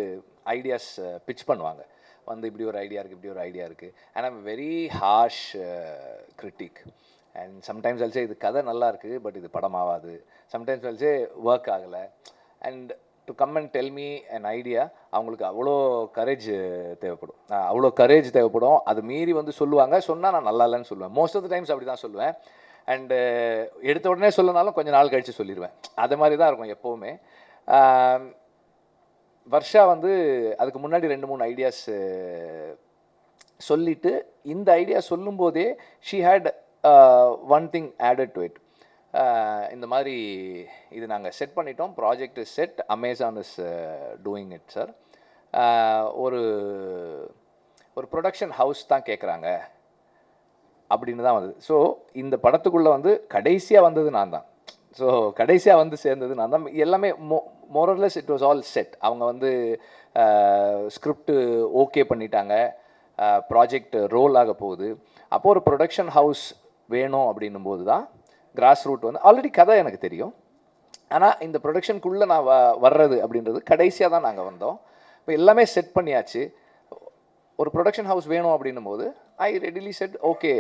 ஐடியாஸ் பிச் பண்ணுவாங்க. வந்து இப்படி ஒரு ஐடியா இருக்குது, இப்படி ஒரு ஐடியா இருக்குது. And I'm very harsh critic. And sometimes also இது கதை நல்லா இருக்குது பட் இது படமாகாது. சம்டைம்ஸ் ஆல்சோ ஒர்க் ஆகலை. And to come and tell me an idea, அவங்களுக்கு அவ்வளோ கரேஜ் தேவைப்படும். அவ்வளோ கரேஜ் தேவைப்படும். அது மீறி வந்து சொல்லுவாங்க. சொன்னால் நான் நல்லா இல்லைன்னு சொல்லுவேன். மோஸ்ட் ஆஃப் த டைம்ஸ் அப்படி தான் சொல்லுவேன். அண்டு எடுத்த உடனே சொல்லனாலும் கொஞ்சம் நாள் கழித்து சொல்லிடுவேன். அது மாதிரி தான் இருக்கும் எப்போவுமே. வர்ஷா வந்து அதுக்கு முன்னாடி 2-3 ஐடியாஸ் சொல்லிவிட்டு இந்த ஐடியா சொல்லும்போதே she had one thing added to it. இந்த மாதிரி இது நாங்கள் செட் பண்ணிட்டோம், project is set, Amazon is doing it sir. ஒரு ப்ரொடக்ஷன் ஹவுஸ் தான் கேட்குறாங்க அப்படின்னு தான் வந்தது. ஸோ இந்த படத்துக்குள்ளே வந்து கடைசியாக வந்தது நான் தான். ஸோ கடைசியாக வந்து சேர்ந்தது நான் தான். எல்லாமே more or less it was all set. அவங்க வந்து ஸ்கிரிப்டு ஓகே பண்ணிட்டாங்க, ப்ராஜெக்ட் ரோல் ஆக போகுது. அப்போது ஒரு ப்ரொடக்ஷன் ஹவுஸ் வேணும் அப்படின்னும் போது தான் கிராஸ்ரூட் வந்து ஆல்ரெடி கதை எனக்கு தெரியும். ஆனால் இந்த ப்ரொடக்ஷனுக்குள்ளே நான் வர்றது அப்படின்றது கடைசியாக தான் நாங்கள் வந்தோம். இப்போ எல்லாமே செட் பண்ணியாச்சு. ஒரு ப்ரொடக்ஷன் ஹவுஸ் வேணும் அப்படின்னும் போது ஐ ரெடிலி செட் ஓகே,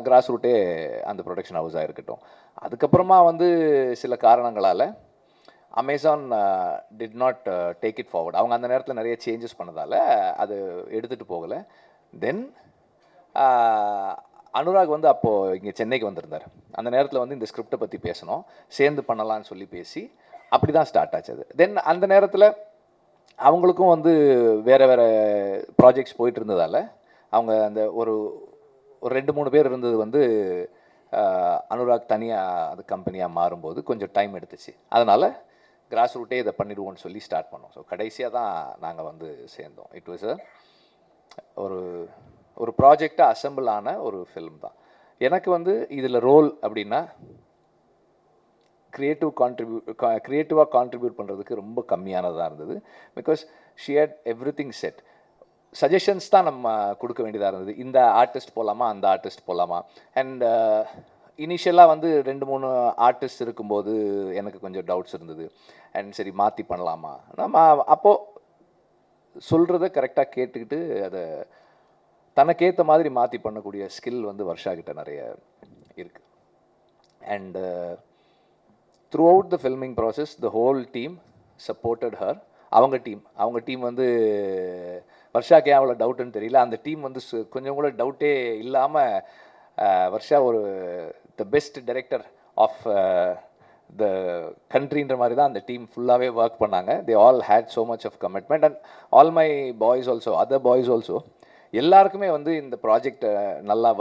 கிராஸ்ரூட்டே அந்த ப்ரொடக்ஷன் ஹவுஸாக இருக்கட்டும். அதுக்கப்புறமா வந்து சில காரணங்களால் Amazon did not take it forward. அவங்க அந்த நேரத்தில் நிறைய சேஞ்சஸ் பண்ணதால் அது எடுத்துகிட்டு போகலை. தென் அனுராக் வந்து அப்போது இங்கே சென்னைக்கு வந்திருந்தார். அந்த நேரத்தில் வந்து இந்த ஸ்கிரிப்டை பற்றி பேசணும், சேர்ந்து பண்ணலான்னு சொல்லி பேசி அப்படி தான் ஸ்டார்ட் ஆச்சு அது. தென் அந்த நேரத்தில் அவங்களுக்கும் வந்து வேறு வேறு ப்ராஜெக்ட்ஸ் போயிட்டு இருந்ததால் அவங்க அந்த ஒரு 2-3 பேர் இருந்தது வந்து அனுராக் தனியாக அது கம்பெனியாக மாறும்போது கொஞ்சம் டைம் எடுத்துச்சு. அதனால் கிராஸ்ரூட்டே இதை பண்ணிடுவோன்னு சொல்லி ஸ்டார்ட் பண்ணோம். ஸோ கடைசியாக தான் நாங்கள் வந்து சேர்ந்தோம். இட் வாஸ் ஒரு ப்ராஜெக்டாக அசம்பிள் ஆன ஒரு ஃபிலிம் தான். எனக்கு வந்து இதில் ரோல் அப்படின்னா க்ரியேட்டிவாக கான்ட்ரிபியூட் பண்ணுறதுக்கு ரொம்ப கம்மியானதாக இருந்தது. Because she had everything set. Suggestions தான் நம்ம கொடுக்க வேண்டியதாக இருந்தது. இந்த ஆர்டிஸ்ட் போகலாமா, அந்த ஆர்டிஸ்ட் போகலாமா. அண்ட் இனிஷியலாக வந்து 2-3 ஆர்டிஸ்ட் இருக்கும்போது எனக்கு கொஞ்சம் டவுட்ஸ் இருந்தது. அண்ட் சரி மாற்றி பண்ணலாமா, நம்ம அப்போது சொல்கிறத கரெக்டாக கேட்டுக்கிட்டு அதை தனக்கேற்ற மாதிரி மாற்றி பண்ணக்கூடிய ஸ்கில் வந்து வர்ஷா கிட்ட நிறைய இருக்குது. And through out the filming process the whole team supported her. அவங்க டீம் வந்து வர்ஷாக்கே அவ்வளோ டவுட்டுன்னு தெரியல, அந்த டீம் வந்து கொஞ்சம் கூட டவுட்டே இல்லாமல் வர்ஷா ஒரு the best director of the கண்ட்ரின்ற மாதிரி தான் அந்த டீம் ஃபுல்லாகவே ஒர்க் பண்ணாங்க. They all had so much of commitment and all my boys also, other boys also, எல்லாருக்குமே வந்து இந்த ப்ராஜெக்ட் நல்லா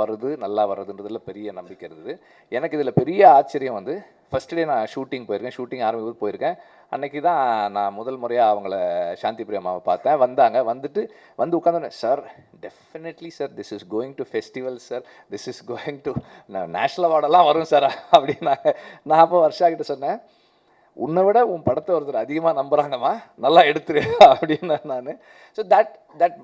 வருதுன்றதுல பெரிய நம்பிக்கை இருந்தது. எனக்கு இதில் பெரிய ஆச்சரியம் வந்து ஃபஸ்ட் டே நான் ஷூட்டிங் போயிருக்கேன், ஷூட்டிங் ஆரம்பிக்கும் போயிருக்கேன். அன்றைக்கி தான் நான் முதல் முறையாக அவங்கள சாந்தி பிரியமாவை பார்த்தேன். வந்து உட்காந்தோன்னே, sir definitely sir this is going to festival sir, this is going to national அவார்டெல்லாம் வரும் சார் அப்படின்னாங்க. நான் அப்போ வர்ஷா கிட்ட சொன்னேன், உன்னை விட உன் படத்தை ஒருத்தர் அதிகமாக நம்புகிறாங்கம்மா, நல்லா எடுத்துரு அப்படின்னு நான். So that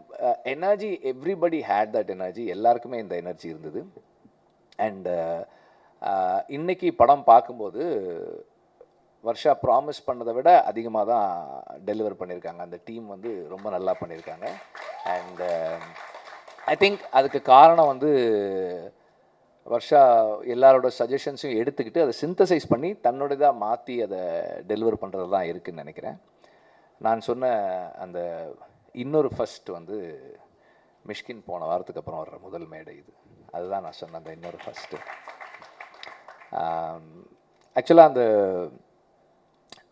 energy, everybody had that energy, எல்லாருக்குமே இந்த எனர்ஜி இருந்தது. அண்ட் இன்னைக்கு படம் பார்க்கும்போது வர்ஷா ப்ராமிஸ் பண்ணதை விட அதிகமாக தான் டெலிவர் பண்ணியிருக்காங்க. அந்த டீம் வந்து ரொம்ப நல்லா பண்ணியிருக்காங்க. அண்ட் ஐ திங்க் அதுக்கு காரணம் வந்து வர்ஷா எல்லாரோட சஜஷன்ஸையும் எடுத்துக்கிட்டு அதை சிந்தசைஸ் பண்ணி தன்னோடதாக மாற்றி அதை டெலிவர் பண்ணுறது தான் இருக்குதுன்னு நினைக்கிறேன். நான் சொன்ன அந்த இன்னொரு ஃபஸ்ட் வந்து மிஷ்கின் போன வாரத்துக்கு அப்புறம் வர்ற முதல் மேடை இது, அதுதான் நான் சொன்ன அந்த இன்னொரு ஃபஸ்ட்டு. ஆக்சுவலாக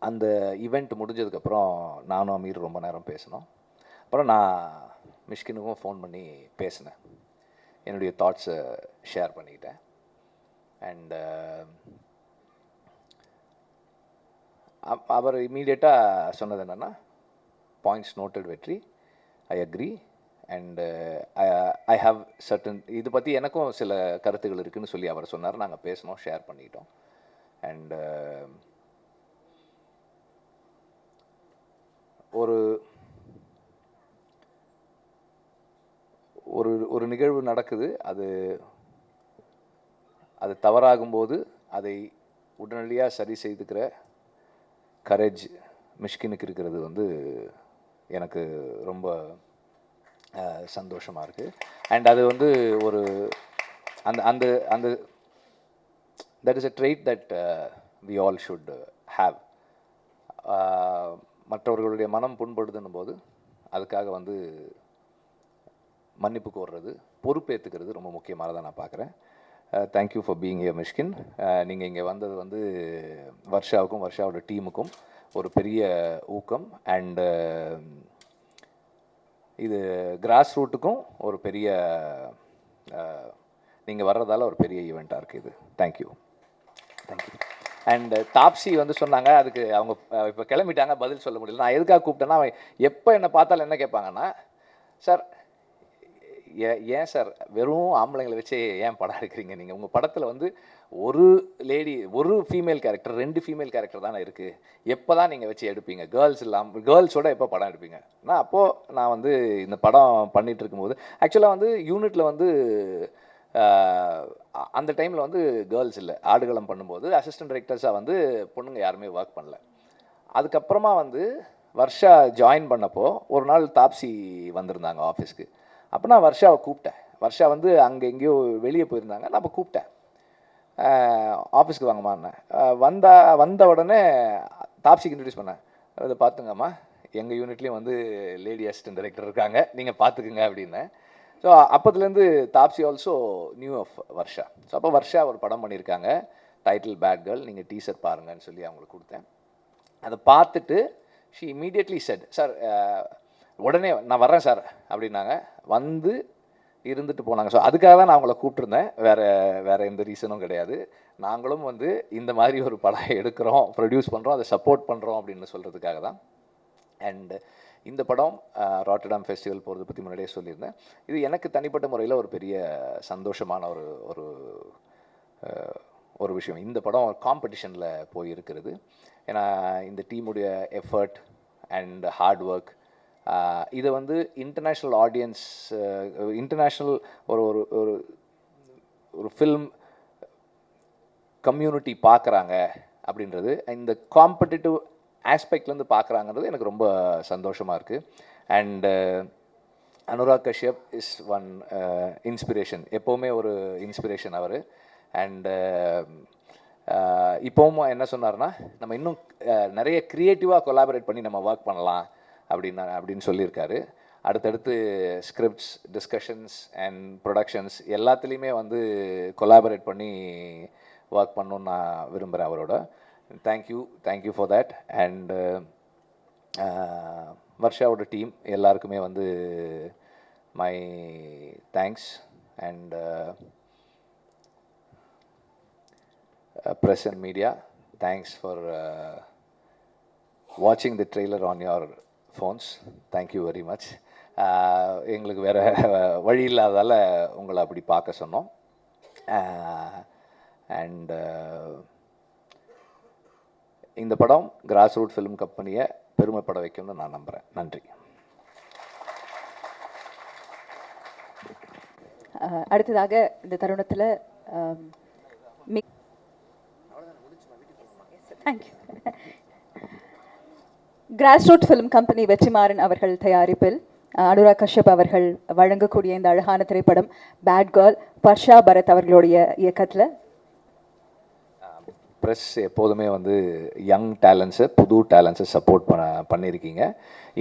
அந்த ஈவெண்ட் முடிஞ்சதுக்கப்புறம் நானும் அமீர் ரொம்ப நேரம் பேசினோம். அப்புறம் நான் மிஷ்கினுக்கும் ஃபோன் பண்ணி பேசினேன், என்னுடைய தாட்ஸை ஷேர் பண்ணிக்கிட்டேன். அண்ட் அவர் இமீடியட்டாக சொன்னது என்னென்னா, பாயிண்ட்ஸ் நோட்டட் வெற்றி, I agree and I have certain, இது பற்றி எனக்கும் சில கருத்துக்கள் இருக்குதுன்னு சொல்லி அவர் சொன்னார். நாங்கள் பேசினோம், ஷேர் பண்ணிக்கிட்டோம். அண்ட் ஒரு நிகழ்வு நடக்குது, அது தவறாகும்போது அதை உடனடியாக சரி செய்துக்கிற கரேஜ் மிஷ்கினுக்கு இருக்கிறது வந்து எனக்கு ரொம்ப சந்தோஷமாக இருக்குது. அண்ட் அது வந்து ஒரு அந்த that is a trait that we all should have. மற்றவர்களுடைய மனம் புண்படுதுன்னும் போது அதுக்காக வந்து மன்னிப்பு கோர்றது, பொறுப்பேற்றுக்கிறது ரொம்ப முக்கியமானதாக நான் பார்க்குறேன். Thank you for being here Mysskin. நீங்கள் இங்கே வந்தது வந்து வர்ஷாவுக்கும் வர்ஷாவோட டீமுக்கும் ஒரு பெரிய ஊக்கம். அண்டு இது கிராஸ் ரூட்டுக்கும் ஒரு பெரிய, நீங்கள் வர்றதால ஒரு பெரிய ஈவெண்ட்டாக இருக்குது இது. தேங்க்யூ. அண்ட் தாப்சி வந்து சொன்னாங்க, அதுக்கு அவங்க இப்போ கிளம்பிட்டாங்க, பதில் சொல்ல முடியல. நான் எதுக்காக கூப்பிட்டேன்னா, எப்போ என்னை பார்த்தாலும் என்ன கேட்பாங்கன்னா, சார் ஏன் சார் வெறும் ஆம்பளைங்களை வச்சு ஏன் படம் எடுக்கிறீங்க, நீங்கள் உங்கள் படத்தில் வந்து ஒரு லேடி, ஒரு ஃபீமேல் கேரக்டர், 2 ஃபீமேல் கேரக்டர் தானே இருக்குது, எப்போ தான் நீங்கள் வச்சு எடுப்பீங்க, கேர்ள்ஸோட எப்போ படம் எடுப்பீங்க? நான் வந்து இந்த படம் பண்ணிகிட்டு இருக்கும்போது ஆக்சுவலாக வந்து யூனிட்டில் வந்து அந்த டைமில் வந்து கேர்ள்ஸ் இல்லை, ஆடுகளம் பண்ணும்போது அசிஸ்டன்ட் டைரக்டர்ஸாக வந்து பொண்ணுங்க யாருமே ஒர்க் பண்ணல. அதுக்கப்புறமா வந்து வர்ஷா ஜாயின் பண்ணப்போ ஒரு நாள் தாப்சி வந்திருந்தாங்க ஆஃபீஸ்க்கு. அப்போ நான் வர்ஷாவை கூப்பிட்டேன். வர்ஷா வந்து அங்கே எங்கேயோ வெளியே போயிருந்தாங்க. நான் அப்போ கூப்பிட்டேன், ஆஃபீஸ்க்கு வாங்கம்மான்னு. வந்த உடனே தாப்சிக்கு இன்ட்ரடியூஸ் பண்ணேன். அதை பார்த்துங்கம்மா, எங்கள் யூனிட்லேயும் வந்து லேடி அசிஸ்டன்ட் டைரக்டர் இருக்காங்க, நீங்கள் பார்த்துக்குங்க அப்படின்னேன். ஸோ அப்போதுலேருந்து Taapsee also knew of Varsha. So அப்போ வர்ஷா ஒரு படம் பண்ணியிருக்காங்க, டைட்டில் பேட் கேர்ள், நீங்கள் டீசர் பாருங்கன்னு சொல்லி அவங்களுக்கு கொடுத்தேன். அதை பார்த்துட்டு ஷி இமீடியட்லி செட், சார் உடனே நான் வர்றேன் சார் அப்படின்னாங்க. வந்து இருந்துட்டு போனாங்க. ஸோ அதுக்காக தான் நான் அவங்கள கூப்பிட்ருந்தேன், வேறு எந்த ரீசனும் கிடையாது. நாங்களும் வந்து இந்த மாதிரி ஒரு படம் எடுக்கிறோம், ப்ரொடியூஸ் பண்ணுறோம், அதை சப்போர்ட் பண்ணுறோம் அப்படின்னு சொல்கிறதுக்காக தான். அண்டு இந்த படம் ராட்டர்டாம் ஃபெஸ்டிவல் போகிறத பற்றி முன்னாடியே சொல்லியிருந்தேன். இது எனக்கு தனிப்பட்ட முறையில் ஒரு பெரிய சந்தோஷமான ஒரு விஷயம். இந்த படம் காம்படிஷனில் போய் இருக்கிறது. ஏன்னா இந்த டீமுடைய எஃபர்ட் அண்ட் ஹார்ட் ஒர்க் இதை வந்து இன்டர்நேஷ்னல் ஆடியன்ஸ், இன்டர்நேஷ்னல் ஒரு ஒரு ஒரு ஒரு ஃபில்ம் கம்யூனிட்டி பார்க்குறாங்க அப்படின்றது, இந்த காம்படிட்டிவ் ஆஸ்பெக்ட்லேருந்து பார்க்குறாங்கிறது எனக்கு ரொம்ப சந்தோஷமாக இருக்குது. And Anurag Kashyap is one inspiration, எப்போவுமே ஒரு இன்ஸ்பிரேஷன் அவர். அண்டு இப்போவும் என்ன சொன்னார்னா, நம்ம இன்னும் நிறைய க்ரியேட்டிவாக கொலாபரேட் பண்ணி நம்ம ஒர்க் பண்ணலாம் அப்படின்னு சொல்லியிருக்காரு. அடுத்தடுத்து ஸ்கிரிப்ட்ஸ், டிஸ்கஷன்ஸ் அண்ட் ப்ரொடக்ஷன்ஸ் எல்லாத்துலேயுமே வந்து கொலாபரேட் பண்ணி ஒர்க் பண்ணணுன்னு நான் விரும்புகிறேன் அவரோட. Thank you for that. அண்டு வர்ஷாவோட டீம் எல்லாருக்குமே வந்து my thanks. And press and media, thanks for watching the trailer on your phones. Thank you very much. எங்களுக்கு வேறு வழி இல்லாதால் உங்களை அப்படி பார்க்க சொன்னோம். அண்ட் இந்த படம் கிராஸ் ரூட் ஃபிலிம் கம்பெனியை பெருமைப்பட வைக்கும்னு நான் நம்புகிறேன். நன்றி. அடுத்ததாக இந்த தருணத்தில் thank you. Grass root film company Vetrimaaran அவர்கள் தயாரிப்பில் அனுராக் கஷ்யப் அவர்கள் வழங்கக்கூடிய இந்த அழகான திரைப்படம் பேட் கேர்ள், வர்ஷா பரத் அவர்களுடைய இயக்கத்தில். ப்ரெஸ் எப்போதுமே வந்து யங் டேலண்ட்ஸை, புது டேலண்ட்ஸை சப்போர்ட் பண்ணியிருக்கீங்க.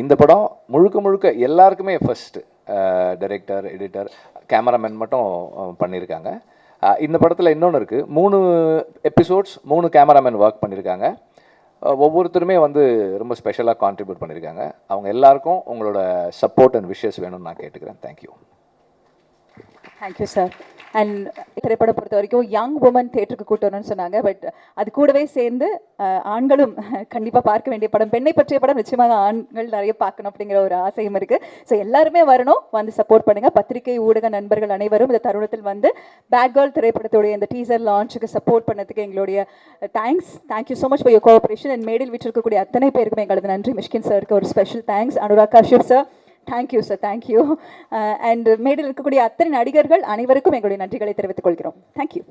இந்த படம் முழுக்க எல்லாருக்குமே ஃபஸ்ட்டு டைரக்டர், எடிட்டர், கேமராமேன் மட்டும் பண்ணியிருக்காங்க. இந்த படத்தில் இன்னொன்று இருக்குது, 3 எபிசோட்ஸ் 3 கேமராமேன் ஒர்க் பண்ணியிருக்காங்க. ஒவ்வொருத்தருமே வந்து ரொம்ப ஸ்பெஷலாக கான்ட்ரிபியூட் பண்ணியிருக்காங்க. அவங்க எல்லாருக்கும் உங்களோட சப்போர்ட் அண்ட் விஷஸ் வேணும்னு நான் கேட்டுக்கிறேன். தேங்க்யூ. Thank you sir. அண்ட் திரைப்படம் பொறுத்த வரைக்கும் யங் உமன் தேட்டருக்கு கூட்டணும்னு சொன்னாங்க. பட் அது கூடவே சேர்ந்து ஆண்களும் கண்டிப்பாக பார்க்க வேண்டிய படம், பெண்ணை பற்றிய படம். நிச்சயமாக ஆண்கள் நிறைய பார்க்கணும் அப்படிங்கிற ஒரு ஆசையும் இருக்குது. ஸோ எல்லாருமே வரணும், வந்து சப்போர்ட் பண்ணுங்கள். பத்திரிகை ஊடக நண்பர்கள் அனைவரும் இந்த தருணத்தில் வந்து பேட் கேர்ள் திரைப்படத்துடைய இந்த டீசர் லான்ச்சுக்கு சப்போர்ட் பண்ணதுக்கு எங்களுடைய thank you so much for your cooperation. And மேடையில் விட்டிருக்கக்கூடிய அத்தனை பேருக்கும் எங்களது நன்றி. மிஷ்கின் சாருக்கு ஒரு special thanks. Anurag Kashyap sir, thank you sir, thank you. And மேடையில் இருக்கக்கூடிய அத்தனை நடிகர்கள் அனைவருக்கும் எங்களுடைய நன்றிகளை தெரிவித்துக் கொள்கிறோம். தேங்க்யூ.